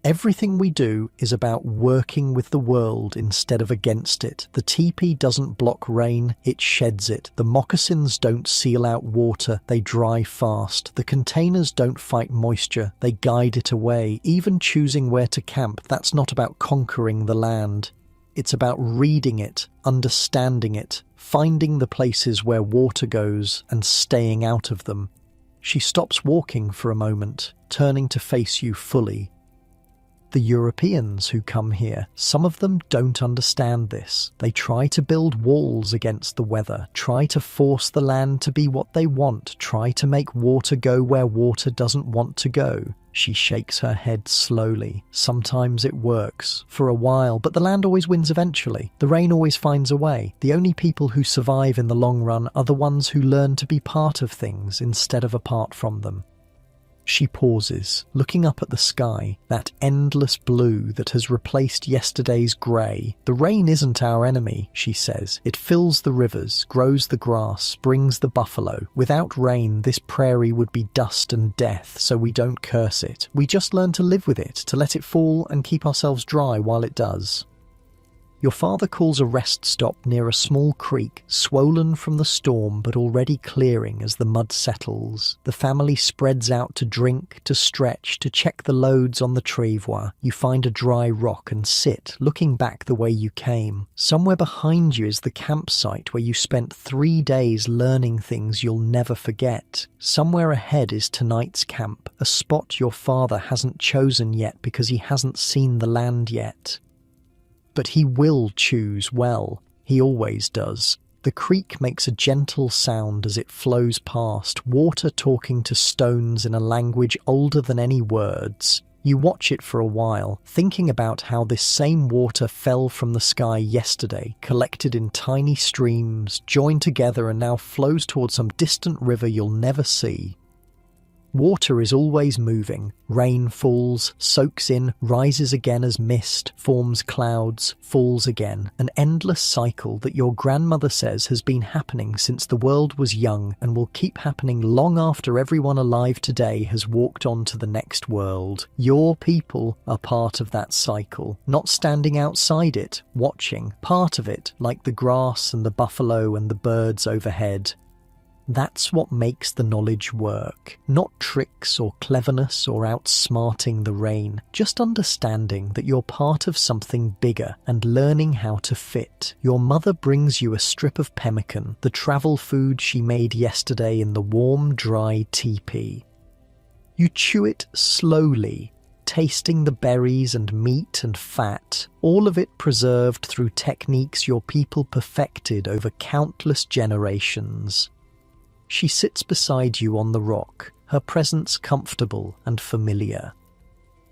Everything we do is about working with the world instead of against it. The teepee doesn't block rain, it sheds it. The moccasins don't seal out water, they dry fast. The containers don't fight moisture, they guide it away. Even choosing where to camp, that's not about conquering the land. It's about reading it, understanding it, finding the places where water goes and staying out of them. She stops walking for a moment, turning to face you fully. The Europeans who come here, some of them don't understand this. They try to build walls against the weather, try to force the land to be what they want, try to make water go where water doesn't want to go. She shakes her head slowly. Sometimes it works, for a while, but the land always wins eventually. The rain always finds a way. The only people who survive in the long run are the ones who learn to be part of things instead of apart from them. She pauses, looking up at the sky, that endless blue that has replaced yesterday's grey. The rain isn't our enemy, she says. It fills the rivers, grows the grass, brings the buffalo. Without rain, this prairie would be dust and death, so we don't curse it. We just learn to live with it, to let it fall and keep ourselves dry while it does. Your father calls a rest stop near a small creek, swollen from the storm but already clearing as the mud settles. The family spreads out to drink, to stretch, to check the loads on the travois. You find a dry rock and sit, looking back the way you came. Somewhere behind you is the campsite where you spent 3 days learning things you'll never forget. Somewhere ahead is tonight's camp, a spot your father hasn't chosen yet because he hasn't seen the land yet. But he will choose well. He always does. The creek makes a gentle sound as it flows past, water talking to stones in a language older than any words. You watch it for a while, thinking about how this same water fell from the sky yesterday, collected in tiny streams, joined together and now flows towards some distant river you'll never see. Water is always moving. Rain falls, soaks in, rises again as mist, forms clouds, falls again. An endless cycle that your grandmother says has been happening since the world was young and will keep happening long after everyone alive today has walked on to the next world. Your people are part of that cycle, not standing outside it, watching, part of it, like the grass and the buffalo and the birds overhead. That's what makes the knowledge work. Not tricks or cleverness or outsmarting the rain, just understanding that you're part of something bigger and learning how to fit. Your mother brings you a strip of pemmican, the travel food she made yesterday in the warm, dry teepee. You chew it slowly, tasting the berries and meat and fat, all of it preserved through techniques your people perfected over countless generations. She sits beside you on the rock, her presence comfortable and familiar.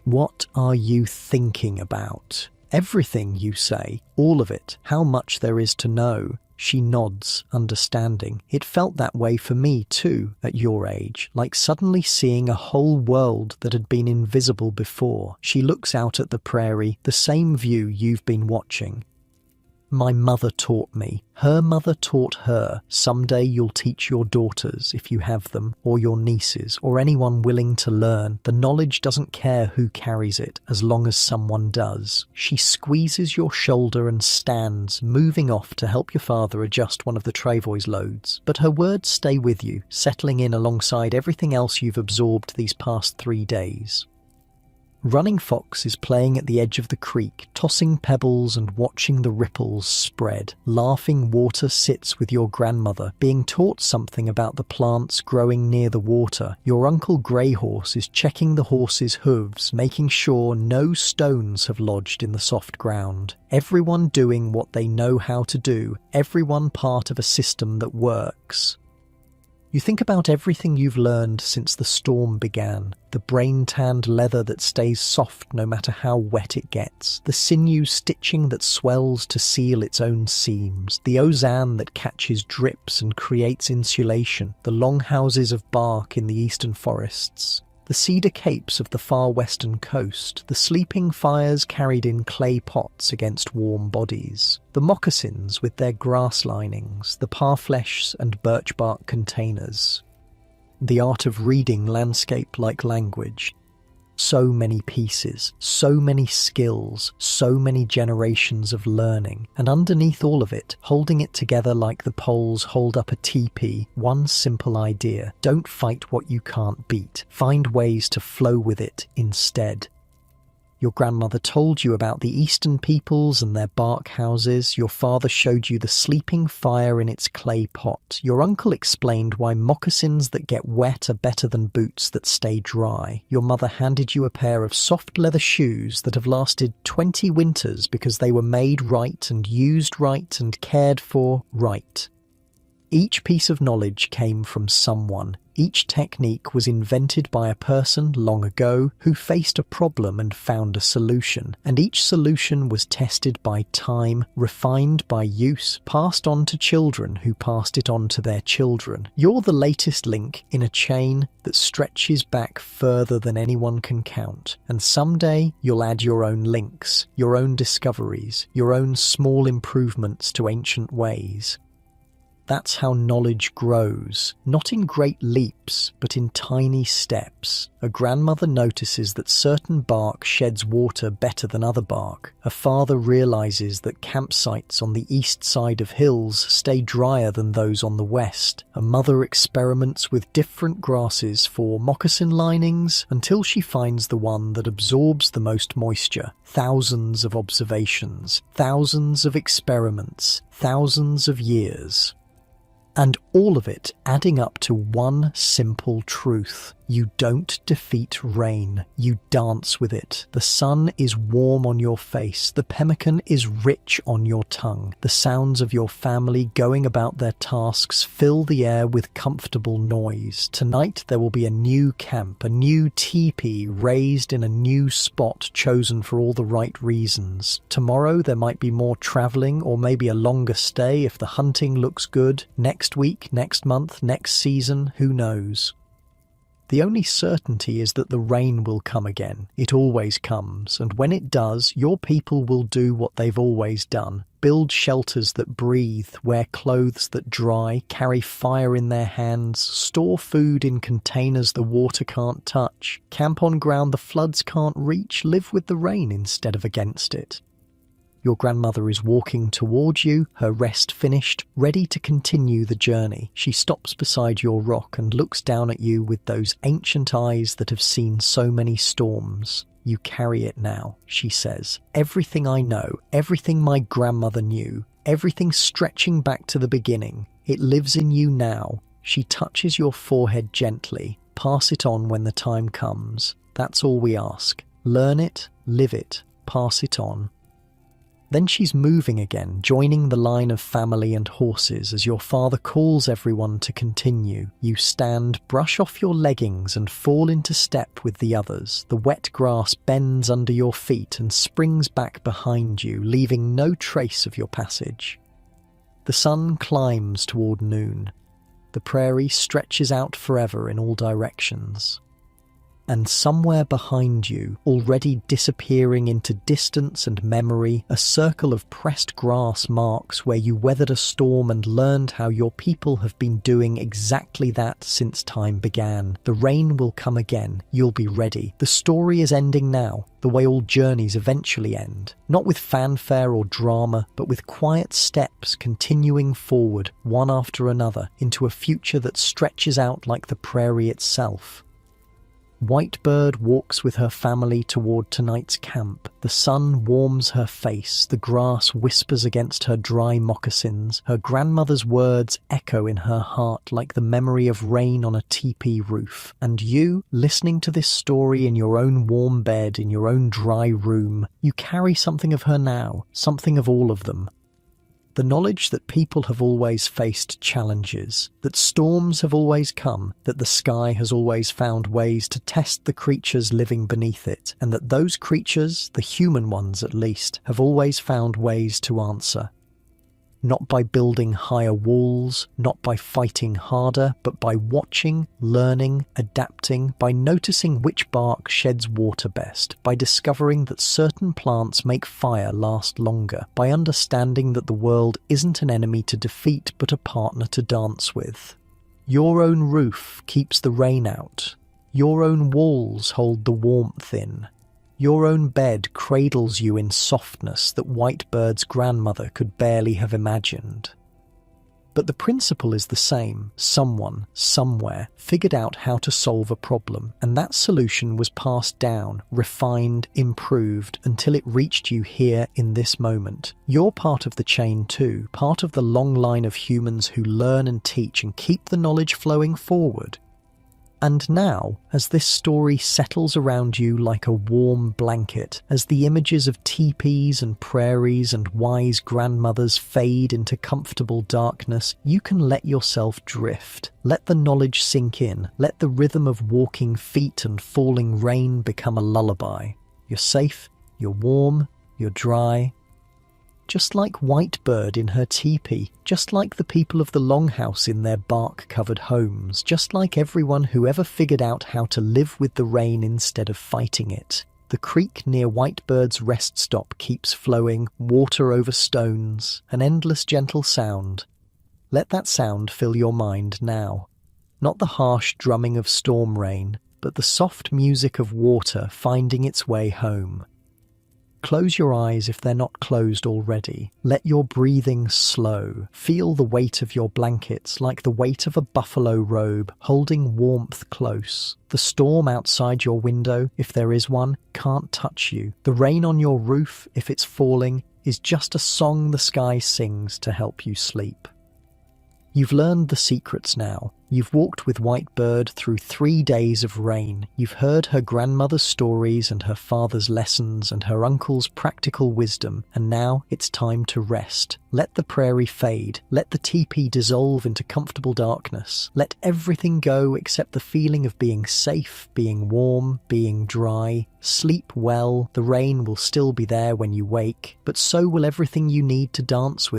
What are you thinking about? Everything, you say, all of it, how much there is to know. She nods, understanding. It felt that way for me too, at your age, like suddenly seeing a whole world that had been invisible before. She looks out at the prairie, the same view you've been watching. My mother taught me. Her mother taught her. Someday you'll teach your daughters, if you have them, or your nieces, or anyone willing to learn. The knowledge doesn't care who carries it, as long as someone does. She squeezes your shoulder and stands, moving off to help your father adjust one of the travois loads. But her words stay with you, settling in alongside everything else you've absorbed these past 3 days. Running Fox is playing at the edge of the creek, tossing pebbles and watching the ripples spread. Laughing Water sits with your grandmother, being taught something about the plants growing near the water. Your Uncle Grey Horse is checking the horse's hooves, making sure no stones have lodged in the soft ground. Everyone doing what they know how to do, everyone part of a system that works. You think about everything you've learned since the storm began. The brain-tanned leather that stays soft no matter how wet it gets. The sinew stitching that swells to seal its own seams. The ozan that catches drips and creates insulation. The longhouses of bark in the eastern forests. The cedar capes of the far western coast, the sleeping fires carried in clay pots against warm bodies, the moccasins with their grass linings, the parfleche and birch bark containers, the art of reading landscape like language. So many pieces, so many skills, so many generations of learning, and underneath all of it, holding it together like the poles hold up a teepee, one simple idea: don't fight what you can't beat. Find ways to flow with it instead. Your grandmother told you about the eastern peoples and their bark houses. Your father showed you the sleeping fire in its clay pot. Your uncle explained why moccasins that get wet are better than boots that stay dry. Your mother handed you a pair of soft leather shoes that have lasted 20 winters because they were made right and used right and cared for right. Each piece of knowledge came from someone. Each technique was invented by a person long ago who faced a problem and found a solution. And each solution was tested by time, refined by use, passed on to children who passed it on to their children. You're the latest link in a chain that stretches back further than anyone can count. And someday you'll add your own links, your own discoveries, your own small improvements to ancient ways. That's how knowledge grows, not in great leaps, but in tiny steps. A grandmother notices that certain bark sheds water better than other bark. A father realizes that campsites on the east side of hills stay drier than those on the west. A mother experiments with different grasses for moccasin linings until she finds the one that absorbs the most moisture. Thousands of observations, thousands of experiments, thousands of years. And all of it adding up to one simple truth. You don't defeat rain, you dance with it. The sun is warm on your face, the pemmican is rich on your tongue. The sounds of your family going about their tasks fill the air with comfortable noise. Tonight there will be a new camp, a new teepee raised in a new spot chosen for all the right reasons. Tomorrow there might be more travelling or maybe a longer stay if the hunting looks good. Next week, next month, next season, who knows? The only certainty is that the rain will come again. It always comes, and when it does, your people will do what they've always done. Build shelters that breathe, wear clothes that dry, carry fire in their hands, store food in containers the water can't touch, camp on ground the floods can't reach, live with the rain instead of against it. Your grandmother is walking towards you, her rest finished, ready to continue the journey. She stops beside your rock and looks down at you with those ancient eyes that have seen so many storms. "You carry it now," she says. "Everything I know, everything my grandmother knew, everything stretching back to the beginning. It lives in you now." She touches your forehead gently. "Pass it on when the time comes. That's all we ask. Learn it, live it, pass it on." Then she's moving again, joining the line of family and horses as your father calls everyone to continue. You stand, brush off your leggings and fall into step with the others. The wet grass bends under your feet and springs back behind you, leaving no trace of your passage. The sun climbs toward noon. The prairie stretches out forever in all directions. And somewhere behind you, already disappearing into distance and memory, a circle of pressed grass marks where you weathered a storm and learned how your people have been doing exactly that since time began. The rain will come again. You'll be ready. The story is ending now, the way all journeys eventually end. Not with fanfare or drama, but with quiet steps continuing forward, one after another, into a future that stretches out like the prairie itself. Whitebird walks with her family toward tonight's camp. The sun warms her face, the grass whispers against her dry moccasins, her grandmother's words echo in her heart like the memory of rain on a teepee roof. And you, listening to this story in your own warm bed, in your own dry room, you carry something of her now, something of all of them. The knowledge that people have always faced challenges, that storms have always come, that the sky has always found ways to test the creatures living beneath it, and that those creatures, the human ones at least, have always found ways to answer. Not by building higher walls, not by fighting harder, but by watching, learning, adapting, by noticing which bark sheds water best, by discovering that certain plants make fire last longer, by understanding that the world isn't an enemy to defeat but a partner to dance with. Your own roof keeps the rain out. Your own walls hold the warmth in. Your own bed cradles you in softness that Whitebird's grandmother could barely have imagined. But the principle is the same. Someone, somewhere, figured out how to solve a problem, and that solution was passed down, refined, improved, until it reached you here in this moment. You're part of the chain too, part of the long line of humans who learn and teach and keep the knowledge flowing forward. And now, as this story settles around you like a warm blanket, as the images of teepees and prairies and wise grandmothers fade into comfortable darkness, you can let yourself drift. Let the knowledge sink in. Let the rhythm of walking feet and falling rain become a lullaby. You're safe, you're warm, you're dry. Just like Whitebird in her teepee, just like the people of the longhouse in their bark-covered homes, just like everyone who ever figured out how to live with the rain instead of fighting it. The creek near Whitebird's rest stop keeps flowing, water over stones, an endless gentle sound. Let that sound fill your mind now. Not the harsh drumming of storm rain, but the soft music of water finding its way home. Close your eyes if they're not closed already. Let your breathing slow. Feel the weight of your blankets like the weight of a buffalo robe, holding warmth close. The storm outside your window, if there is one, can't touch you. The rain on your roof, if it's falling, is just a song the sky sings to help you sleep. You've learned the secrets now. You've walked with Whitebird through 3 days of rain. You've heard her grandmother's stories and her father's lessons and her uncle's practical wisdom, and now it's time to rest. Let the prairie fade. Let the teepee dissolve into comfortable darkness. Let everything go except the feeling of being safe, being warm, being dry. Sleep well. The rain will still be there when you wake, but so will everything you need to dance with.